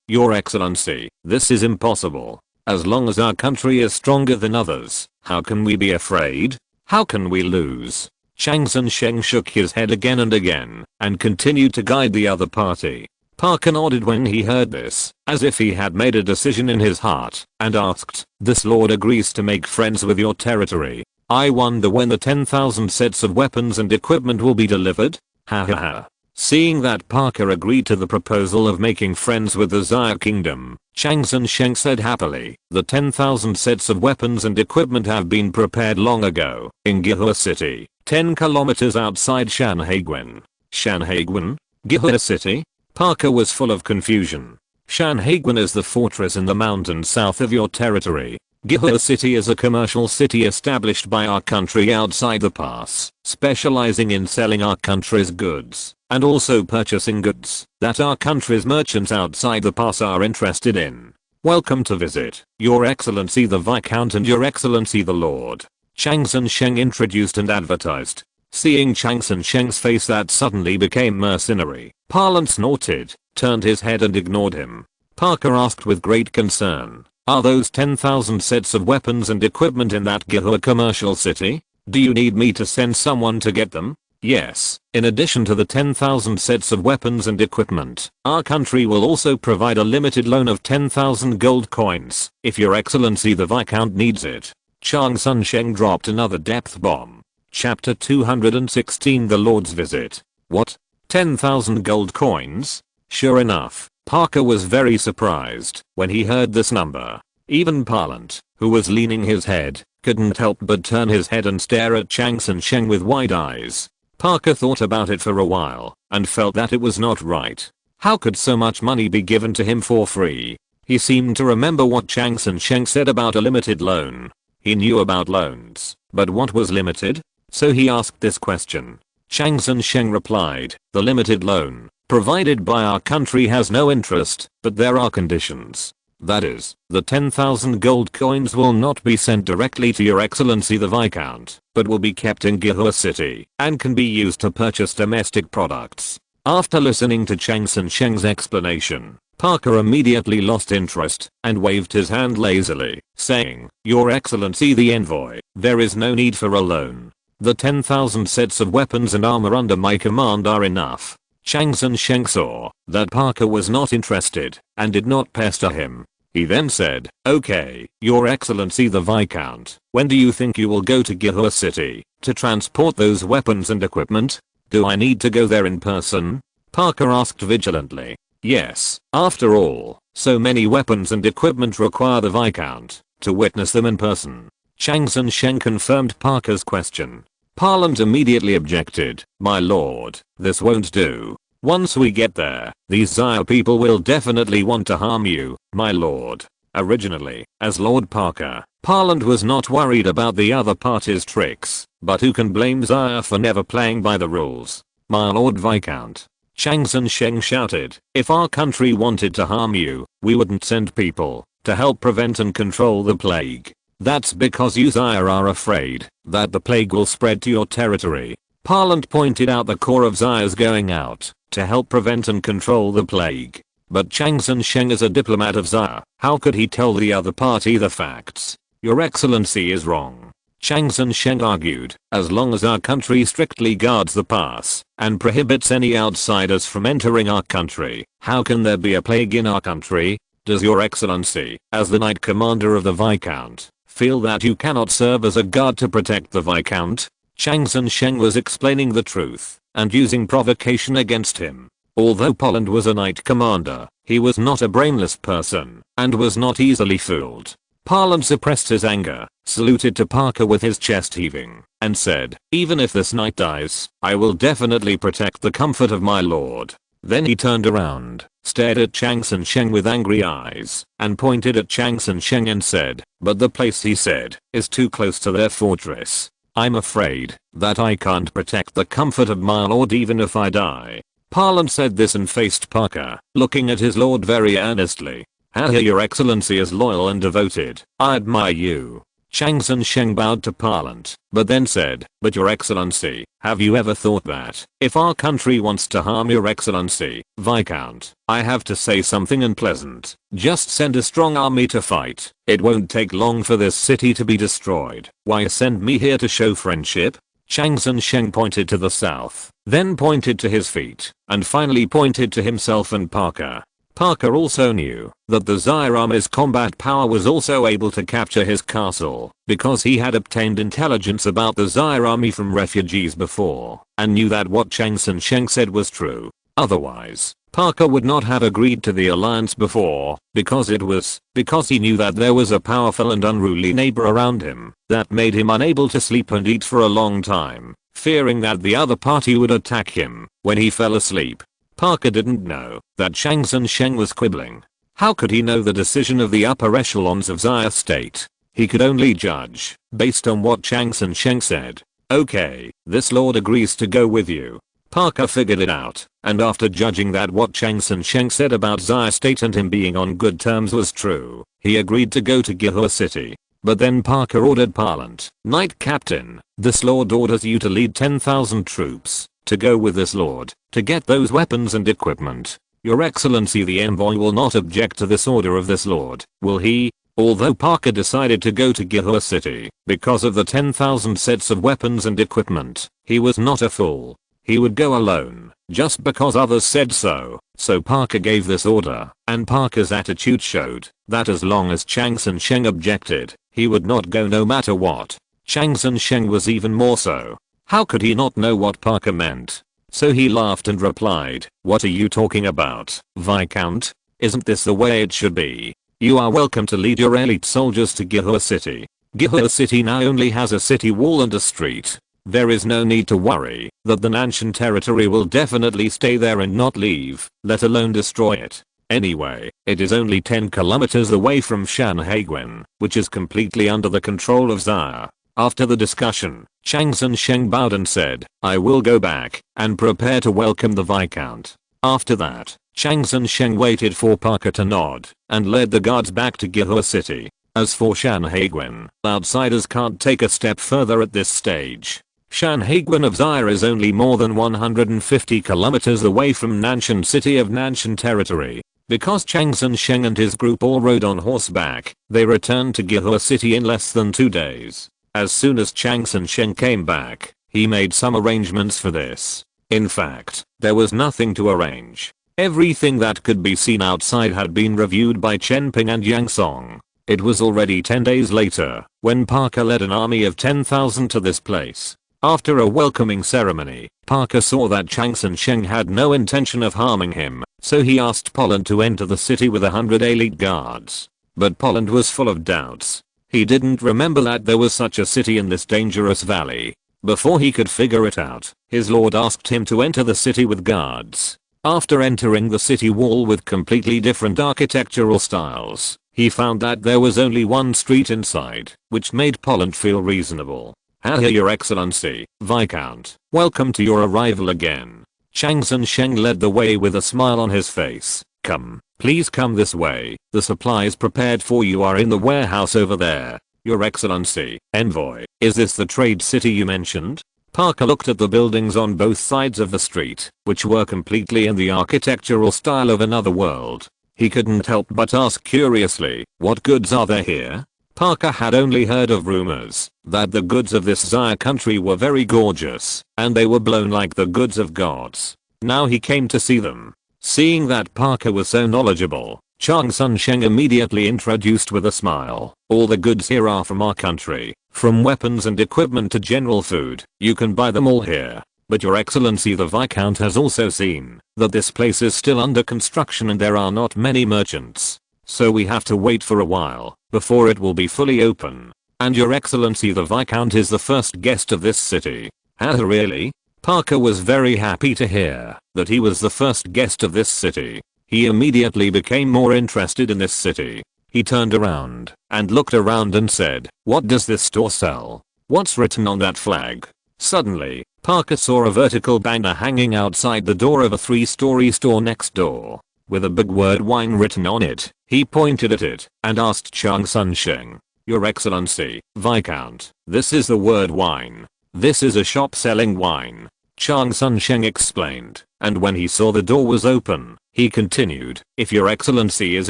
Your Excellency, this is impossible. As long as our country is stronger than others, how can we be afraid? How can we lose? Chang Sheng shook his head again and again, and continued to guide the other party. Parker nodded when he heard this, as if he had made a decision in his heart, and asked, "This lord agrees to make friends with your territory. I wonder when the 10,000 sets of weapons and equipment will be delivered?" Ha ha ha. Seeing that Parker agreed to the proposal of making friends with the Xia Kingdom, Chang Sheng said happily, "The 10,000 sets of weapons and equipment have been prepared long ago, in Gihua City, 10 kilometers outside Shanhaiguan." Shanhaiguan? Gihua City? Parker was full of confusion. Shanhaiguan is the fortress in the mountains south of your territory. Gihua City is a commercial city established by our country outside the pass, specializing in selling our country's goods and also purchasing goods that our country's merchants outside the pass are interested in. Welcome to visit, Your Excellency the Viscount and Your Excellency the Lord. Chang Sheng introduced and advertised. Seeing Chang Sheng's face that suddenly became mercenary, Parlant snorted, turned his head and ignored him. Parker asked with great concern, are those 10,000 sets of weapons and equipment in that Gihua commercial city? Do you need me to send someone to get them? Yes, in addition to the 10,000 sets of weapons and equipment, our country will also provide a limited loan of 10,000 gold coins, if Your Excellency the Viscount needs it. Chang Sheng dropped another depth bomb. Chapter 216 The Lord's Visit. What? 10,000 gold coins? Sure enough, Parker was very surprised when he heard this number. Even Parlant, who was leaning his head, couldn't help but turn his head and stare at Chang Sheng with wide eyes. Parker thought about it for a while and felt that it was not right. How could so much money be given to him for free? He seemed to remember what Chang Sheng said about a limited loan. He knew about loans, but what was limited? So he asked this question. Chang Sheng replied, the limited loan provided by our country has no interest, but there are conditions. That is, the 10,000 gold coins will not be sent directly to Your Excellency the Viscount, but will be kept in Gihua City and can be used to purchase domestic products. After listening to Chang Sheng's explanation, Parker immediately lost interest and waved his hand lazily, saying, Your Excellency the Envoy, there is no need for a loan. The 10,000 sets of weapons and armor under my command are enough. Chang Sheng saw that Parker was not interested and did not pester him. He then said, okay, Your Excellency the Viscount, when do you think you will go to Gihua City to transport those weapons and equipment? Do I need to go there in person? Parker asked vigilantly. Yes, after all, so many weapons and equipment require the Viscount to witness them in person. Chang Sheng confirmed Parker's question. Parlant immediately objected, my lord, this won't do. Once we get there, these Xia people will definitely want to harm you, my lord. Originally, as Lord Parker, Parlant was not worried about the other party's tricks, but who can blame Xia for never playing by the rules? My lord Viscount. Chang Sheng shouted, if our country wanted to harm you, we wouldn't send people to help prevent and control the plague. That's because you Xia are afraid that the plague will spread to your territory. Parlant pointed out the core of Xia's going out to help prevent and control the plague. But Chang Sheng is a diplomat of Xia. How could he tell the other party the facts? Your Excellency is wrong. Chang Sheng argued, as long as our country strictly guards the pass and prohibits any outsiders from entering our country, how can there be a plague in our country? Does Your Excellency, as the Knight Commander of the Viscount, feel that you cannot serve as a guard to protect the Viscount? Chang Sheng was explaining the truth and using provocation against him. Although Parlant was a Knight Commander, he was not a brainless person and was not easily fooled. Parlant suppressed his anger, saluted to Parker with his chest heaving, and said, even if this knight dies, I will definitely protect the comfort of my lord. Then he turned around, stared at Chang Sheng with angry eyes, and pointed at Chang Sheng and said, but the place he said, is too close to their fortress. I'm afraid that I can't protect the comfort of my lord even if I die. Parlant said this and faced Parker, looking at his lord very earnestly. Haha, Your Excellency is loyal and devoted. I admire you. Chang Sheng bowed to Parlant, but then said, but Your Excellency, have you ever thought that, if our country wants to harm Your Excellency, Viscount, I have to say something unpleasant. Just send a strong army to fight. It won't take long for this city to be destroyed. Why send me here to show friendship? Chang Sheng pointed to the south, then pointed to his feet, and finally pointed to himself and Parker. Parker also knew that the Xia army's combat power was also able to capture his castle because he had obtained intelligence about the Xia army from refugees before and knew that what Chang Sheng said was true. Otherwise, Parker would not have agreed to the alliance before because he knew that there was a powerful and unruly neighbor around him that made him unable to sleep and eat for a long time, fearing that the other party would attack him when he fell asleep. Parker didn't know that Chang Sheng was quibbling. How could he know the decision of the upper echelons of Xia State? He could only judge based on what Chang Sheng said. Okay, this lord agrees to go with you. Parker figured it out, and after judging that what Chang Sun Sheng said about Zaya State and him being on good terms was true, he agreed to go to Gihua City. But then Parker ordered Parlant, "Knight Captain, this lord orders you to lead 10,000 troops, to go with this lord, to get those weapons and equipment. Your Excellency the envoy will not object to this order of this lord, will he?" Although Parker decided to go to Gihua City, because of the 10,000 sets of weapons and equipment, he was not a fool. He would go alone, just because others said so. So Parker gave this order, and Parker's attitude showed that as long as Chang Sun Sheng objected, he would not go no matter what. Chang Sun Sheng was even more so. How could he not know what Parker meant? So he laughed and replied, "What are you talking about, Viscount? Isn't this the way it should be? You are welcome to lead your elite soldiers to Gihua City. Gihua City now only has a city wall and a street. There is no need to worry that the Nanshan territory will definitely stay there and not leave, let alone destroy it. Anyway, it is only 10 kilometers away from Shanhaiguan, which is completely under the control of Zaya." After the discussion, Chang Sun Sheng bowed and said, "I will go back and prepare to welcome the Viscount." After that, Chang Sun Sheng waited for Parker to nod and led the guards back to Gihua City. As for Shanhaiguan, outsiders can't take a step further at this stage. Shanhaiguan of Zaya is only more than 150 kilometers away from Nanshan city of Nanshan territory. Because Chang Sun Sheng and his group all rode on horseback, they returned to Gihua City in less than 2 days. As soon as Chang Sun Sheng came back, he made some arrangements for this. In fact, there was nothing to arrange. Everything that could be seen outside had been reviewed by Chen Ping and Yang Song. It was already 10 days later when Parker led an army of 10,000 to this place. After a welcoming ceremony, Parker saw that Chang Sun Sheng had no intention of harming him, so he asked Poland to enter the city with 100 elite guards. But Poland was full of doubts. He didn't remember that there was such a city in this dangerous valley. Before he could figure it out, his lord asked him to enter the city with guards. After entering the city wall with completely different architectural styles, he found that there was only one street inside, which made Poland feel reasonable. "Haha, Your Excellency, Viscount, welcome to your arrival again." Chang Sun Sheng led the way with a smile on his face. "Come, please come this way. The supplies prepared for you are in the warehouse over there." "Your Excellency, Envoy, is this the trade city you mentioned?" Parker looked at the buildings on both sides of the street, which were completely in the architectural style of another world. He couldn't help but ask curiously, "What goods are there here?" Parker had only heard of rumors that the goods of this Zaya country were very gorgeous, and they were blown like the goods of gods. Now he came to see them. Seeing that Parker was so knowledgeable, Chang Sun Sheng immediately introduced with a smile, "All the goods here are from our country, from weapons and equipment to general food. You can buy them all here. But Your Excellency the Viscount has also seen that this place is still under construction and there are not many merchants. So we have to wait for a while before it will be fully open. And Your Excellency the Viscount is the first guest of this city." "Ah, really?" Parker was very happy to hear that he was the first guest of this city. He immediately became more interested in this city. He turned around and looked around and said, "What does this store sell? What's written on that flag?" Suddenly, Parker saw a vertical banner hanging outside the door of a 3-story store next door, with a big word "wine" written on it. He pointed at it and asked Chang Sun Sheng, "Your Excellency, Viscount, this is the word wine. This is a shop selling wine." Chang Sun Sheng explained, and when he saw the door was open, he continued, "If Your Excellency is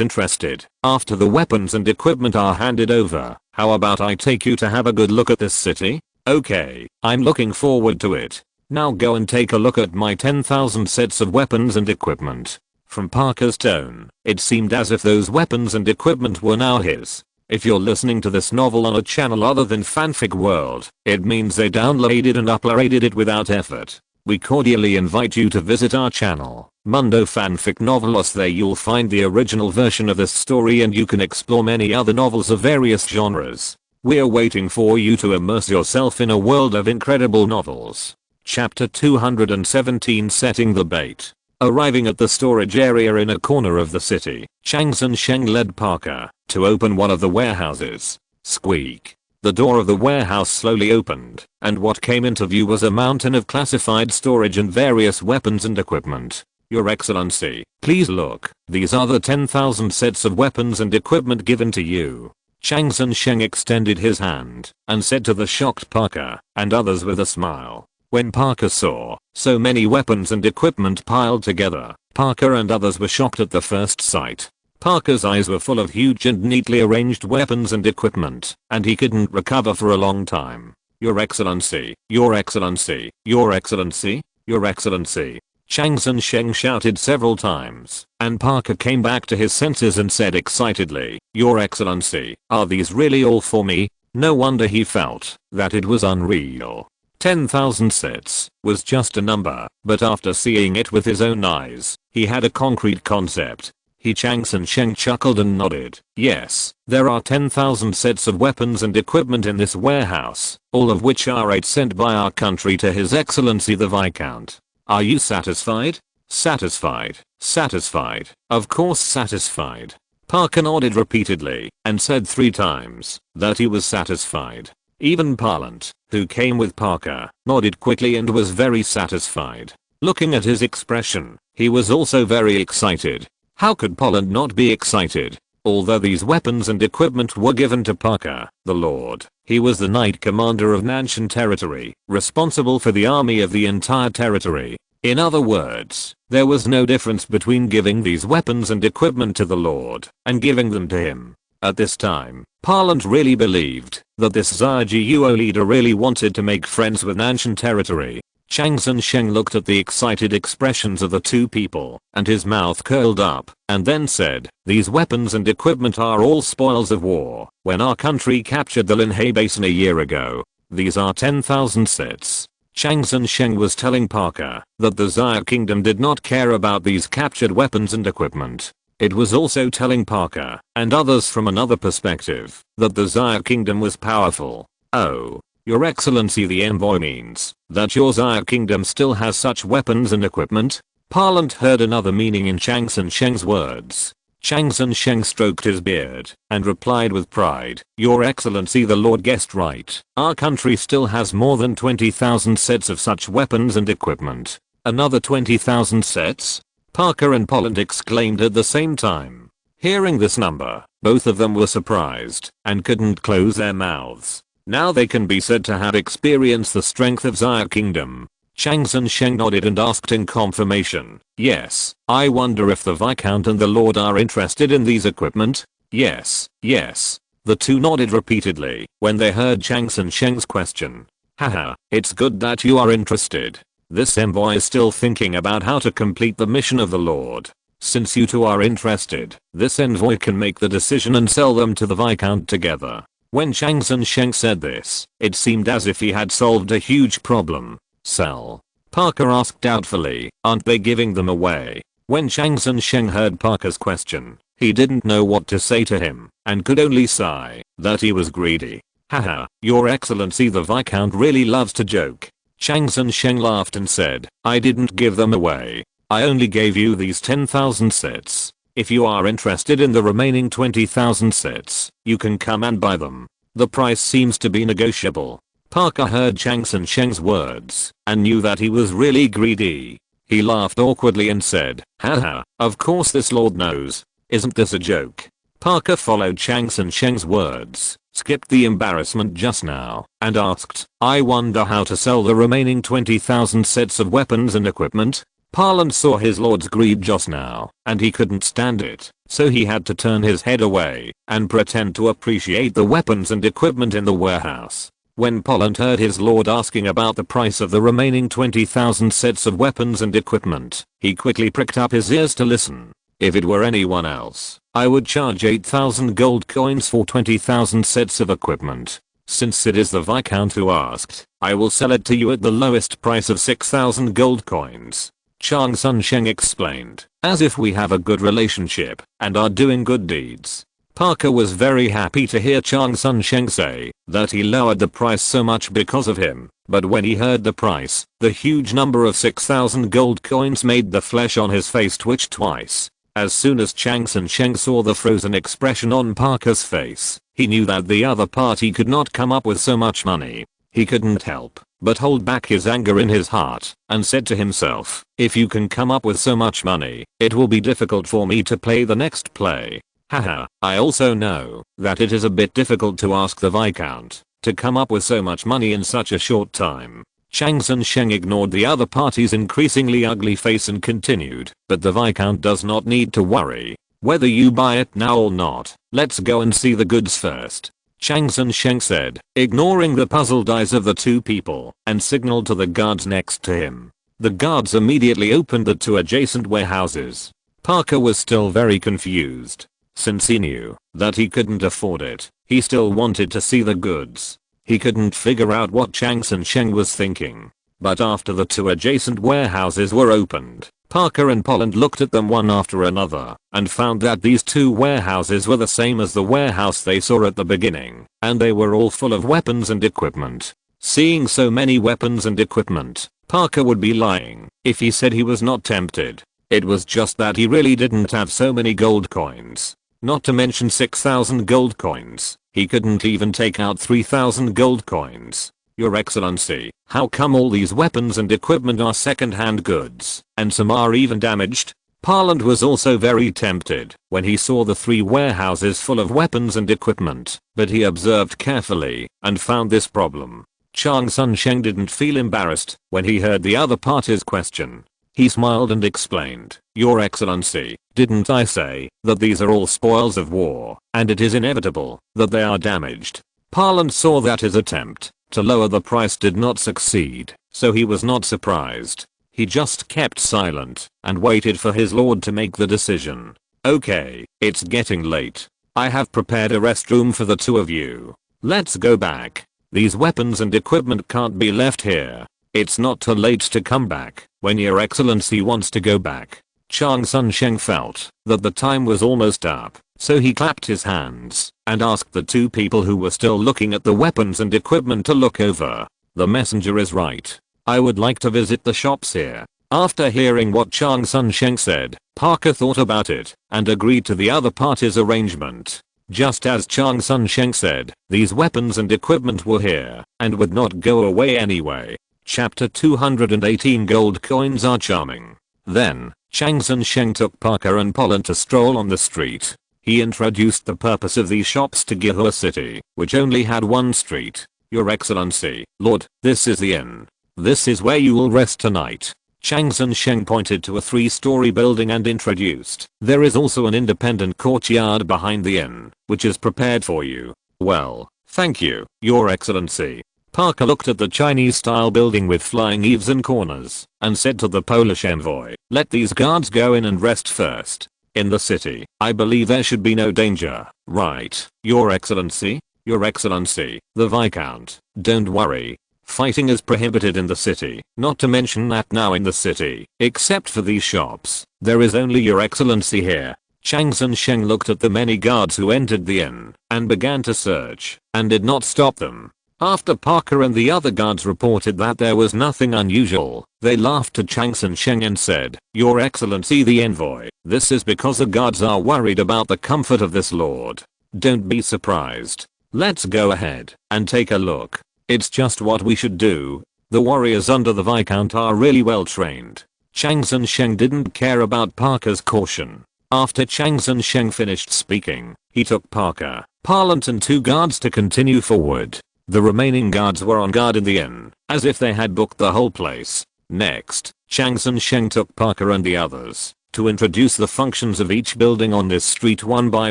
interested, after the weapons and equipment are handed over, how about I take you to have a good look at this city?" "Okay, I'm looking forward to it. Now go and take a look at my 10,000 sets of weapons and equipment." From Parker's tone, it seemed as if those weapons and equipment were now his. If you're listening to this novel on a channel other than Fanfic World, it means they downloaded and uploaded it without effort. We cordially invite you to visit our channel, Mundo Fanfic Novelos. There you'll find the original version of this story and you can explore many other novels of various genres. We're waiting for you to immerse yourself in a world of incredible novels. Chapter 217, Setting the Bait. Arriving at the storage area in a corner of the city, Chang Sun Sheng led Parker to open one of the warehouses. Squeak. the door of the warehouse slowly opened, and what came into view was a mountain of classified storage and various weapons and equipment. Your Excellency, please look, these are the 10,000 sets of weapons and equipment given to you. Chang Sheng extended his hand and said to the shocked Parker and others with a smile. When Parker saw so many weapons and equipment piled together, Parker and others were shocked at the first sight. Parker's eyes were full of huge and neatly arranged weapons and equipment, and he couldn't recover for a long time. Your Excellency, Your Excellency, Your Excellency, Your Excellency. Chang Sheng shouted several times, and Parker came back to his senses and said excitedly, Your Excellency, are these really all for me? No wonder he felt that it was unreal. 10,000 sets was just a number, but after seeing it with his own eyes, he had a concrete concept. Chang Sheng chuckled and nodded. Yes, there are 10,000 sets of weapons and equipment in this warehouse, all of which are sent by our country to His Excellency the Viscount. Are you satisfied? Satisfied. Satisfied. Of course satisfied. Parker nodded repeatedly and said 3 times that he was satisfied. Even Parlant, who came with Parker, nodded quickly and was very satisfied. Looking at his expression, he was also very excited. How could Parlant not be excited? Although these weapons and equipment were given to Parker, the Lord, he was the Knight Commander of Nanshan Territory, responsible for the army of the entire territory. In other words, there was no difference between giving these weapons and equipment to the Lord and giving them to him. At this time, Parlant really believed that this Zhao leader really wanted to make friends with Nanshan Territory. Chang Sheng looked at the excited expressions of the two people, and his mouth curled up, and then said, these weapons and equipment are all spoils of war. When our country captured the Linhai Basin a year ago, these are 10,000 sets. Chang Sheng was telling Parker that the Zhao Kingdom did not care about these captured weapons and equipment. It was also telling Parker and others from another perspective that the Zhao Kingdom was powerful. Oh, Your Excellency, the envoy means that your Zhao Kingdom still has such weapons and equipment? Parlant heard another meaning in Chang Sheng's words. Chang Sheng stroked his beard and replied with pride, Your Excellency, the Lord guessed right. Our country still has more than 20,000 sets of such weapons and equipment. Another 20,000 sets? Parker and Parlant exclaimed at the same time. Hearing this number, both of them were surprised and couldn't close their mouths. Now they can be said to have experienced the strength of Zhao Kingdom. Chang Sheng nodded and asked in confirmation, yes, I wonder if the Viscount and the Lord are interested in these equipment? Yes, yes. The two nodded repeatedly when they heard Chang Sheng's question. Haha, it's good that you are interested. This envoy is still thinking about how to complete the mission of the Lord. Since you two are interested, this envoy can make the decision and sell them to the Viscount together. When Chang Sheng said this, it seemed as if he had solved a huge problem. Sell? Parker asked doubtfully, aren't they giving them away? When Chang Sheng heard Parker's question, he didn't know what to say to him and could only sigh that he was greedy. Haha, Your Excellency, the Viscount really loves to joke. Chang Sheng laughed and said, I didn't give them away. I only gave you these 10,000 sets. If you are interested in the remaining 20,000 sets, you can come and buy them. The price seems to be negotiable. Parker heard Chang Sheng's words and knew that he was really greedy. He laughed awkwardly and said, haha, of course this lord knows. Isn't this a joke? Parker followed Chang Sheng's words, skipped the embarrassment just now, and asked, I wonder how to sell the remaining 20,000 sets of weapons and equipment? Parlant saw his lord's greed just now, and he couldn't stand it, so he had to turn his head away and pretend to appreciate the weapons and equipment in the warehouse. When Parlant heard his lord asking about the price of the remaining 20,000 sets of weapons and equipment, he quickly pricked up his ears to listen. If it were anyone else, I would charge 8,000 gold coins for 20,000 sets of equipment. Since it is the Viscount who asked, I will sell it to you at the lowest price of 6,000 gold coins. Chang Sheng explained, as if we have a good relationship and are doing good deeds. Parker was very happy to hear Chang Sheng say that he lowered the price so much because of him, but when he heard the price, the huge number of 6,000 gold coins made the flesh on his face twitch twice. As soon as Chang Sun Sheng saw the frozen expression on Parker's face, he knew that the other party could not come up with so much money. He couldn't help but hold back his anger in his heart and said to himself, if you can come up with so much money, it will be difficult for me to play the next play. Haha, I also know that it is a bit difficult to ask the Viscount to come up with so much money in such a short time. Chang Sun Sheng ignored the other party's increasingly ugly face and continued, but the Viscount does not need to worry. Whether you buy it now or not, let's go and see the goods first. Chang Sun Sheng said, ignoring the puzzled eyes of the two people, and signaled to the guards next to him. The guards immediately opened the two adjacent warehouses. Parker was still very confused. Since he knew that he couldn't afford it, he still wanted to see the goods. He couldn't figure out what Chang Sun Sheng was thinking. But after the two adjacent warehouses were opened, Parker and Polland looked at them one after another and found that these two warehouses were the same as the warehouse they saw at the beginning, and they were all full of weapons and equipment. Seeing so many weapons and equipment, Parker would be lying if he said he was not tempted. It was just that he really didn't have so many gold coins. Not to mention 6,000 gold coins. He couldn't even take out 3,000 gold coins. Your Excellency, how come all these weapons and equipment are second-hand goods, and some are even damaged? Parland was also very tempted when he saw the three warehouses full of weapons and equipment, but he observed carefully and found this problem. Chang Sun Sheng didn't feel embarrassed when he heard the other party's question. He smiled and explained, Your Excellency, didn't I say that these are all spoils of war, and it is inevitable that they are damaged? Parland saw that his attempt to lower the price did not succeed, so he was not surprised. He just kept silent and waited for his lord to make the decision. Okay, it's getting late. I have prepared a restroom for the two of you. Let's go back. These weapons and equipment can't be left here. It's not too late to come back when Your Excellency wants to go back. Chang Sun Sheng felt that the time was almost up, so he clapped his hands and asked the two people who were still looking at the weapons and equipment to look over. The messenger is right. I would like to visit the shops here. After hearing what Chang Sun Sheng said, Parker thought about it and agreed to the other party's arrangement. Just as Chang Sun Sheng said, these weapons and equipment were here and would not go away anyway. Chapter 218 Gold coins are charming. Then, Chang Sun Sheng took Parker and Polland to stroll on the street. He introduced the purpose of these shops to Gihua City, which only had one street. Your Excellency, Lord, this is the inn. This is where you will rest tonight. Chang Sun Sheng pointed to a 3-story building and introduced. There is also an independent courtyard behind the inn, which is prepared for you. Well, thank you, Your Excellency. Parker looked at the Chinese-style building with flying eaves and corners and said to the Polish envoy, let these guards go in and rest first. In the city, I believe there should be no danger, right, Your Excellency? Your Excellency, the Viscount, don't worry. Fighting is prohibited in the city, not to mention that now in the city, except for these shops, there is only Your Excellency here. Chang Sun Sheng looked at the many guards who entered the inn and began to search and did not stop them. After Parker and the other guards reported that there was nothing unusual, they laughed at Chang Sun Sheng and said, Your Excellency the envoy, this is because the guards are worried about the comfort of this lord. Don't be surprised. Let's go ahead and take a look. It's just what we should do. The warriors under the Viscount are really well trained. Chang Sun Sheng didn't care about Parker's caution. After Chang Sun Sheng finished speaking, he took Parker, Parland and 2 guards to continue forward. The remaining guards were on guard in the inn, as if they had booked the whole place. Next, Chang Sun Sheng took Parker and the others to introduce the functions of each building on this street one by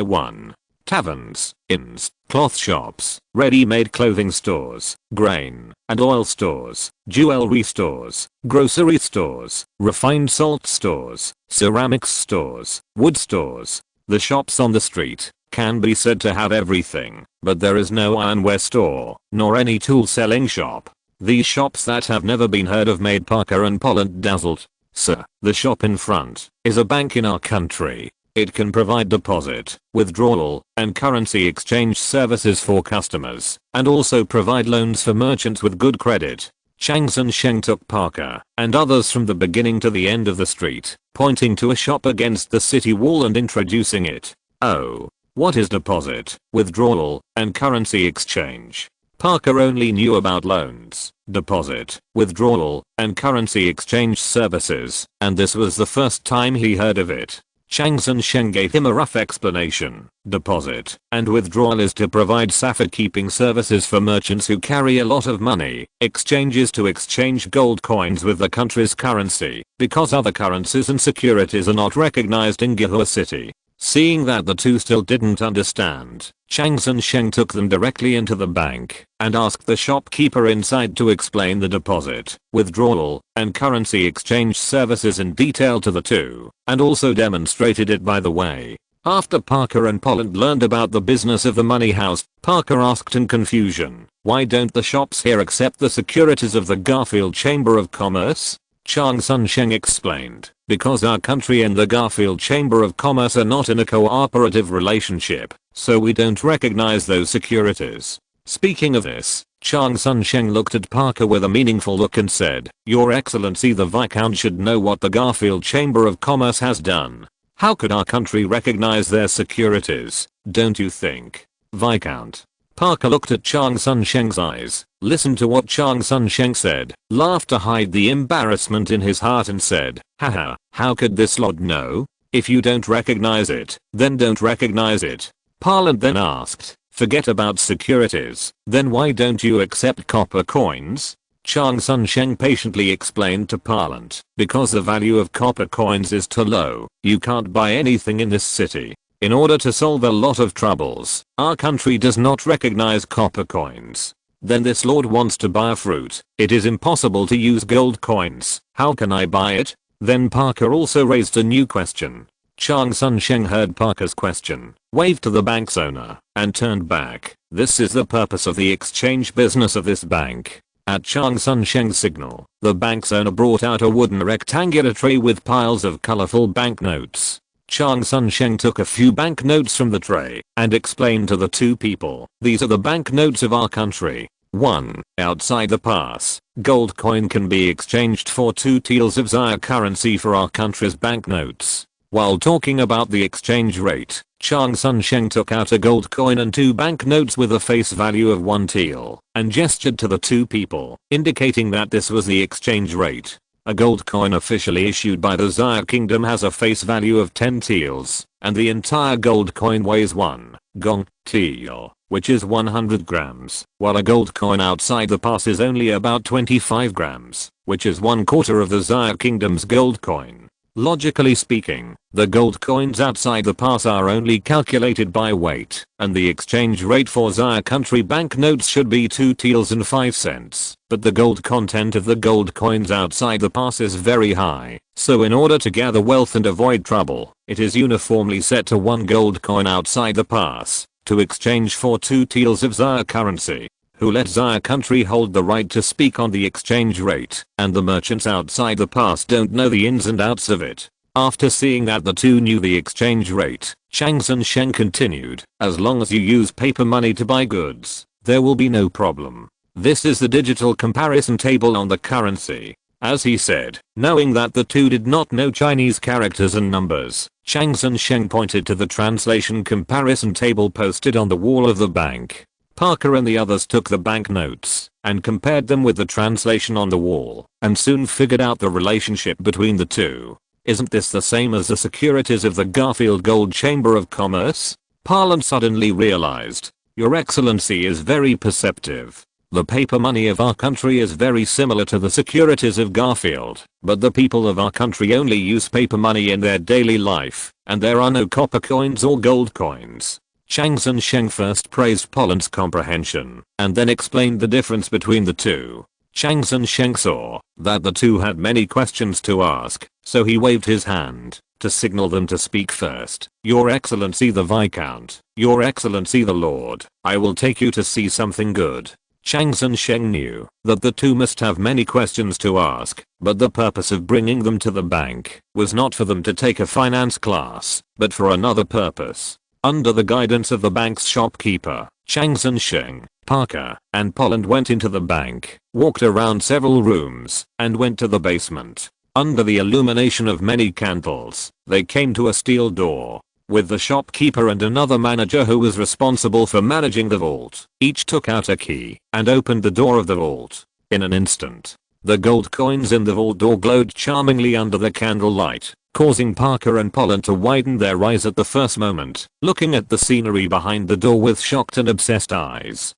one. Taverns, inns, cloth shops, ready-made clothing stores, grain and oil stores, jewelry stores, grocery stores, refined salt stores, ceramics stores, wood stores. The shops on the street can be said to have everything, but there is no ironware store, nor any tool selling shop. These shops that have never been heard of made Parker and Polland dazzled. Sir, the shop in front is a bank in our country. It can provide deposit, withdrawal, and currency exchange services for customers, and also provide loans for merchants with good credit. Chang Sheng took Parker and others from the beginning to the end of the street, pointing to a shop against the city wall and introducing it. Oh. What is deposit, withdrawal, and currency exchange? Parker only knew about loans, deposit, withdrawal, and currency exchange services, and this was the first time he heard of it. Chang Sheng gave him a rough explanation. Deposit and withdrawal is to provide safekeeping services for merchants who carry a lot of money. Exchange is to exchange gold coins with the country's currency, because other currencies and securities are not recognized in Gihua City. Seeing that the two still didn't understand, Chang Sheng took them directly into the bank and asked the shopkeeper inside to explain the deposit, withdrawal, and currency exchange services in detail to the two, and also demonstrated it by the way. After Parker and Polland learned about the business of the money house, Parker asked in confusion, why don't the shops here accept the securities of the Garfield Chamber of Commerce? Chang Sheng explained, because our country and the Garfield Chamber of Commerce are not in a cooperative relationship, so we don't recognize those securities. Speaking of this, Chang Sheng looked at Parker with a meaningful look and said, Your Excellency, the Viscount should know what the Garfield Chamber of Commerce has done. How could our country recognize their securities, don't you think, Viscount? Parker looked at Chang Sheng's eyes, listened to what Chang Sheng said, laughed to hide the embarrassment in his heart and said, haha, how could this lord know? If you don't recognize it, then don't recognize it. Parland then asked, forget about securities, then why don't you accept copper coins? Chang Sheng patiently explained to Parland, because the value of copper coins is too low, you can't buy anything in this city. In order to solve a lot of troubles, our country does not recognize copper coins. Then this lord wants to buy a fruit. It is impossible to use gold coins. How can I buy it? Then Parker also raised a new question. Chang Sheng heard Parker's question, waved to the bank's owner, and turned back. This is the purpose of the exchange business of this bank. At Chang Sheng's signal, the bank's owner brought out a wooden rectangular tray with piles of colorful banknotes. Chang Sheng took a few banknotes from the tray and explained to the two people, these are the banknotes of our country. 1. Outside the pass, gold coin can be exchanged for 2 taels of Zaya currency for our country's banknotes. While talking about the exchange rate, Chang Sheng took out a gold coin and 2 banknotes with a face value of 1 tael and gestured to the two people, indicating that this was the exchange rate. A gold coin officially issued by the Zaya Kingdom has a face value of 10 taels, and the entire gold coin weighs 1 gong tael, which is 100 grams, while a gold coin outside the pass is only about 25 grams, which is 1/4 of the Zaya Kingdom's gold coin. Logically speaking, the gold coins outside the pass are only calculated by weight, and the exchange rate for Zaya country banknotes should be 2 taels and 5 cents. But the gold content of the gold coins outside the pass is very high, so in order to gather wealth and avoid trouble, it is uniformly set to 1 gold coin outside the pass, to exchange for 2 taels of Zaya currency. Who let Zaya country hold the right to speak on the exchange rate, and the merchants outside the pass don't know the ins and outs of it. After seeing that the two knew the exchange rate, Chang Sheng continued, as long as you use paper money to buy goods, there will be no problem. This is the digital comparison table on the currency. As he said, knowing that the two did not know Chinese characters and numbers, Chang Sheng pointed to the translation comparison table posted on the wall of the bank. Parker and the others took the banknotes and compared them with the translation on the wall and soon figured out the relationship between the two. Isn't this the same as the securities of the Garfield Gold Chamber of Commerce? Parland suddenly realized. Your Excellency is very perceptive. The paper money of our country is very similar to the securities of Garfield, but the people of our country only use paper money in their daily life, and there are no copper coins or gold coins. Chang Sheng first praised Polland's comprehension, and then explained the difference between the two. Chang Sheng saw that the two had many questions to ask, so he waved his hand to signal them to speak first. Your Excellency the Viscount, Your Excellency the Lord, I will take you to see something good. Chang Sheng knew that the two must have many questions to ask, but the purpose of bringing them to the bank was not for them to take a finance class, but for another purpose. Under the guidance of the bank's shopkeeper, Chang Sheng Parker and Polland went into the bank, walked around several rooms, and went to the basement. Under the illumination of many candles, they came to a steel door. With the shopkeeper and another manager who was responsible for managing the vault, each took out a key and opened the door of the vault. In an instant, the gold coins in the vault door glowed charmingly under the candlelight, causing Parker and Polland to widen their eyes at the first moment, looking at the scenery behind the door with shocked and obsessed eyes.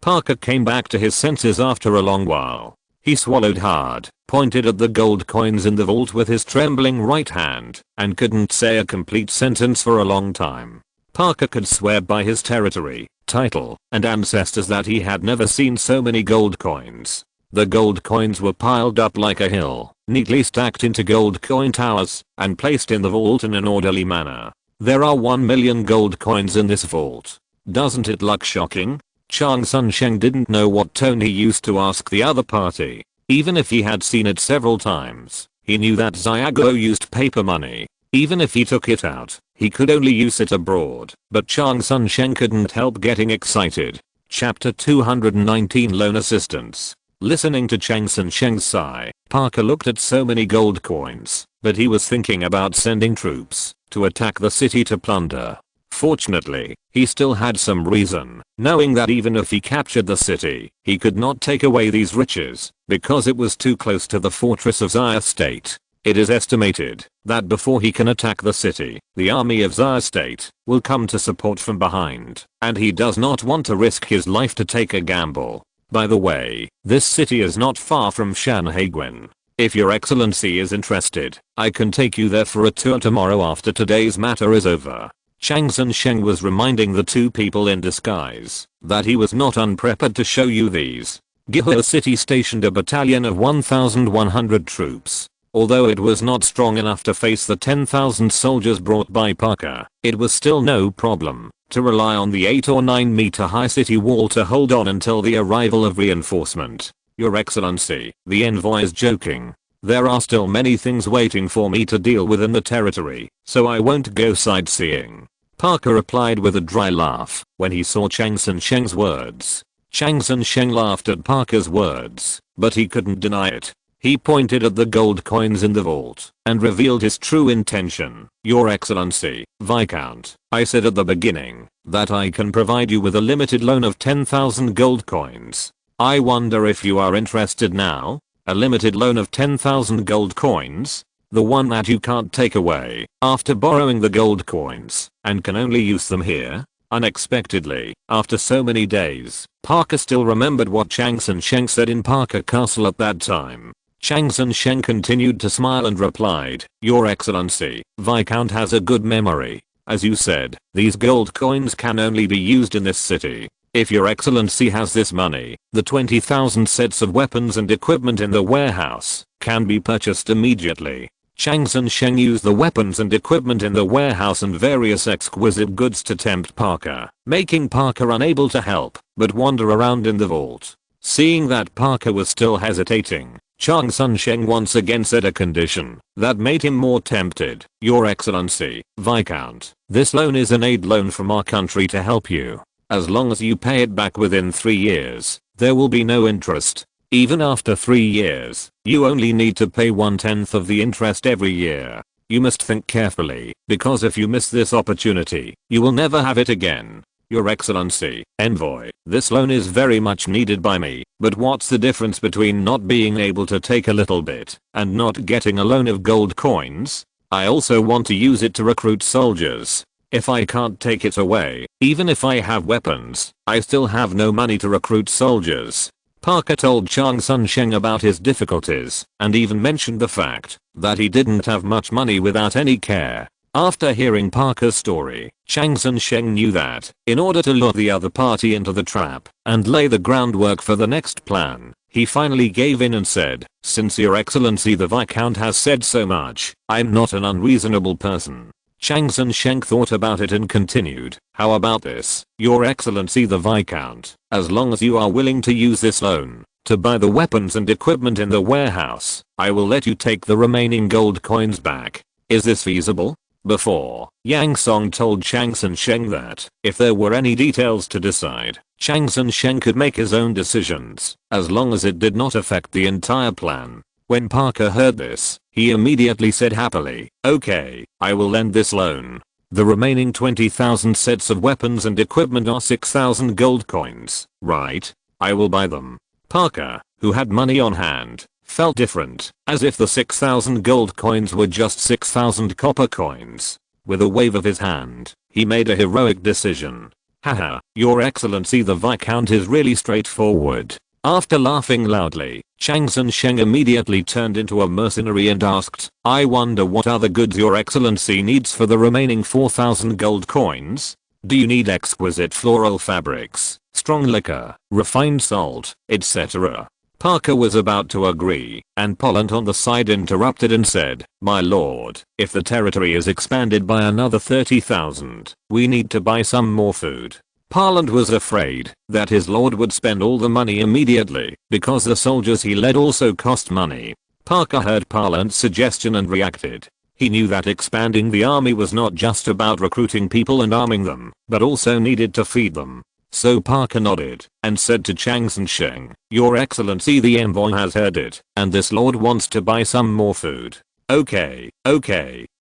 Parker came back to his senses after a long while. He swallowed hard, pointed at the gold coins in the vault with his trembling right hand, and couldn't say a complete sentence for a long time. Parker could swear by his territory, title, and ancestors that he had never seen so many gold coins. The gold coins were piled up like a hill, neatly stacked into gold coin towers, and placed in the vault in an orderly manner. There are 1 million gold coins in this vault. Doesn't it look shocking? Chang Sun-sheng didn't know what tone he used to ask the other party. Even if he had seen it several times, he knew that Xiaoguo used paper money. Even if he took it out, he could only use it abroad. But Chang Sun-sheng couldn't help getting excited. Chapter 219 Loan Assistance. Listening to Chang Sun-sheng's sigh, Parker looked at so many gold coins, but he was thinking about sending troops to attack the city to plunder. Fortunately, he still had some reason, knowing that even if he captured the city, he could not take away these riches, because it was too close to the fortress of Xia State. It is estimated that before he can attack the city, the army of Xia State will come to support from behind, and he does not want to risk his life to take a gamble. By the way, this city is not far from Shanhaiguan. If your excellency is interested, I can take you there for a tour tomorrow after today's matter is over. Chang Sun-sheng was reminding the two people in disguise that he was not unprepared to show you these. Gihua City stationed a battalion of 1,100 troops. Although it was not strong enough to face the 10,000 soldiers brought by Parker, it was still no problem to rely on the 8 or 9 meter high city wall to hold on until the arrival of reinforcement. Your excellency, the envoy is joking. There are still many things waiting for me to deal with in the territory, so I won't go sightseeing. Parker replied with a dry laugh when he saw Chang Sun-sheng's words. Chang Sun-sheng laughed at Parker's words, but he couldn't deny it. He pointed at the gold coins in the vault and revealed his true intention. Your excellency, Viscount, I said at the beginning that I can provide you with a limited loan of 10,000 gold coins. I wonder if you are interested now? A limited loan of 10,000 gold coins? The one that you can't take away after borrowing the gold coins and can only use them here? Unexpectedly, after so many days, Parker still remembered what Chang Sun-sheng said in Parker Castle at that time. Chang Sun-sheng continued to smile and replied, Your excellency, Viscount has a good memory. As you said, these gold coins can only be used in this city. If your excellency has this money, the 20,000 sets of weapons and equipment in the warehouse can be purchased immediately. Chang Sun-sheng used the weapons and equipment in the warehouse and various exquisite goods to tempt Parker, making Parker unable to help but wander around in the vault. Seeing that Parker was still hesitating, Chang Sun-sheng once again said a condition that made him more tempted. Your excellency, Viscount, this loan is an aid loan from our country to help you. As long as you pay it back within 3 years, there will be no interest. Even after 3 years, you only need to pay 1/10 of the interest every year. You must think carefully, because if you miss this opportunity, you will never have it again. Your excellency, envoy, this loan is very much needed by me, but what's the difference between not being able to take a little bit and not getting a loan of gold coins? I also want to use it to recruit soldiers. If I can't take it away, even if I have weapons, I still have no money to recruit soldiers. Parker told Chang Sun-sheng about his difficulties and even mentioned the fact that he didn't have much money without any care. After hearing Parker's story, Chang Sun-sheng knew that in order to lure the other party into the trap and lay the groundwork for the next plan, he finally gave in and said, Since your excellency the Viscount has said so much, I'm not an unreasonable person. Chang Sun-sheng thought about it and continued, How about this, your excellency the Viscount, as long as you are willing to use this loan to buy the weapons and equipment in the warehouse, I will let you take the remaining gold coins back. Is this feasible? Before, Yang Song told Chang Sun Sheng that if there were any details to decide, Chang Sun Sheng could make his own decisions, as long as it did not affect the entire plan. When Parker heard this, he immediately said happily, "Okay, I will lend this loan. The remaining 20,000 sets of weapons and equipment are 6,000 gold coins, right? I will buy them." Parker, who had money on hand, felt different, as if the 6,000 gold coins were just 6,000 copper coins. With a wave of his hand, he made a heroic decision. "Haha, Your Excellency, the Viscount is really straightforward." After laughing loudly, Chang Sun Sheng immediately turned into a mercenary and asked, "I wonder what other goods Your Excellency needs for the remaining 4,000 gold coins? Do you need exquisite floral fabrics, strong liquor, refined salt, etc.?" Parker was about to agree, and Pollant on the side interrupted and said, "My lord, if the territory is expanded by another 30,000, we need to buy some more food." Pollant was afraid that his lord would spend all the money immediately, because the soldiers he led also cost money. Parker heard Pollant's suggestion and reacted. He knew that expanding the army was not just about recruiting people and arming them, but also needed to feed them. So Parker nodded and said to Chang Sun Sheng, "Your Excellency, the envoy has heard it, and this lord wants to buy some more food." Okay,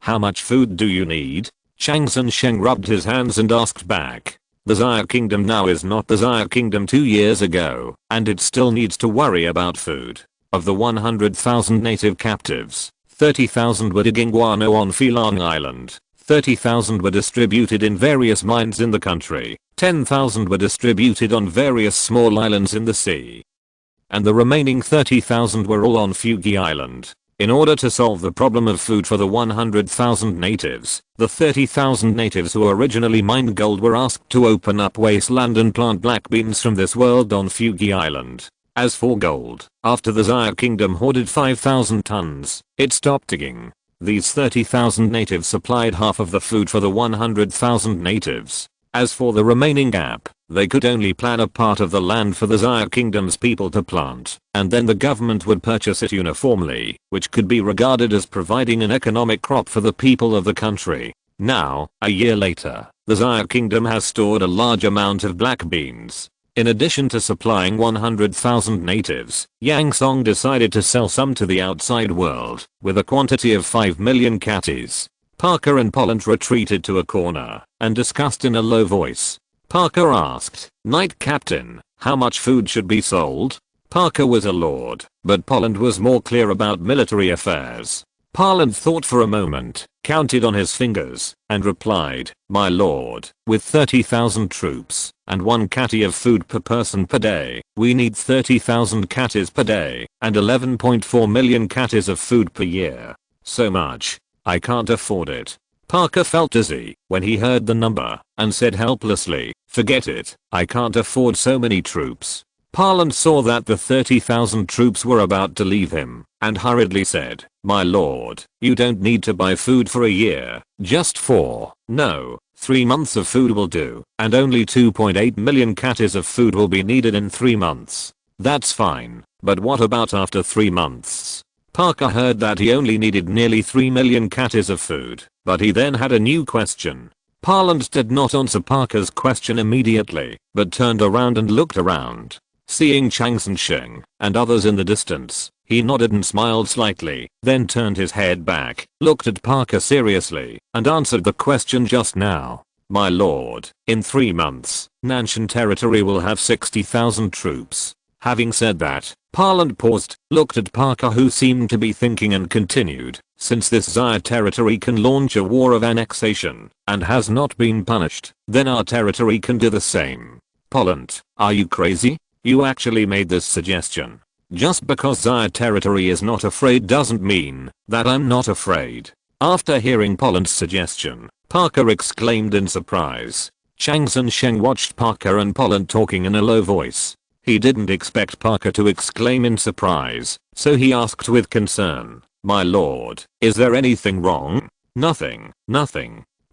how much food do you need?" Chang Sun Sheng rubbed his hands and asked back. The Xia Kingdom now is not the Xia Kingdom 2 years ago, and it still needs to worry about food. Of the 100,000 native captives, 30,000 were digging guano on Filang Island. 30,000 were distributed in various mines in the country, 10,000 were distributed on various small islands in the sea, and the remaining 30,000 were all on Fugi Island. In order to solve the problem of food for the 100,000 natives, the 30,000 natives who originally mined gold were asked to open up wasteland and plant black beans from this world on Fugi Island. As for gold, after the Xia Kingdom hoarded 5,000 tons, it stopped digging. These 30,000 natives supplied half of the food for the 100,000 natives. As for the remaining gap, they could only plan a part of the land for the Xia Kingdom's people to plant, and then the government would purchase it uniformly, which could be regarded as providing an economic crop for the people of the country. Now, a year later, the Xia Kingdom has stored a large amount of black beans. In addition to supplying 100,000 natives, Yang Song decided to sell some to the outside world, with a quantity of 5 million catties. Parker and Pollant retreated to a corner and discussed in a low voice. Parker asked, "Knight Captain, how much food should be sold?" Parker was a lord, but Pollant was more clear about military affairs. Pollant thought for a moment, counted on his fingers, and replied, "My lord, with 30,000 troops and 1 catty of food per person per day, we need 30,000 catties per day and 11.4 million catties of food per year. So much. I can't afford it." Parker felt dizzy when he heard the number and said helplessly, "Forget it, I can't afford so many troops." Pollant saw that the 30,000 troops were about to leave him and hurriedly said, "My lord, you don't need to buy food for a year, just 3 months of food will do, and only 2.8 million catties of food will be needed in 3 months. That's fine, but what about after 3 months?" Parker heard that he only needed nearly 3 million catties of food, but he then had a new question. Pollant did not answer Parker's question immediately, but turned around and looked around. Seeing Chang Sun Sheng and others in the distance, he nodded and smiled slightly, then turned his head back, looked at Parker seriously, and answered the question just now. "My lord, in 3 months, Nanshan territory will have 60,000 troops." Having said that, Pollant paused, looked at Parker who seemed to be thinking and continued, "Since this Xia territory can launch a war of annexation, and has not been punished, then our territory can do the same." "Pollant, are you crazy? You actually made this suggestion. Just because Xia territory is not afraid doesn't mean that I'm not afraid." After hearing Pollant's suggestion, Parker exclaimed in surprise. Chang Sun Sheng watched Parker and Pollant talking in a low voice. He didn't expect Parker to exclaim in surprise, so he asked with concern, "My lord, is there anything wrong?" Nothing.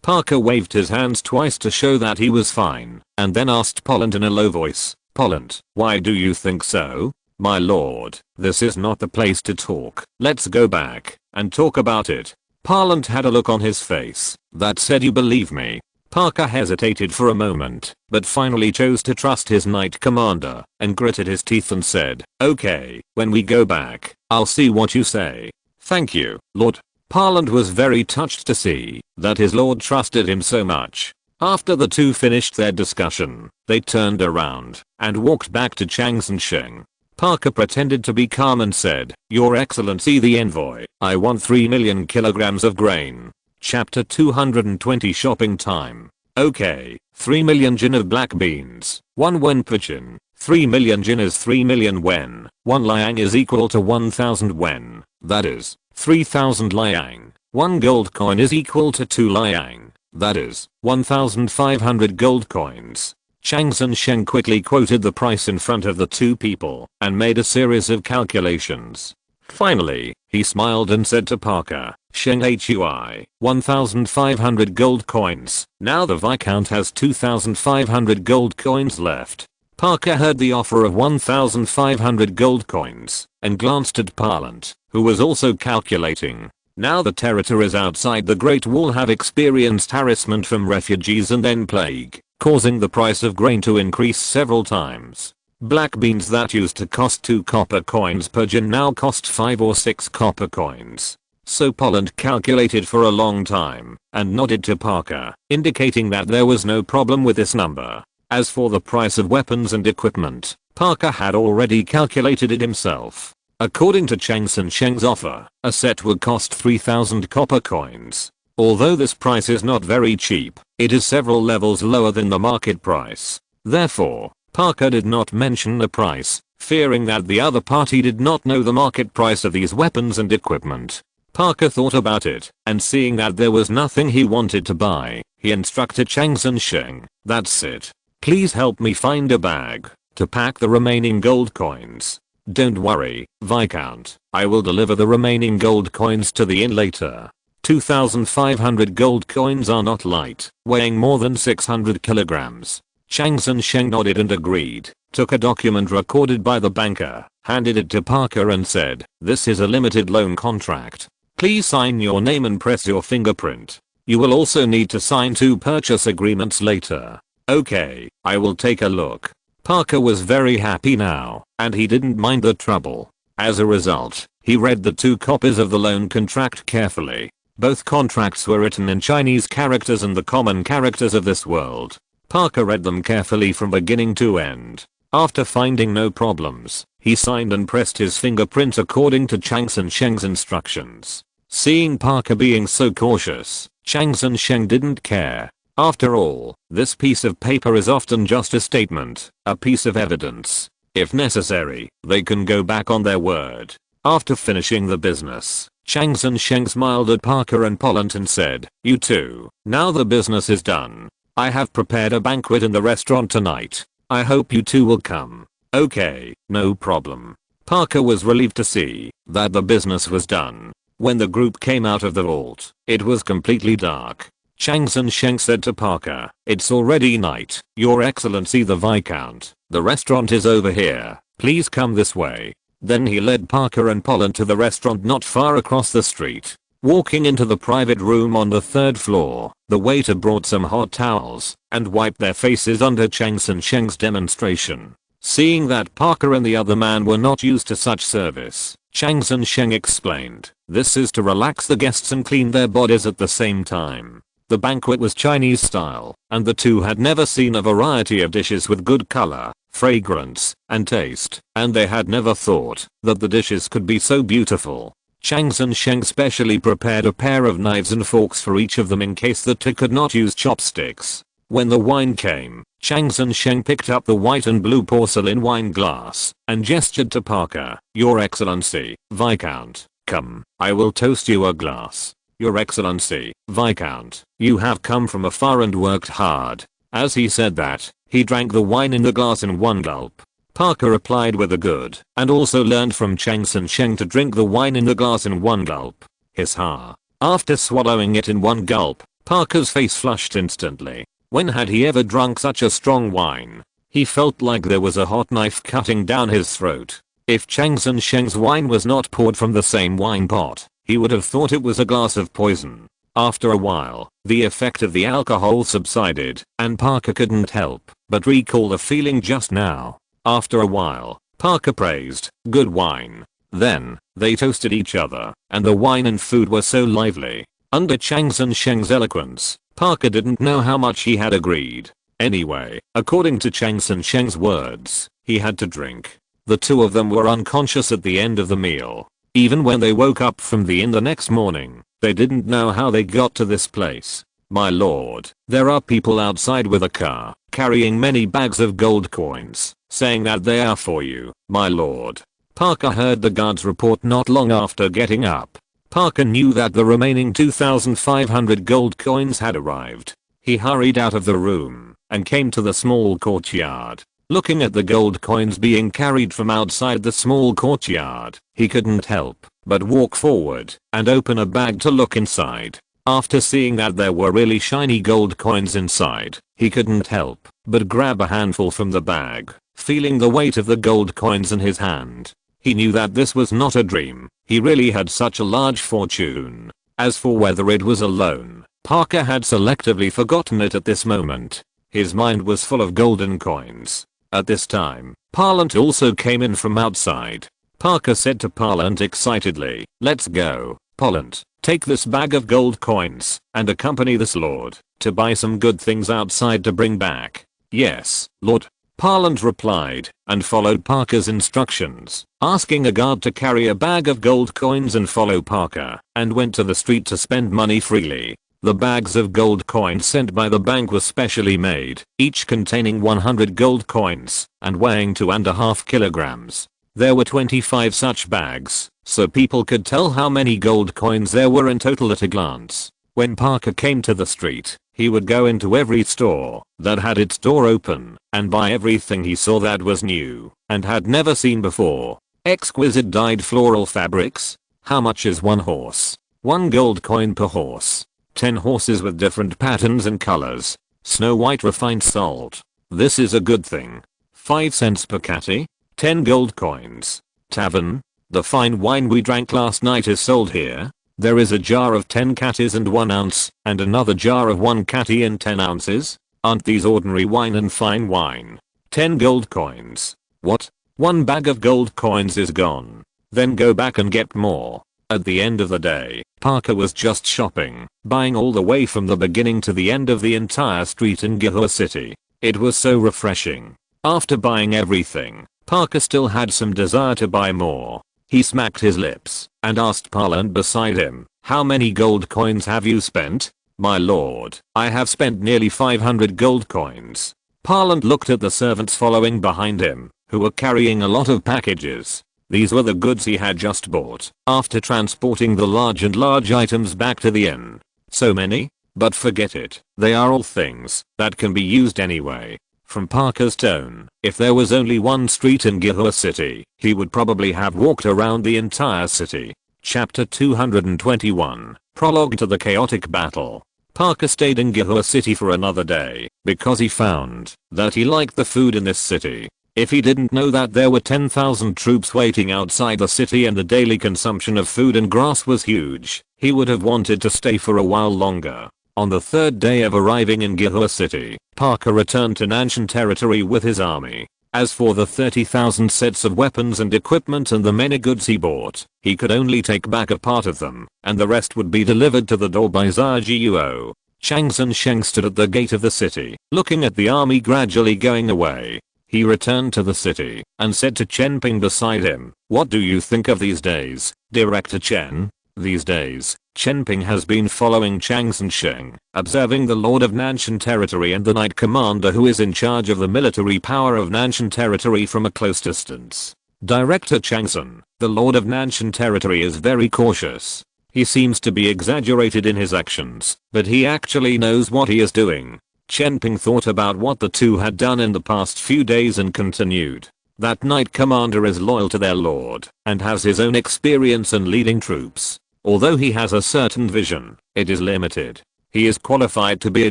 Parker waved his hands twice to show that he was fine, and then asked Pollant in a low voice, "Pollant, why do you think so?" "My lord, this is not the place to talk. Let's go back and talk about it." Parlant had a look on his face that said, "You believe me?" Parker hesitated for a moment, but finally chose to trust his knight commander and gritted his teeth and said, "Okay, when we go back, I'll see what you say." "Thank you, Lord." Parlant was very touched to see that his lord trusted him so much. After the two finished their discussion, they turned around and walked back to Chang's Sheng. Parker pretended to be calm and said, "Your Excellency the envoy, I want 3 million kilograms of grain." Chapter 220 Shopping time. Okay, 3 million jin of black beans, 1 wen per jin. 3 million jin is 3 million wen. 1 liang is equal to 1000 wen. That is 3000 liang. 1 gold coin is equal to 2 liang. That is 1500 gold coins. Chang Sheng quickly quoted the price in front of the two people and made a series of calculations. Finally, he smiled and said to Parker, "Sheng Hui, 1500 gold coins. Now the Viscount has 2500 gold coins left." Parker heard the offer of 1500 gold coins and glanced at Parlant, who was also calculating. Now the territories outside the Great Wall have experienced harassment from refugees and then plague, causing the price of grain to increase several times. Black beans that used to cost 2 copper coins per jin now cost 5 or 6 copper coins. So Parlant calculated for a long time and nodded to Parker, indicating that there was no problem with this number. As for the price of weapons and equipment, Parker had already calculated it himself. According to Chang Sheng's offer, a set would cost 3000 copper coins. Although this price is not very cheap, it is several levels lower than the market price. Therefore, Parker did not mention the price, fearing that the other party did not know the market price of these weapons and equipment. Parker thought about it, and seeing that there was nothing he wanted to buy, he instructed Chang Sheng, "That's it. Please help me find a bag to pack the remaining gold coins. Don't worry, Viscount, I will deliver the remaining gold coins to the inn later." 2500 gold coins are not light, weighing more than 600 kilograms. Chang Sheng nodded and agreed, took a document recorded by the banker, handed it to Parker and said, "This is a limited loan contract. Please sign your name and press your fingerprint. You will also need to sign 2 purchase agreements later." "Okay, I will take a look." Parker was very happy now, and he didn't mind the trouble. As a result, he read the 2 copies of the loan contract carefully. Both contracts were written in Chinese characters and the common characters of this world. Parker read them carefully from beginning to end. After finding no problems, he signed and pressed his fingerprint according to Chang Sheng's instructions. Seeing Parker being so cautious, Chang Sheng didn't care. After all, this piece of paper is often just a statement, a piece of evidence. If necessary, they can go back on their word. After finishing the business, Chang Sheng smiled at Parker and Parlant and said, "You two, now the business is done. I have prepared a banquet in the restaurant tonight. I hope you two will come." "Okay, no problem." Parker was relieved to see that the business was done. When the group came out of the vault, it was completely dark. Chang Sheng said to Parker, "It's already night, Your Excellency the Viscount. The restaurant is over here. Please come this way." Then he led Parker and Parlant to the restaurant not far across the street. Walking into the private room on the 3rd floor, the waiter brought some hot towels and wiped their faces under Chang Sheng's demonstration. Seeing that Parker and the other man were not used to such service, Chang Sheng explained, "This is to relax the guests and clean their bodies at the same time." The banquet was Chinese style, and the two had never seen a variety of dishes with good color, fragrance, and taste, and they had never thought that the dishes could be so beautiful. Chang Sheng specially prepared a pair of knives and forks for each of them in case the two could not use chopsticks. When the wine came, Chang Sheng picked up the white and blue porcelain wine glass and gestured to Parker, "Your Excellency, Viscount, come, I will toast you a glass. Your Excellency, Viscount, you have come from afar and worked hard." As he said that, he drank the wine in the glass in one gulp. Parker replied with a good, and also learned from Chang Sheng to drink the wine in the glass in one gulp. Hiss-ha. After swallowing it in one gulp, Parker's face flushed instantly. When had he ever drunk such a strong wine? He felt like there was a hot knife cutting down his throat. If Chang Sheng's wine was not poured from the same wine pot, he would have thought it was a glass of poison. After a while, the effect of the alcohol subsided, and Parker couldn't help but recall the feeling just now. After a while, Parker praised, "Good wine." Then, they toasted each other, and the wine and food were so lively. Under Chang's and Sheng's eloquence, Parker didn't know how much he had agreed. Anyway, according to Chang's and Sheng's words, he had to drink. The two of them were unconscious at the end of the meal. Even when they woke up from the inn the next morning, they didn't know how they got to this place. "My lord, there are people outside with a car, carrying many bags of gold coins, saying that they are for you, my lord." Parker heard the guards report not long after getting up. Parker knew that the remaining 2,500 gold coins had arrived. He hurried out of the room and came to the small courtyard. Looking at the gold coins being carried from outside the small courtyard, he couldn't help but walk forward and open a bag to look inside. After seeing that there were really shiny gold coins inside, he couldn't help but grab a handful from the bag, feeling the weight of the gold coins in his hand. He knew that this was not a dream. He really had such a large fortune. As for whether it was a loan, Parker had selectively forgotten it at this moment. His mind was full of golden coins. At this time, Parlant also came in from outside. Parker said to Parlant excitedly, "Let's go, Parlant. Take this bag of gold coins and accompany this lord to buy some good things outside to bring back." "Yes, lord," Parlant replied, and followed Parker's instructions, asking a guard to carry a bag of gold coins and follow Parker, and went to the street to spend money freely. The bags of gold coins sent by the bank were specially made, each containing 100 gold coins and weighing 2.5 kilograms. There were 25 such bags, so people could tell how many gold coins there were in total at a glance. When Parker came to the street, he would go into every store that had its door open and buy everything he saw that was new and had never seen before. Exquisite dyed floral fabrics. How much is one horse? 1 gold coin per horse. 10 horses with different patterns and colors. Snow white refined salt. This is a good thing. 5 cents per catty. 10 gold coins. Tavern. The fine wine we drank last night is sold here. There is a jar of 10 catties and 1 ounce, and another jar of 1 catty and 10 ounces. Aren't these ordinary wine and fine wine? 10 gold coins. What? 1 bag of gold coins is gone. Then go back and get more. At the end of the day, Parker was just shopping, buying all the way from the beginning to the end of the entire street in Gihua City. It was so refreshing. After buying everything, Parker still had some desire to buy more. He smacked his lips and asked Parlant beside him, "How many gold coins have you spent?" "My lord, I have spent nearly 500 gold coins." Parlant looked at the servants following behind him, who were carrying a lot of packages. These were the goods he had just bought after transporting the large items back to the inn. So many? But forget it. They are all things that can be used anyway. From Parker's tone, if there was only one street in Gihua City, he would probably have walked around the entire city. Chapter 221, Prologue to the Chaotic Battle. Parker stayed in Gihua City for another day because he found that he liked the food in this city. If he didn't know that there were 10,000 troops waiting outside the city and the daily consumption of food and grass was huge, he would have wanted to stay for a while longer. On the third day of arriving in Gihua City, Parker returned to Nanshan territory with his army. As for the 30,000 sets of weapons and equipment and the many goods he bought, he could only take back a part of them, and the rest would be delivered to the door by Zhao. Chang's and Sheng stood at the gate of the city, looking at the army gradually going away. He returned to the city and said to Chen Ping beside him, "What do you think of these days, Director Chen?" These days, Chen Ping has been following Chang's and Sheng, observing the Lord of Nanshan Territory and the Knight Commander who is in charge of the military power of Nanshan Territory from a close distance. Director Changsun, the Lord of Nanshan Territory is very cautious. He seems to be exaggerated in his actions, but he actually knows what he is doing. Chen Ping thought about what the two had done in the past few days and continued. That Knight Commander is loyal to their lord and has his own experience in leading troops. Although he has a certain vision, it is limited. He is qualified to be a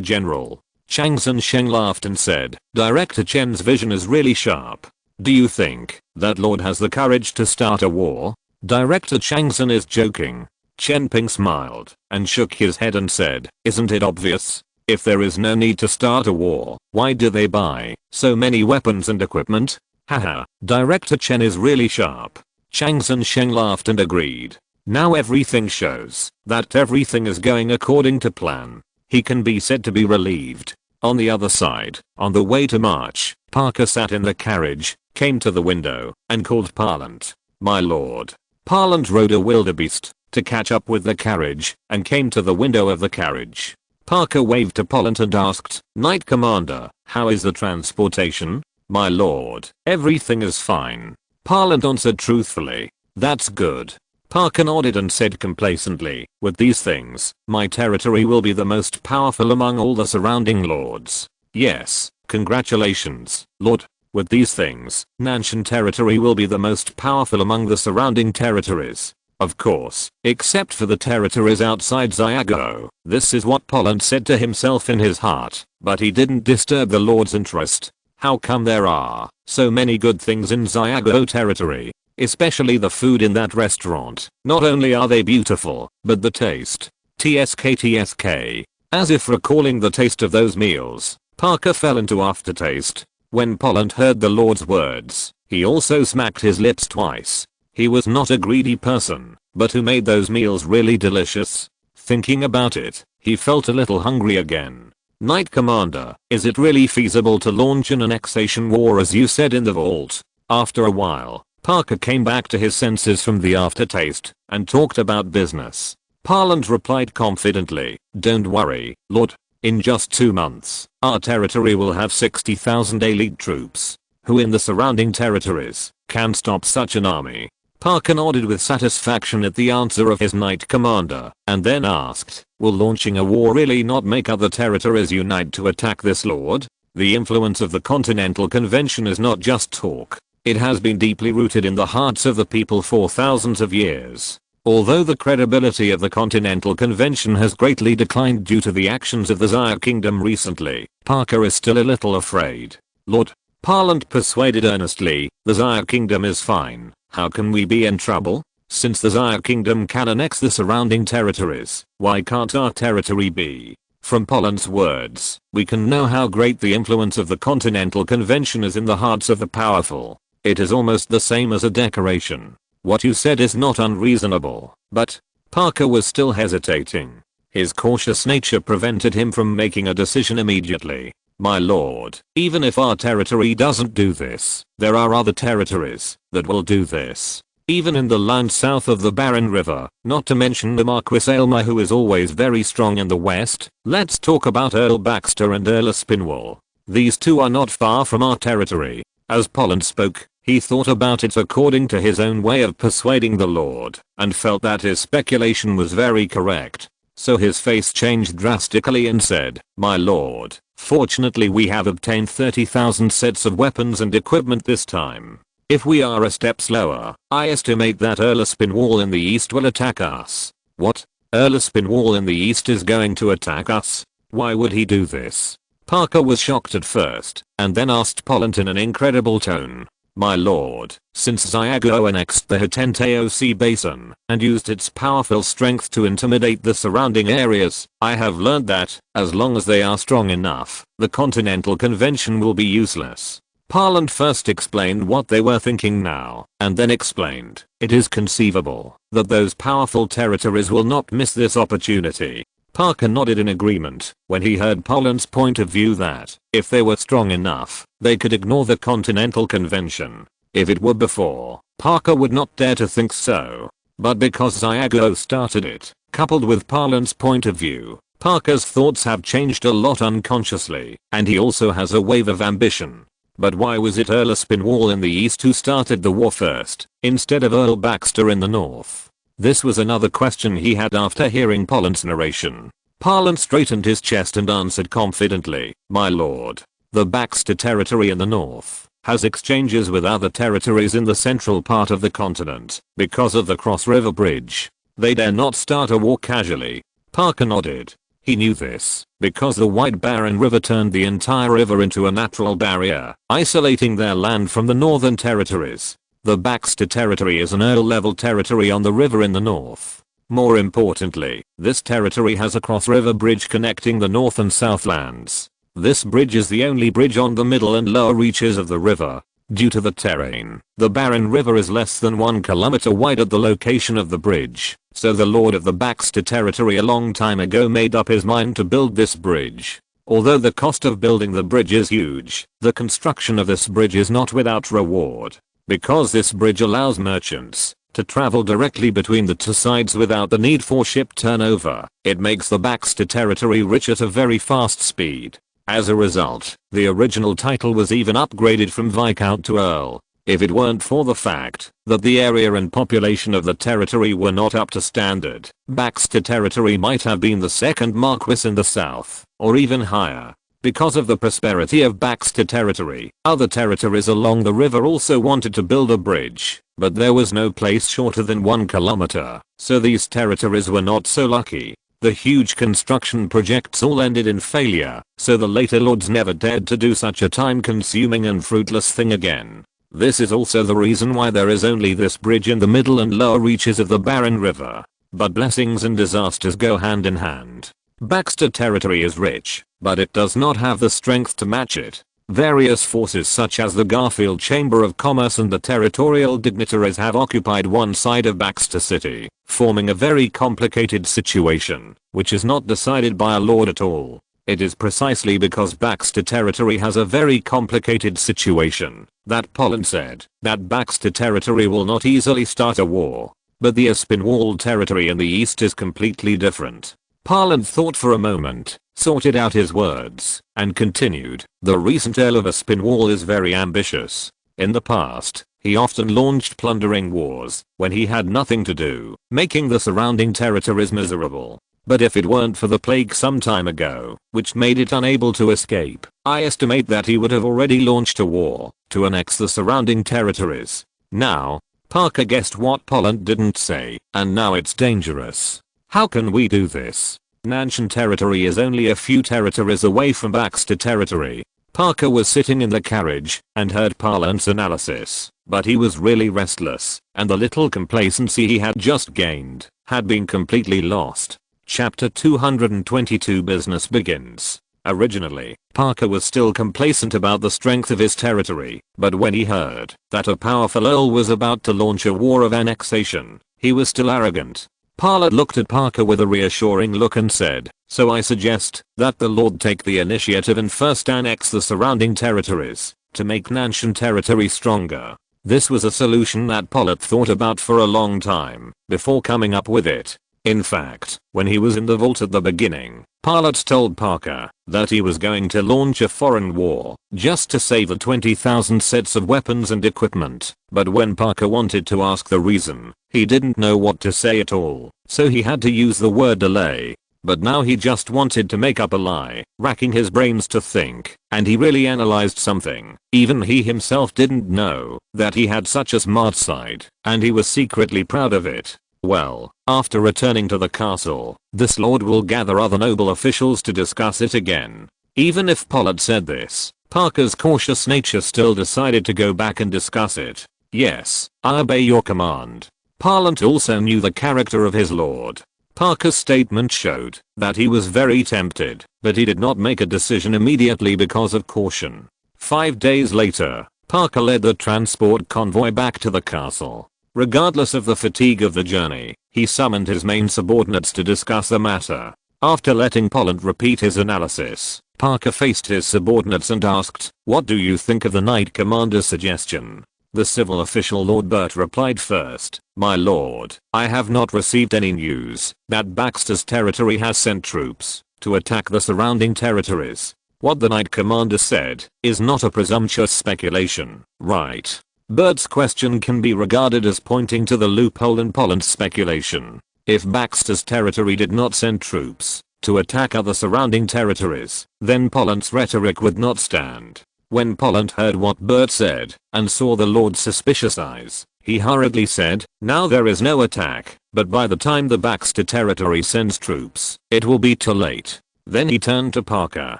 general. Changsun Sheng laughed and said, "Director Chen's vision is really sharp. Do you think that lord has the courage to start a war?" Director Changsun is joking. Chen Ping smiled and shook his head and said, isn't it obvious? If there is no need to start a war, why do they buy so many weapons and equipment? Haha, Director Chen is really sharp. Chang Sheng laughed and agreed. Now everything shows that everything is going according to plan. He can be said to be relieved. On the other side, on the way to march, Parker sat in the carriage, came to the window, and called Parlant. My lord. Parlant rode a wildebeest to catch up with the carriage and came to the window of the carriage. Parker waved to Parlant and asked, Knight Commander, how is the transportation? My lord, everything is fine. Parlant answered truthfully. That's good. Parker nodded and said complacently, with these things, my territory will be the most powerful among all the surrounding lords. Yes, congratulations, lord. With these things, Nanshan territory will be the most powerful among the surrounding territories. Of course, except for the territories outside Xiago. This is what Parlant said to himself in his heart, but he didn't disturb the lord's interest. How come there are so many good things in Xiago territory? Especially the food in that restaurant. Not only are they beautiful, but the taste. TSK. As if recalling the taste of those meals, Parker fell into aftertaste. When Parlant heard the lord's words, he also smacked his lips twice. He was not a greedy person, but who made those meals really delicious? Thinking about it, he felt a little hungry again. Knight Commander, is it really feasible to launch an annexation war as you said in the vault? After a while, Parker came back to his senses from the aftertaste and talked about business. Parlant replied confidently, don't worry, Lord. In just 2 months, our territory will have 60,000 elite troops, who in the surrounding territories can stop such an army. Parker nodded with satisfaction at the answer of his Knight Commander and then asked, will launching a war really not make other territories unite to attack this lord? The influence of the Continental Convention is not just talk. It has been deeply rooted in the hearts of the people for thousands of years. Although the credibility of the Continental Convention has greatly declined due to the actions of the Xia Kingdom recently, Parker is still a little afraid. Lord. Parlant persuaded earnestly, the Xia Kingdom is fine. How can we be in trouble? Since the Xia Kingdom can annex the surrounding territories, why can't our territory be? From Parlant's words, we can know how great the influence of the Continental Convention is in the hearts of the powerful. It is almost the same as a decoration. What you said is not unreasonable, but Parker was still hesitating. His cautious nature prevented him from making a decision immediately. My lord, even if our territory doesn't do this, there are other territories that will do this. Even in the land south of the Barren River, not to mention the Marquis Aylmer who is always very strong in the west. Let's talk about Earl Baxter and Earl Spinwall. These two are not far from our territory. As Parlant spoke, he thought about it according to his own way of persuading the lord, and felt that his speculation was very correct. So his face changed drastically and said, my lord, fortunately we have obtained 30,000 sets of weapons and equipment this time. If we are a step slower, I estimate that Earl Spinwall in the east will attack us. What? Earl Spinwall in the east is going to attack us? Why would he do this? Parker was shocked at first, and then asked Parlant in an incredible tone. My lord, since Xiago annexed the Hatenteosi Basin and used its powerful strength to intimidate the surrounding areas, I have learned that, as long as they are strong enough, the Continental Convention will be useless. Parlant first explained what they were thinking now, and then explained, it is conceivable that those powerful territories will not miss this opportunity. Parker nodded in agreement when he heard Parlant's point of view that, if they were strong enough, they could ignore the Continental Convention. If it were before, Parker would not dare to think so. But because Xiago started it, coupled with Parlant's point of view, Parker's thoughts have changed a lot unconsciously, and he also has a wave of ambition. But why was it Earl Spinwall in the east who started the war first, instead of Earl Baxter in the north? This was another question he had after hearing Parlant's narration. Parlant straightened his chest and answered confidently, my lord, the Baxter territory in the north has exchanges with other territories in the central part of the continent because of the Cross River Bridge. They dare not start a war casually. Parker nodded. He knew this because the Wide Barren River turned the entire river into a natural barrier, isolating their land from the northern territories. The Baxter territory is an Earl-level territory on the river in the north. More importantly, this territory has a cross-river bridge connecting the north and south lands. This bridge is the only bridge on the middle and lower reaches of the river. Due to the terrain, the barren river is less than 1 kilometer wide at the location of the bridge, so the lord of the Baxter territory a long time ago made up his mind to build this bridge. Although the cost of building the bridge is huge, the construction of this bridge is not without reward. Because this bridge allows merchants to travel directly between the two sides without the need for ship turnover, it makes the Baxter territory rich at a very fast speed. As a result, the original title was even upgraded from Viscount to Earl. If it weren't for the fact that the area and population of the territory were not up to standard, Baxter territory might have been the second Marquis in the south, or even higher. Because of the prosperity of Baxter territory, other territories along the river also wanted to build a bridge, but there was no place shorter than 1 kilometer, so these territories were not so lucky. The huge construction projects all ended in failure, so the later lords never dared to do such a time-consuming and fruitless thing again. This is also the reason why there is only this bridge in the middle and lower reaches of the barren river. But blessings and disasters go hand in hand. Baxter territory is rich, but it does not have the strength to match it. Various forces such as the Garfield Chamber of Commerce and the territorial dignitaries have occupied one side of Baxter City, forming a very complicated situation, which is not decided by a lord at all. It is precisely because Baxter territory has a very complicated situation that Pollen said that Baxter territory will not easily start a war. But the Aspinwall territory in the east is completely different. Parland thought for a moment, sorted out his words, and continued. The recent Earl of Aspinwall is very ambitious. In the past, he often launched plundering wars when he had nothing to do, making the surrounding territories miserable. But if it weren't for the plague some time ago, which made it unable to escape, I estimate that he would have already launched a war to annex the surrounding territories. Now, Parker guessed what Polland didn't say, and now it's dangerous. How can we do this? Nanshan territory is only a few territories away from Baxter territory. Parker was sitting in the carriage and heard Parland's analysis, but he was really restless, and the little complacency he had just gained had been completely lost. Chapter 222 Business begins. Originally, Parker was still complacent about the strength of his territory, but when he heard that a powerful earl was about to launch a war of annexation, he was still arrogant. Parland looked at Parker with a reassuring look and said, "So I suggest that the Lord take the initiative and first annex the surrounding territories to make Nanshan territory stronger." This was a solution that Polland thought about for a long time before coming up with it. In fact, when he was in the vault at the beginning, Parland told Parker that he was going to launch a foreign war just to save the 20,000 sets of weapons and equipment. But when Parker wanted to ask the reason, he didn't know what to say at all, so he had to use the word delay. But now he just wanted to make up a lie, racking his brains to think, and he really analyzed something. Even he himself didn't know that he had such a smart side, and he was secretly proud of it. Well, after returning to the castle, this lord will gather other noble officials to discuss it again. Even if Pollard said this, Parker's cautious nature still decided to go back and discuss it. "Yes, I obey your command." Parland also knew the character of his lord. Parker's statement showed that he was very tempted, but he did not make a decision immediately because of caution. 5 days later, Parker led the transport convoy back to the castle. Regardless of the fatigue of the journey, he summoned his main subordinates to discuss the matter. After letting Polland repeat his analysis, Parker faced his subordinates and asked, "What do you think of the Knight Commander's suggestion?" The civil official Lord Burt replied first, "My lord, I have not received any news that Baxter's territory has sent troops to attack the surrounding territories. What the Knight Commander said is not a presumptuous speculation, right?" Burt's question can be regarded as pointing to the loophole in Polland's speculation. If Baxter's territory did not send troops to attack other surrounding territories, then Polland's rhetoric would not stand. When Polland heard what Burt said and saw the Lord's suspicious eyes, he hurriedly said, "Now there is no attack, but by the time the Baxter territory sends troops, it will be too late." Then he turned to Parker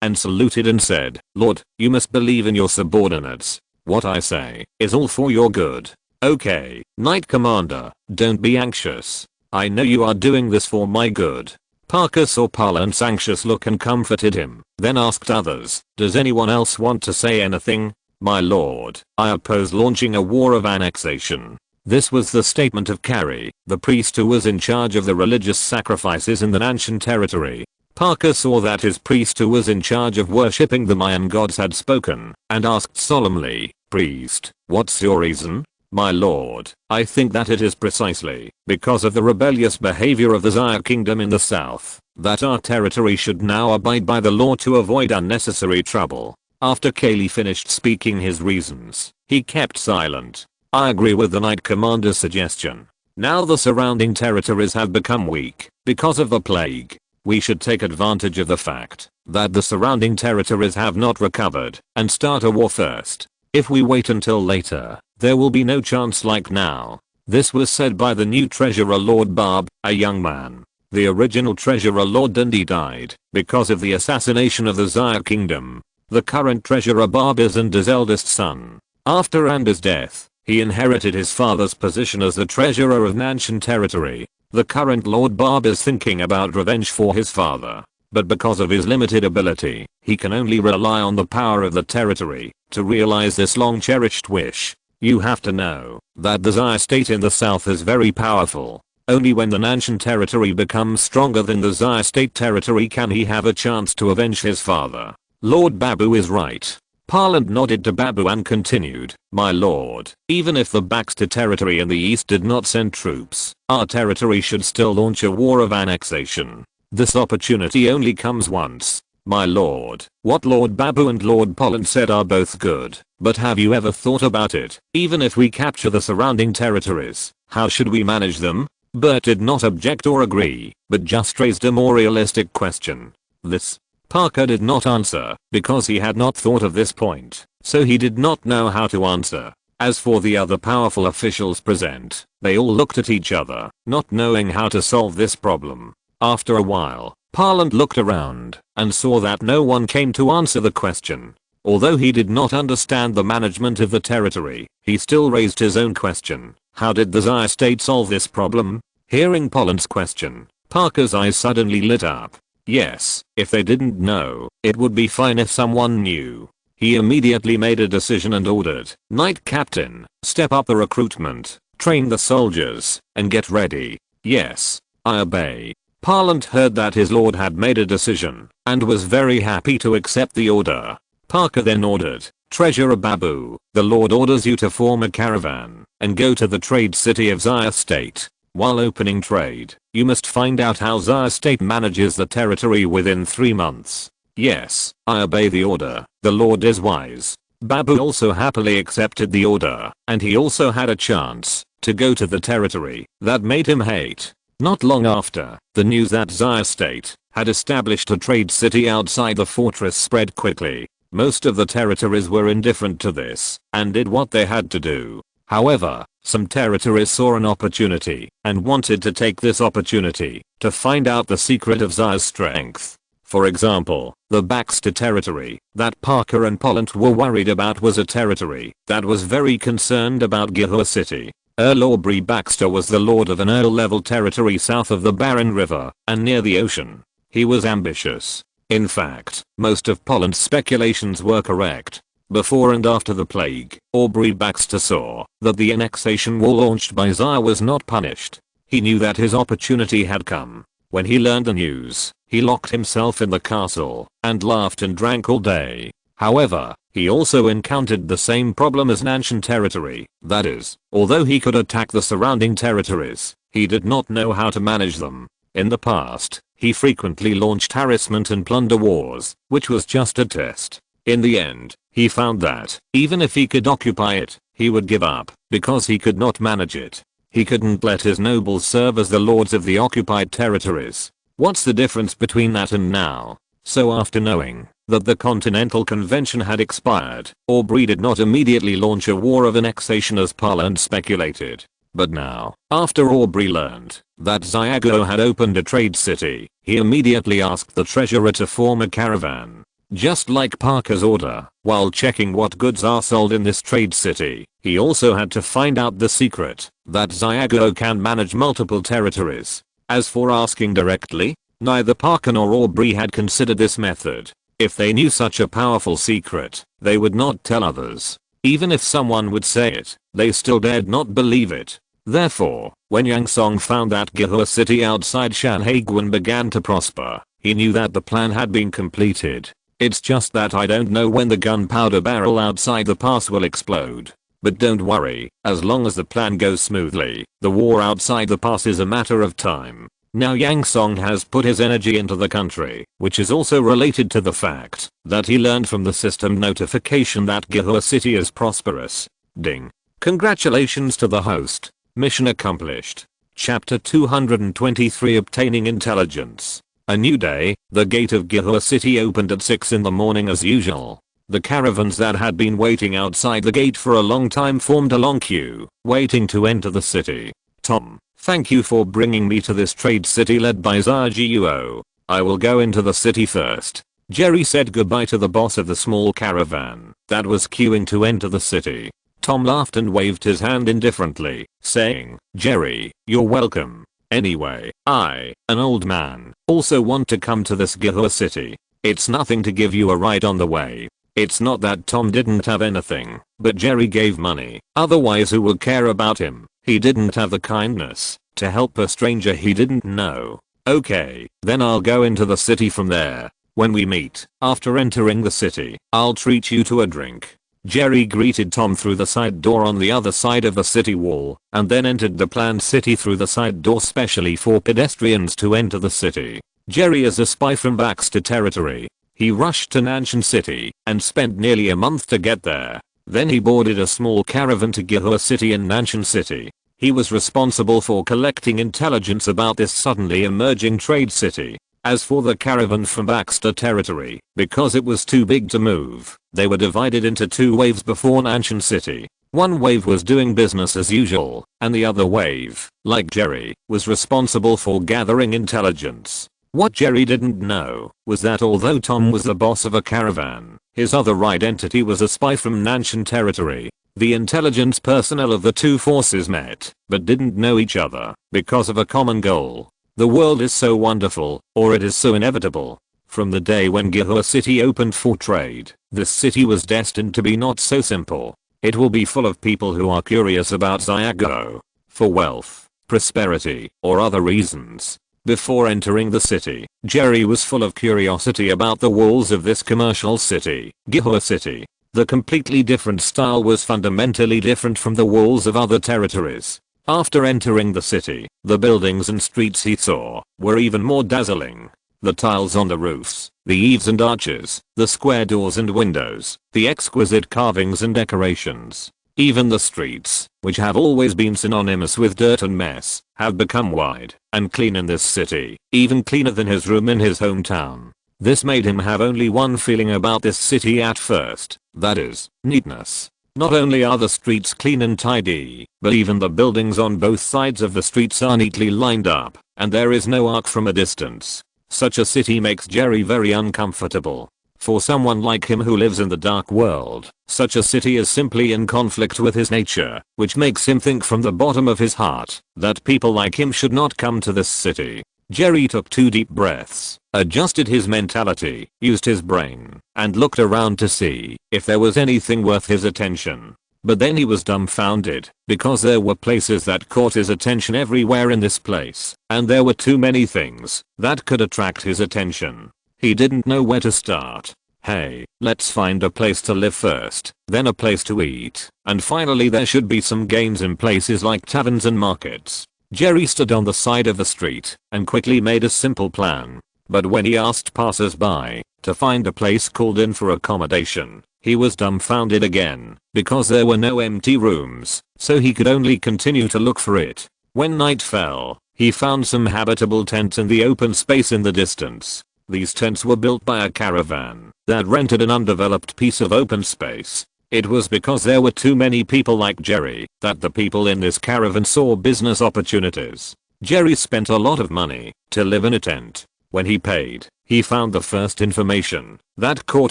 and saluted and said, "Lord, you must believe in your subordinates. What I say is all for your good. Okay, Knight Commander, don't be anxious. I know you are doing this for my good." Parker saw Parlant's anxious look and comforted him, then asked others, "Does anyone else want to say anything?" "My lord, I oppose launching a war of annexation." This was the statement of Carrie, the priest who was in charge of the religious sacrifices in the Nanshan territory. Parker saw that his priest who was in charge of worshipping the Mayan gods had spoken, and asked solemnly, "Priest, what's your reason?" "My lord, I think that it is precisely because of the rebellious behavior of the Zaya kingdom in the south that our territory should now abide by the law to avoid unnecessary trouble." After Kaylee finished speaking his reasons, he kept silent. "I agree with the Knight Commander's suggestion. Now the surrounding territories have become weak because of the plague. We should take advantage of the fact that the surrounding territories have not recovered and start a war first. If we wait until later, there will be no chance like now." This was said by the new treasurer Lord Barb, a young man. The original treasurer Lord Dundee died because of the assassination of the Zaya kingdom. The current treasurer Barb is Anda's eldest son. After Anda's death, he inherited his father's position as the treasurer of Nanshan territory. The current Lord Barb is thinking about revenge for his father, but because of his limited ability, he can only rely on the power of the territory to realize this long-cherished wish. You have to know that the Zaya state in the south is very powerful. Only when the Nanshan territory becomes stronger than the Zaya state territory can he have a chance to avenge his father. Lord Babu is right. Parlant nodded to Babu and continued, "My lord, even if the Baxter territory in the east did not send troops, our territory should still launch a war of annexation. This opportunity only comes once." "My lord, what Lord Babu and Lord Parlant said are both good, but have you ever thought about it? Even if we capture the surrounding territories, how should we manage them?" Bert did not object or agree, but just raised a more realistic question. This Parker did not answer because he had not thought of this point, so he did not know how to answer. As for the other powerful officials present, they all looked at each other, not knowing how to solve this problem. After a while, Parlant looked around and saw that no one came to answer the question. Although he did not understand the management of the territory, he still raised his own question. How did the Zaya state solve this problem? Hearing Parlant's question, Parker's eyes suddenly lit up. Yes, if they didn't know, it would be fine if someone knew. He immediately made a decision and ordered, "Knight Captain, step up the recruitment, train the soldiers, and get ready." "Yes, I obey." Parlant heard that his lord had made a decision, and was very happy to accept the order. Parker then ordered, "Treasurer Babu, the lord orders you to form a caravan, and go to the trade city of Zaya State. While opening trade, you must find out how Zaya State manages the territory within 3 months." "Yes, I obey the order, the lord is wise." Babu also happily accepted the order, and he also had a chance to go to the territory that made him hate. Not long after, the news that Zaya State had established a trade city outside the fortress spread quickly. Most of the territories were indifferent to this and did what they had to do. However, some territories saw an opportunity and wanted to take this opportunity to find out the secret of Zaya's strength. For example, the Baxter territory that Parker and Parlant were worried about was a territory that was very concerned about Gihua City. Earl Aubrey Baxter was the lord of an Earl-level territory south of the Barren River and near the ocean. He was ambitious. In fact, most of Parlant's speculations were correct. Before and after the plague, Aubrey Baxter saw that the annexation war launched by Zaya was not punished. He knew that his opportunity had come. When he learned the news, he locked himself in the castle and laughed and drank all day. However, he also encountered the same problem as Nanshan territory. That is, although he could attack the surrounding territories, he did not know how to manage them. In the past, he frequently launched harassment and plunder wars, which was just a test. In the end, he found that, even if he could occupy it, he would give up, because he could not manage it. He couldn't let his nobles serve as the lords of the occupied territories. What's the difference between that and now? So after knowing that the Continental Convention had expired, Aubrey did not immediately launch a war of annexation as Parlant speculated. But now, after Aubrey learned that Xiago had opened a trade city, he immediately asked the treasurer to form a caravan. just like Parker's order. While checking what goods are sold in this trade city, he also had to find out the secret that Xiago can manage multiple territories. As for asking directly, neither Parker nor Aubrey had considered this method. If they knew such a powerful secret, they would not tell others. Even if someone would say it, they still dared not believe it. Therefore, when Yang Song found that Gihua city outside Shanhaiguan began to prosper, he knew that the plan had been completed. It's just that I don't know when the gunpowder barrel outside the pass will explode. But don't worry, as long as the plan goes smoothly, the war outside the pass is a matter of time. Now Yang Song has put his energy into the country, which is also related to the fact that he learned from the system notification that Gihua city is prosperous. Ding. Congratulations to the host. Mission accomplished. Chapter 223 Obtaining Intelligence. A new day, the gate of Gihua city opened at 6 in the morning as usual. The caravans that had been waiting outside the gate for a long time formed a long queue, waiting to enter the city. Tom, thank you for bringing me to this trade city led by Zhiguo. I will go into the city first. Jerry said goodbye to the boss of the small caravan that was queuing to enter the city. Tom laughed and waved his hand indifferently, saying, Jerry, you're welcome. Anyway, I, an old man, also want to come to this Gihua city. It's nothing to give you a ride on the way. It's not that Tom didn't have anything, but Jerry gave money. Otherwise who would care about him? He didn't have the kindness to help a stranger he didn't know. Okay, then I'll go into the city from there. When we meet, after entering the city, I'll treat you to a drink. Jerry greeted Tom through the side door on the other side of the city wall, and then entered the planned city through the side door specially for pedestrians to enter the city. Jerry is a spy from Baxter territory. He rushed to Nanshan City and spent nearly a month to get there. Then he boarded a small caravan to Gihua City in Nanshan City. He was responsible for collecting intelligence about this suddenly emerging trade city. As for the caravan from Baxter territory, because it was too big to move, they were divided into two waves before Nanshan City. One wave was doing business as usual, and the other wave, like Jerry, was responsible for gathering intelligence. What Jerry didn't know was that although Tom was the boss of a caravan, his other identity was a spy from Nanshan territory. The intelligence personnel of the two forces met, but didn't know each other, because of a common goal. The world is so wonderful, or it is so inevitable. From the day when Gihua City opened for trade, this city was destined to be not so simple. It will be full of people who are curious about Xiago, for wealth, prosperity, or other reasons. Before entering the city, Jerry was full of curiosity about the walls of this commercial city, Gihua City. The completely different style was fundamentally different from the walls of other territories. After entering the city, the buildings and streets he saw were even more dazzling. The tiles on the roofs, the eaves and arches, the square doors and windows, the exquisite carvings and decorations. Even the streets, which have always been synonymous with dirt and mess, have become wide and clean in this city, even cleaner than his room in his hometown. This made him have only one feeling about this city at first, that is, neatness. Not only are the streets clean and tidy, but even the buildings on both sides of the streets are neatly lined up, and there is no arc from a distance. Such a city makes Jerry very uncomfortable. For someone like him who lives in the dark world, such a city is simply in conflict with his nature, which makes him think from the bottom of his heart that people like him should not come to this city. Jerry took 2 deep breaths, adjusted his mentality, used his brain, and looked around to see if there was anything worth his attention. But then he was dumbfounded, because there were places that caught his attention everywhere in this place, and there were too many things that could attract his attention. He didn't know where to start. Hey, let's find a place to live first, then a place to eat, and finally there should be some gains in places like taverns and markets. Jerry stood on the side of the street and quickly made a simple plan. But when he asked passers-by to find a place called in for accommodation, he was dumbfounded again, because there were no empty rooms, so he could only continue to look for it. When night fell, he found some habitable tents in the open space in the distance. These tents were built by a caravan that rented an undeveloped piece of open space. It was because there were too many people like Jerry that the people in this caravan saw business opportunities. Jerry spent a lot of money to live in a tent. When he paid, he found the first information that caught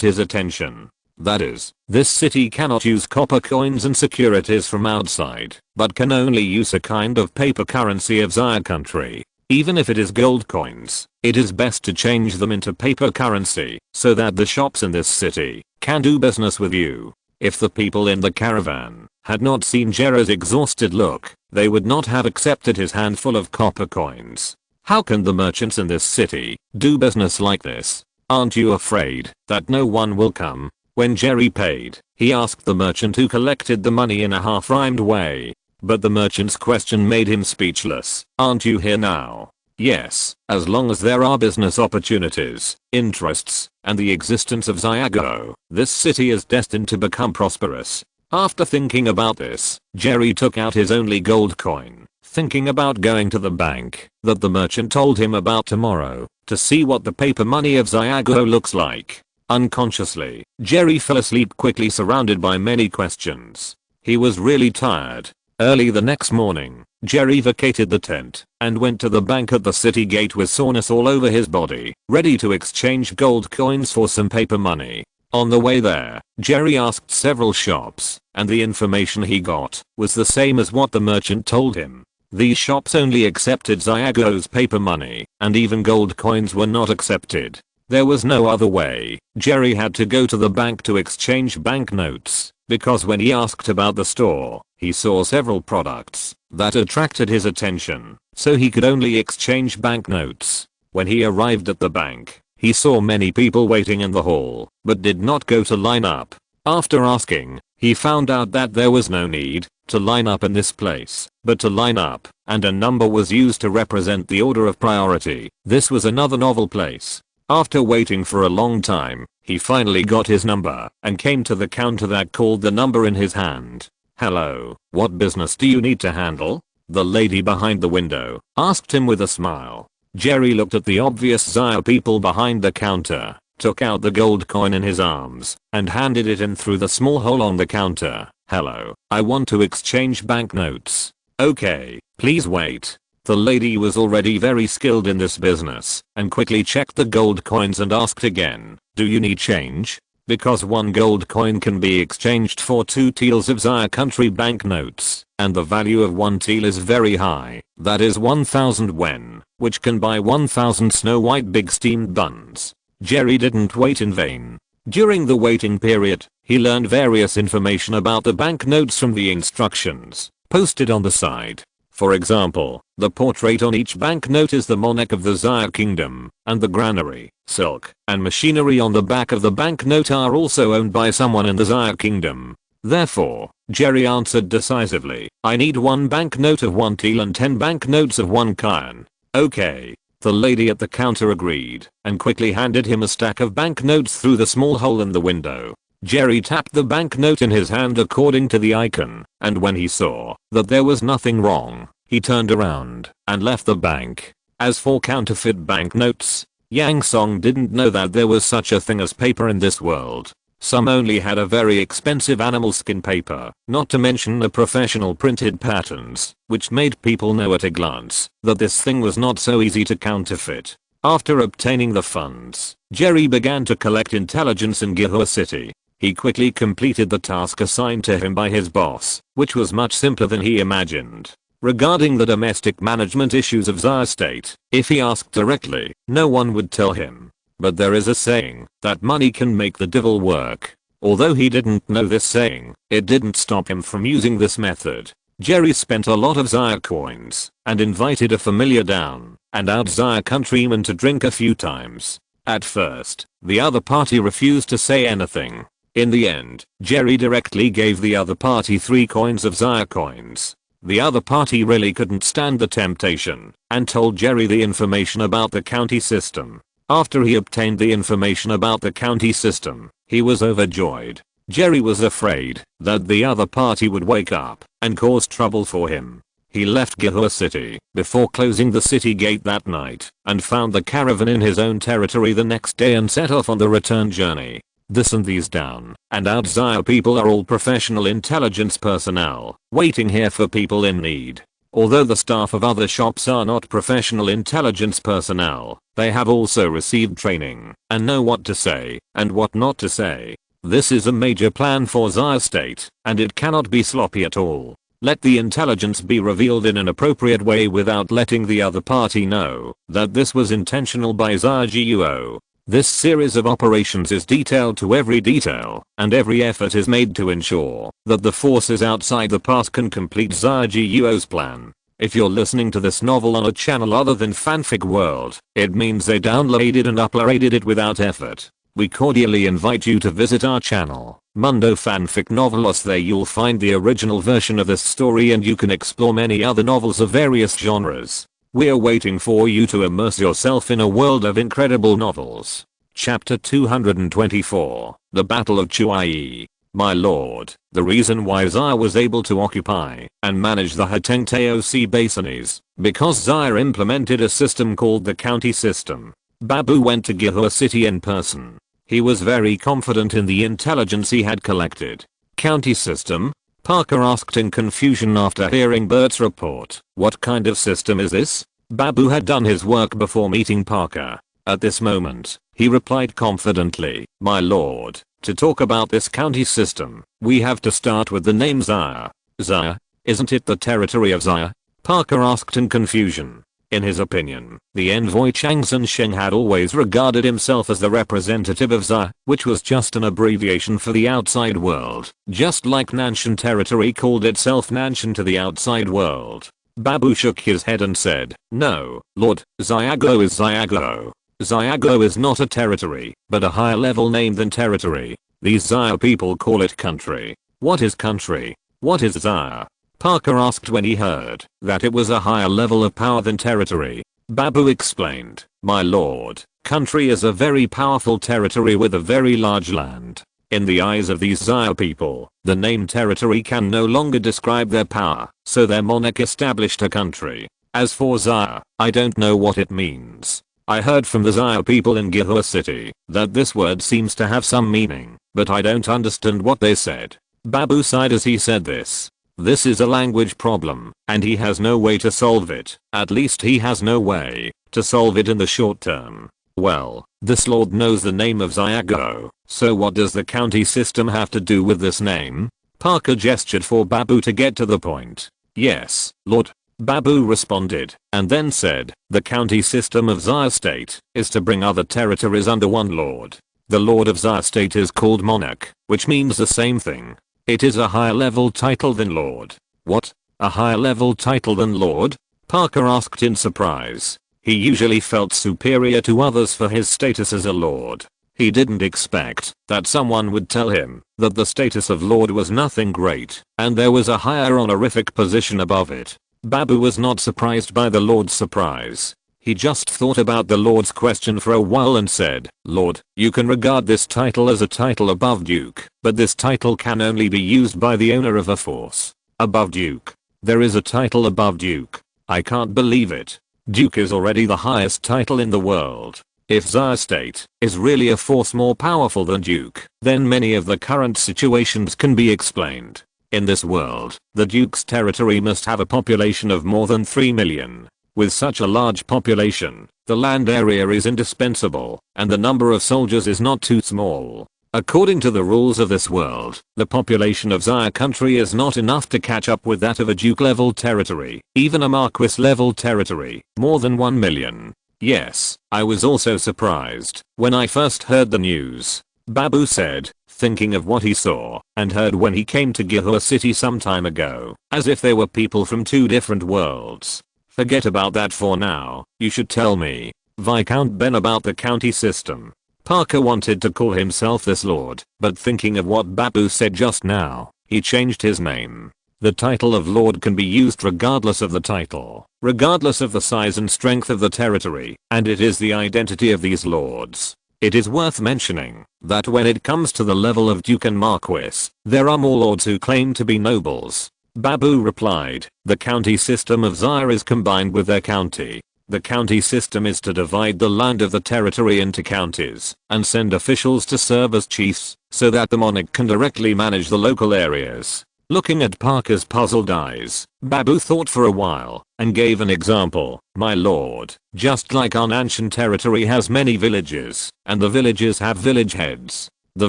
his attention. That is, this city cannot use copper coins and securities from outside, but can only use a kind of paper currency of Xia country. Even if it is gold coins, it is best to change them into paper currency so that the shops in this city can do business with you. If the people in the caravan had not seen Jerry's exhausted look, they would not have accepted his handful of copper coins. How can the merchants in this city do business like this? Aren't you afraid that no one will come? When Jerry paid, he asked the merchant who collected the money in a half-rhymed way. But the merchant's question made him speechless. Aren't you here now? Yes, as long as there are business opportunities, interests, and the existence of Xiago, this city is destined to become prosperous. After thinking about this, Jerry took out his only gold coin, thinking about going to the bank that the merchant told him about tomorrow to see what the paper money of Xiago looks like. Unconsciously, Jerry fell asleep quickly, surrounded by many questions. He was really tired. Early the next morning, Jerry vacated the tent and went to the bank at the city gate with soreness all over his body, ready to exchange gold coins for some paper money. On the way there, Jerry asked several shops, and the information he got was the same as what the merchant told him. These shops only accepted Xiago's paper money, and even gold coins were not accepted. There was no other way. Jerry had to go to the bank to exchange banknotes, because when he asked about the store, he saw several products that attracted his attention, so he could only exchange banknotes. When he arrived at the bank, he saw many people waiting in the hall, but did not go to line up. After asking, he found out that there was no need to line up in this place, but to line up, and a number was used to represent the order of priority. This was another novel place. After waiting for a long time, he finally got his number and came to the counter that called the number in his hand. "Hello, what business do you need to handle?" the lady behind the window asked him with a smile. Jerry looked at the obvious Xia people behind the counter, took out the gold coin in his arms, and handed it in through the small hole on the counter. "Hello, I want to exchange banknotes." "Okay, please wait." The lady was already very skilled in this business and quickly checked the gold coins and asked again, "Do you need change?" Because one gold coin can be exchanged for 2 taels of Xia country banknotes, and the value of 1 tael is very high. That is 1000 wen, which can buy 1000 Snow White big steamed buns. Jerry didn't wait in vain. During the waiting period, he learned various information about the banknotes from the instructions posted on the side. For example, the portrait on each banknote is the monarch of the Xia kingdom, and the granary, silk, and machinery on the back of the banknote are also owned by someone in the Xia kingdom. Therefore, Jerry answered decisively, "I need 1 banknote of 1 tael and 10 banknotes of 1 kyan." "Okay." The lady at the counter agreed and quickly handed him a stack of banknotes through the small hole in the window. Jerry tapped the banknote in his hand according to the icon, and when he saw that there was nothing wrong, he turned around and left the bank. As for counterfeit banknotes, Yang Song didn't know that there was such a thing as paper in this world. Some only had a very expensive animal skin paper, not to mention the professional printed patterns, which made people know at a glance that this thing was not so easy to counterfeit. After obtaining the funds, Jerry began to collect intelligence in Gihua City. He quickly completed the task assigned to him by his boss, which was much simpler than he imagined. Regarding the domestic management issues of Xia state, if he asked directly, no one would tell him. But there is a saying that money can make the devil work. Although he didn't know this saying, it didn't stop him from using this method. Jerry spent a lot of Xia coins and invited a familiar down and out Xia countryman to drink a few times. At first, the other party refused to say anything. In the end, Jerry directly gave the other party 3 coins of Xia coins. The other party really couldn't stand the temptation and told Jerry the information about the county system. After he obtained the information about the county system, he was overjoyed. Jerry was afraid that the other party would wake up and cause trouble for him. He left Gihua City before closing the city gate that night and found the caravan in his own territory the next day and set off on the return journey. This and these down and out Xia people are all professional intelligence personnel, waiting here for people in need. Although the staff of other shops are not professional intelligence personnel, they have also received training and know what to say and what not to say. This is a major plan for Xia State, and it cannot be sloppy at all. Let the intelligence be revealed in an appropriate way without letting the other party know that this was intentional by Xia Guo. This series of operations is detailed to every detail, and every effort is made to ensure that the forces outside the pass can complete Xia Guo's plan. If you're listening to this novel on a channel other than Fanfic World, it means they downloaded and uploaded it without effort. We cordially invite you to visit our channel, Mundo Fanfic Novelos. There you'll find the original version of this story and you can explore many other novels of various genres. We're waiting for you to immerse yourself in a world of incredible novels. Chapter 224, The Battle of Chuai. My lord, the reason why Xia was able to occupy and manage the Hatengtao Sea Basin is because Xia implemented a system called the county system. Babu went to Gihua City in person. He was very confident in the intelligence he had collected. County system? Parker asked in confusion after hearing Bert's report. What kind of system is this? Babu had done his work before meeting Parker. At this moment, he replied confidently, my lord, to talk about this county system, we have to start with the name Xia. Xia? Isn't it the territory of Xia? Parker asked in confusion. In his opinion, the envoy Chang Sheng had always regarded himself as the representative of Xia, which was just an abbreviation for the outside world, just like Nanshan territory called itself Nanshan to the outside world. Babu shook his head and said, no, Lord, Xiago is Xiago. Xiago is not a territory, but a higher level name than territory. These Xia people call it country. What is country? What is Xia? Parker asked when he heard that it was a higher level of power than territory. Babu explained, my lord, country is a very powerful territory with a very large land. In the eyes of these Xia people, the name territory can no longer describe their power, so their monarch established a country. As for Xia, I don't know what it means. I heard from the Xia people in Gihua City that this word seems to have some meaning, but I don't understand what they said. Babu sighed as he said this. This is a language problem, and he has no way to solve it. At least he has no way to solve it in the short term. Well, this lord knows the name of Xiago, so what does the county system have to do with this name? Parker gestured for Babu to get to the point. Yes, Lord. Babu responded, and then said, the county system of Xia State is to bring other territories under one lord. The lord of Xia State is called monarch, which means the same thing. It is a higher level title than lord. What? A higher level title than lord? Parker asked in surprise. He usually felt superior to others for his status as a lord. He didn't expect that someone would tell him that the status of lord was nothing great, and there was a higher honorific position above it. Babu was not surprised by the lord's surprise. He just thought about the lord's question for a while and said, Lord, you can regard this title as a title above duke, but this title can only be used by the owner of a force. Above duke. There is a title above duke. I can't believe it. Duke is already the highest title in the world. If Xia State is really a force more powerful than duke, then many of the current situations can be explained. In this world, the duke's territory must have a population of more than 3 million. With such a large population, the land area is indispensable, and the number of soldiers is not too small. According to the rules of this world, the population of Xia country is not enough to catch up with that of a duke-level territory, even a marquis-level territory, more than 1 million. Yes, I was also surprised when I first heard the news. Babu said, thinking of what he saw and heard when he came to Gihua City some time ago, as if they were people from two different worlds. Forget about that for now, you should tell me, Viscount Ben, about the county system. Parker wanted to call himself this lord, but thinking of what Babu said just now, he changed his name. The title of lord can be used regardless of the title, regardless of the size and strength of the territory, and it is the identity of these lords. It is worth mentioning that when it comes to the level of duke and marquis, there are more lords who claim to be nobles. Babu replied, the county system of Xia is combined with their county. The county system is to divide the land of the territory into counties and send officials to serve as chiefs so that the monarch can directly manage the local areas. Looking at Parker's puzzled eyes, Babu thought for a while and gave an example. My lord, just like our ancient territory has many villages, and the villages have village heads. The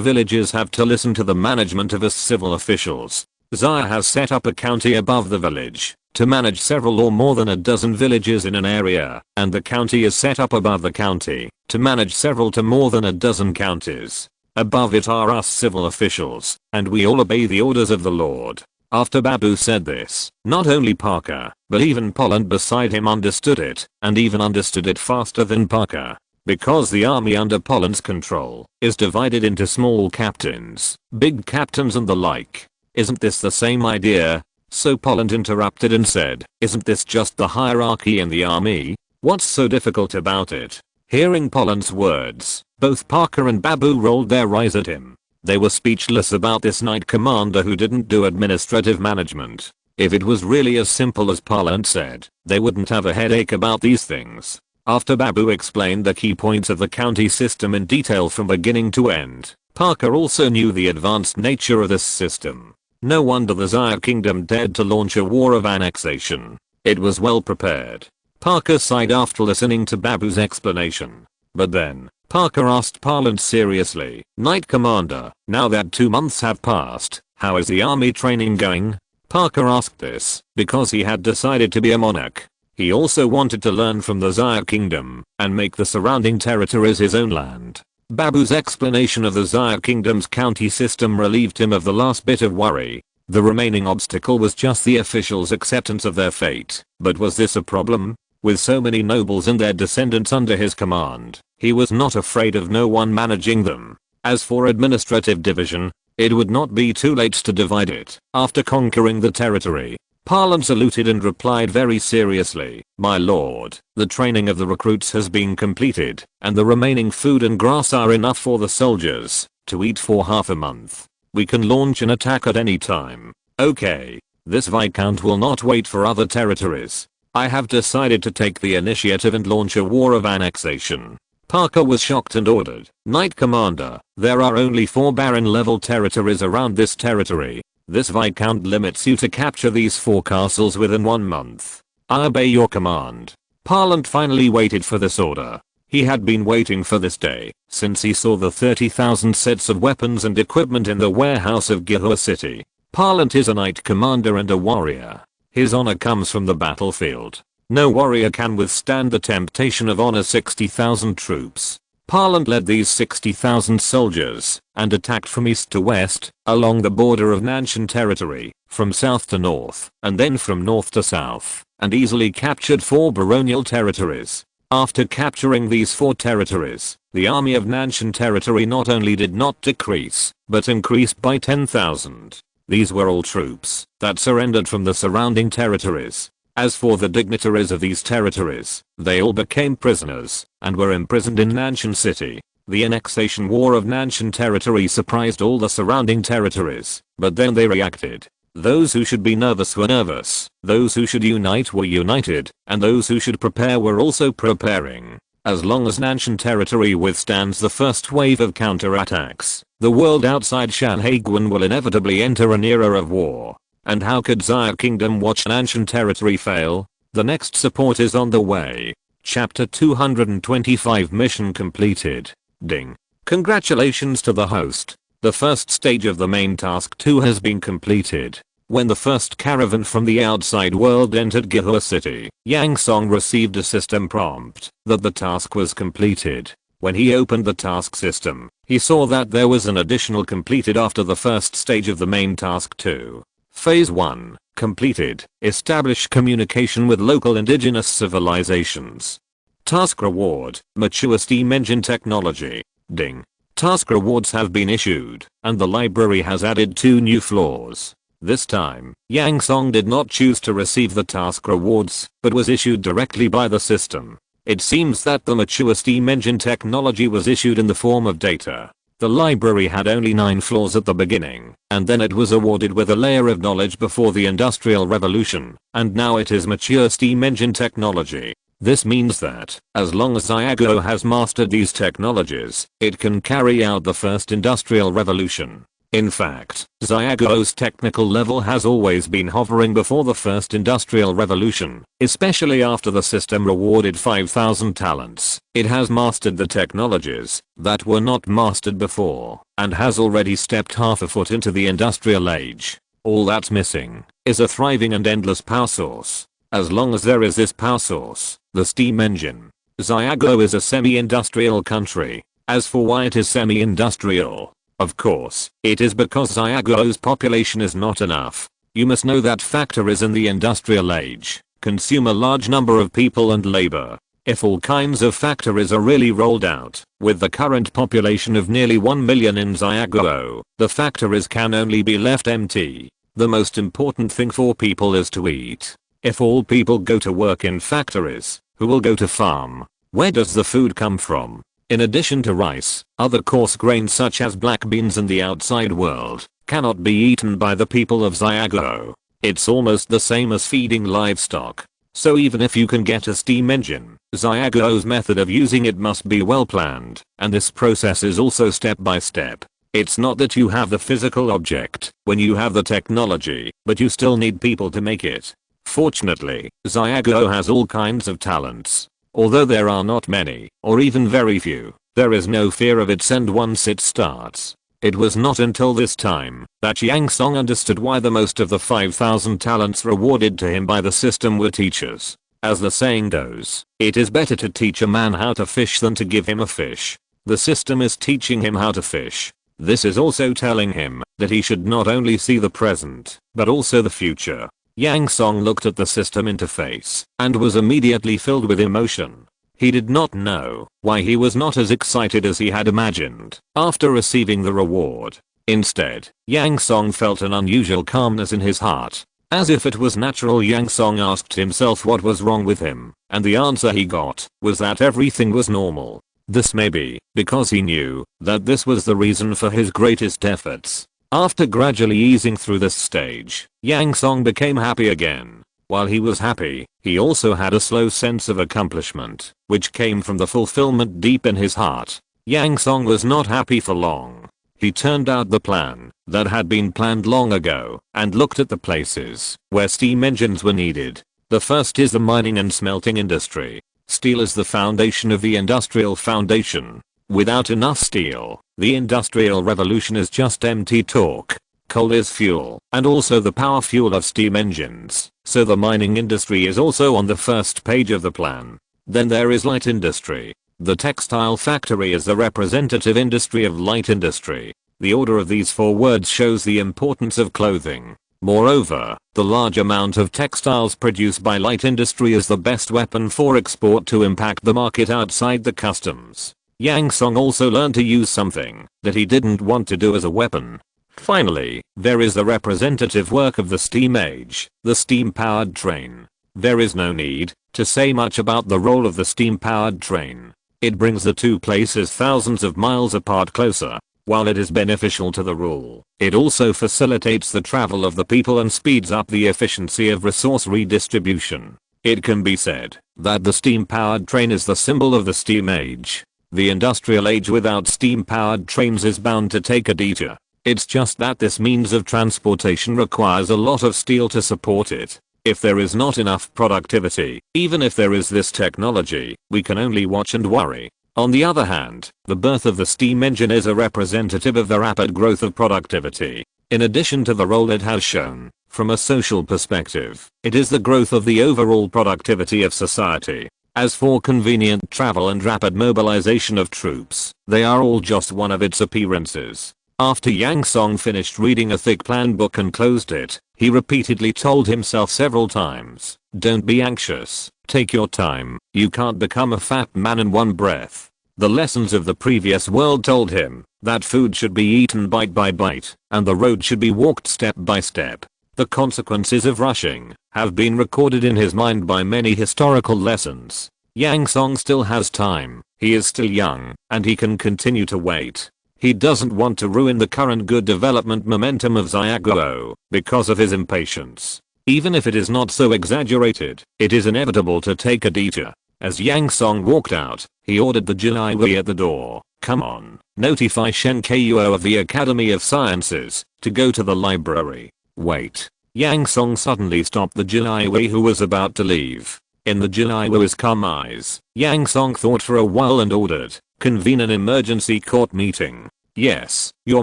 villages have to listen to the management of us civil officials. Zaya has set up a county above the village to manage several or more than a dozen villages in an area, and the county is set up above the county to manage several to more than a dozen counties. Above it are us civil officials, and we all obey the orders of the Lord. After Babu said this, not only Parker, but even Polland beside him understood it, and even understood it faster than Parker. Because the army under Polland's control is divided into small captains, big captains and the like. Isn't this the same idea? So Polland interrupted and said, isn't this just the hierarchy in the army? What's so difficult about it? Hearing Polland's words, both Parker and Babu rolled their eyes at him. They were speechless about this knight commander who didn't do administrative management. If it was really as simple as Polland said, they wouldn't have a headache about these things. After Babu explained the key points of the county system in detail from beginning to end, Parker also knew the advanced nature of this system. No wonder the Zaya kingdom dared to launch a war of annexation. It was well prepared. Parker sighed after listening to Babu's explanation. But then, Parker asked Polland seriously, Knight Commander, now that 2 months have passed, how is the army training going? Parker asked this because he had decided to be a monarch. He also wanted to learn from the Zaya kingdom and make the surrounding territories his own land. Babu's explanation of the Zaya kingdom's county system relieved him of the last bit of worry. The remaining obstacle was just the officials' acceptance of their fate. But was this a problem? With so many nobles and their descendants under his command, he was not afraid of no one managing them. As for administrative division, it would not be too late to divide it. After conquering the territory, Polland saluted and replied very seriously, my lord, the training of the recruits has been completed, and the remaining food and grass are enough for the soldiers to eat for half a month. We can launch an attack at any time. Okay. This Viscount will not wait for other territories. I have decided to take the initiative and launch a war of annexation. Parker was shocked and ordered, Knight Commander, there are only 4 barren level territories around this territory. This Viscount limits you to capture these 4 castles within 1 month. I obey your command. Polland finally waited for this order. He had been waiting for this day since he saw the 30,000 sets of weapons and equipment in the warehouse of Gihua City. Polland is a knight commander and a warrior. His honor comes from the battlefield. No warrior can withstand the temptation of honor 60,000 troops. Polland led these 60,000 soldiers and attacked from east to west, along the border of Nanshan territory, from south to north, and then from north to south, and easily captured 4 baronial territories. After capturing these 4 territories, the army of Nanshan territory not only did not decrease, but increased by 10,000. These were all troops that surrendered from the surrounding territories. As for the dignitaries of these territories, they all became prisoners and were imprisoned in Nanshan City. The annexation war of Nanshan territory surprised all the surrounding territories, but then they reacted. Those who should be nervous were nervous, those who should unite were united, and those who should prepare were also preparing. As long as Nanshan territory withstands the first wave of counterattacks, the world outside Shanhaiguan will inevitably enter an era of war. And how could Zaya Kingdom watch Nanshan territory fail? The next support is on the way. Chapter 225 Mission completed. Ding. Congratulations to the host. The first stage of the main task 2 has been completed. When the first caravan from the outside world entered Gihua City, Yang Song received a system prompt that the task was completed. When he opened the task system, he saw that there was an additional completed after the first stage of the main task 2. Phase 1. Completed. Establish communication with local indigenous civilizations. Task reward. Mature steam engine technology. Ding. Task rewards have been issued, and the library has added 2 new floors. This time, Yang Song did not choose to receive the task rewards, but was issued directly by the system. It seems that the mature steam engine technology was issued in the form of data. The library had only 9 floors at the beginning, and then it was awarded with a layer of knowledge before the Industrial Revolution, and now it is mature steam engine technology. This means that, as long as Iago has mastered these technologies, it can carry out the first Industrial Revolution. In fact, Xiaguo's technical level has always been hovering before the first industrial revolution, especially after the system rewarded 5,000 talents. It has mastered the technologies that were not mastered before, and has already stepped half a foot into the industrial age. All that's missing is a thriving and endless power source. As long as there is this power source, the steam engine, Xiaguo is a semi-industrial country. As for why it is semi-industrial, of course, it is because Xiaguo's population is not enough. You must know that factories in the industrial age consume a large number of people and labor. If all kinds of factories are really rolled out, with the current population of nearly 1 million in Xiaguo, the factories can only be left empty. The most important thing for people is to eat. If all people go to work in factories, who will go to farm? Where does the food come from? In addition to rice, other coarse grains such as black beans in the outside world cannot be eaten by the people of Xiaguo. It's almost the same as feeding livestock. So even if you can get a steam engine, Xiaguo's method of using it must be well planned, and this process is also step by step. It's not that you have the physical object when you have the technology, but you still need people to make it. Fortunately, Xiaguo has all kinds of talents. Although there are not many, or even very few, there is no fear of it and once it starts. It was not until this time that Yang Song understood why the most of the 5,000 talents rewarded to him by the system were teachers. As the saying goes, it is better to teach a man how to fish than to give him a fish. The system is teaching him how to fish. This is also telling him that he should not only see the present, but also the future. Yang Song looked at the system interface and was immediately filled with emotion. He did not know why he was not as excited as he had imagined after receiving the reward. Instead, Yang Song felt an unusual calmness in his heart. As if it was natural, Yang Song asked himself what was wrong with him, and the answer he got was that everything was normal. This may be because he knew that this was the reason for his greatest efforts. After gradually easing through this stage, Yang Song became happy again. While he was happy, he also had a slow sense of accomplishment, which came from the fulfillment deep in his heart. Yang Song was not happy for long. He turned out the plan that had been planned long ago and looked at the places where steam engines were needed. The first is the mining and smelting industry. Steel is the foundation of the industrial foundation. Without enough steel, the industrial revolution is just empty talk. Coal is fuel, and also the power fuel of steam engines, so the mining industry is also on the first page of the plan. Then there is light industry. The textile factory is the representative industry of light industry. The order of these four words shows the importance of clothing. Moreover, the large amount of textiles produced by light industry is the best weapon for export to impact the market outside the customs. Yang Song also learned to use something that he didn't want to do as a weapon. Finally, there is the representative work of the steam age, the steam-powered train. There is no need to say much about the role of the steam-powered train. It brings the two places thousands of miles apart closer. While it is beneficial to the rule, it also facilitates the travel of the people and speeds up the efficiency of resource redistribution. It can be said that the steam-powered train is the symbol of the steam age. The industrial age without steam-powered trains is bound to take a detour. It's just that this means of transportation requires a lot of steel to support it. If there is not enough productivity, even if there is this technology, we can only watch and worry. On the other hand, the birth of the steam engine is a representative of the rapid growth of productivity. In addition to the role it has shown, from a social perspective, it is the growth of the overall productivity of society. As for convenient travel and rapid mobilization of troops, they are all just one of its appearances. After Yang Song finished reading a thick plan book and closed it, he repeatedly told himself several times, "Don't be anxious, take your time, you can't become a fat man in one breath." The lessons of the previous world told him that food should be eaten bite by bite, and the road should be walked step by step. The consequences of rushing have been recorded in his mind by many historical lessons. Yang Song still has time, he is still young, and he can continue to wait. He doesn't want to ruin the current good development momentum of Xiaguo because of his impatience. Even if it is not so exaggerated, it is inevitable to take a detour. As Yang Song walked out, he ordered the Jiaiwei at the door, Come on, notify Shenkuo of the Academy of Sciences to go to the library. Wait. Yang Song suddenly stopped the Jinaiwei who was about to leave. In the Jinaiwei's calm eyes, Yang Song thought for a while and ordered, convene an emergency court meeting. Yes, your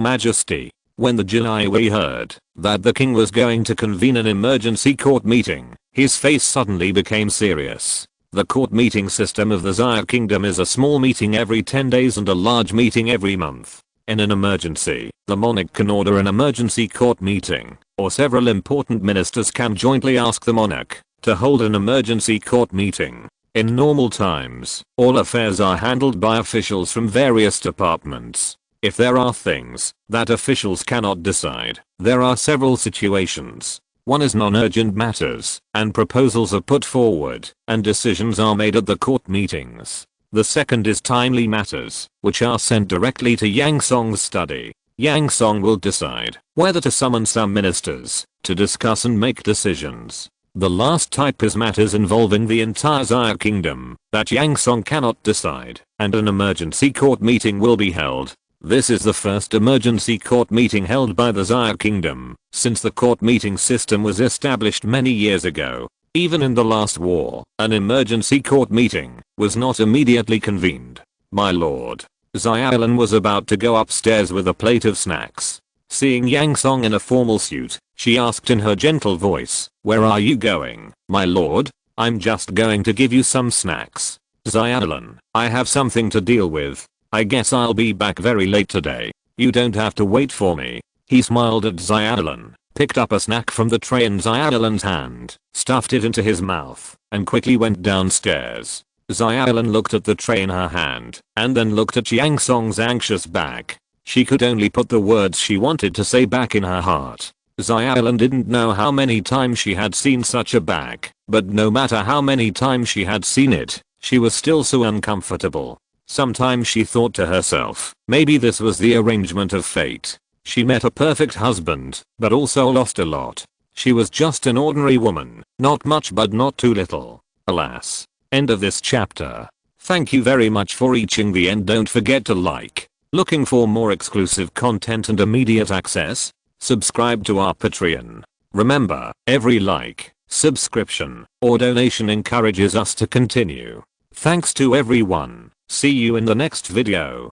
majesty. When the Jinaiwei heard that the king was going to convene an emergency court meeting, his face suddenly became serious. The court meeting system of the Xia Kingdom is a small meeting every 10 days and a large meeting every month. In an emergency, the monarch can order an emergency court meeting, or several important ministers can jointly ask the monarch to hold an emergency court meeting. In normal times, all affairs are handled by officials from various departments. If there are things that officials cannot decide, there are several situations. One is non-urgent matters, and proposals are put forward, and decisions are made at the court meetings. The second is timely matters, which are sent directly to Yang Song's study. Yang Song will decide whether to summon some ministers to discuss and make decisions. The last type is matters involving the entire Xia Kingdom that Yang Song cannot decide, and an emergency court meeting will be held. This is the first emergency court meeting held by the Xia Kingdom since the court meeting system was established many years ago. Even in the last war, an emergency court meeting was not immediately convened. My lord. Xia was about to go upstairs with a plate of snacks. Seeing Yang Song in a formal suit, she asked in her gentle voice, "Where are you going, my lord?" "I'm just going to give you some snacks. Xia, I have something to deal with. I guess I'll be back very late today. You don't have to wait for me." He smiled at Xia, picked up a snack from the tray in Xiaolan's hand, stuffed it into his mouth, and quickly went downstairs. Xiaolan looked at the tray in her hand, and then looked at Yang Song's anxious back. She could only put the words she wanted to say back in her heart. Xiaolan didn't know how many times she had seen such a back, but no matter how many times she had seen it, she was still so uncomfortable. Sometimes she thought to herself, maybe this was the arrangement of fate. She met a perfect husband, but also lost a lot. She was just an ordinary woman, not much but not too little. Alas. End of this chapter. Thank you very much for reaching the end. Don't forget to like. Looking for more exclusive content and immediate access? Subscribe to our Patreon. Remember, every like, subscription, or donation encourages us to continue. Thanks to everyone. See you in the next video.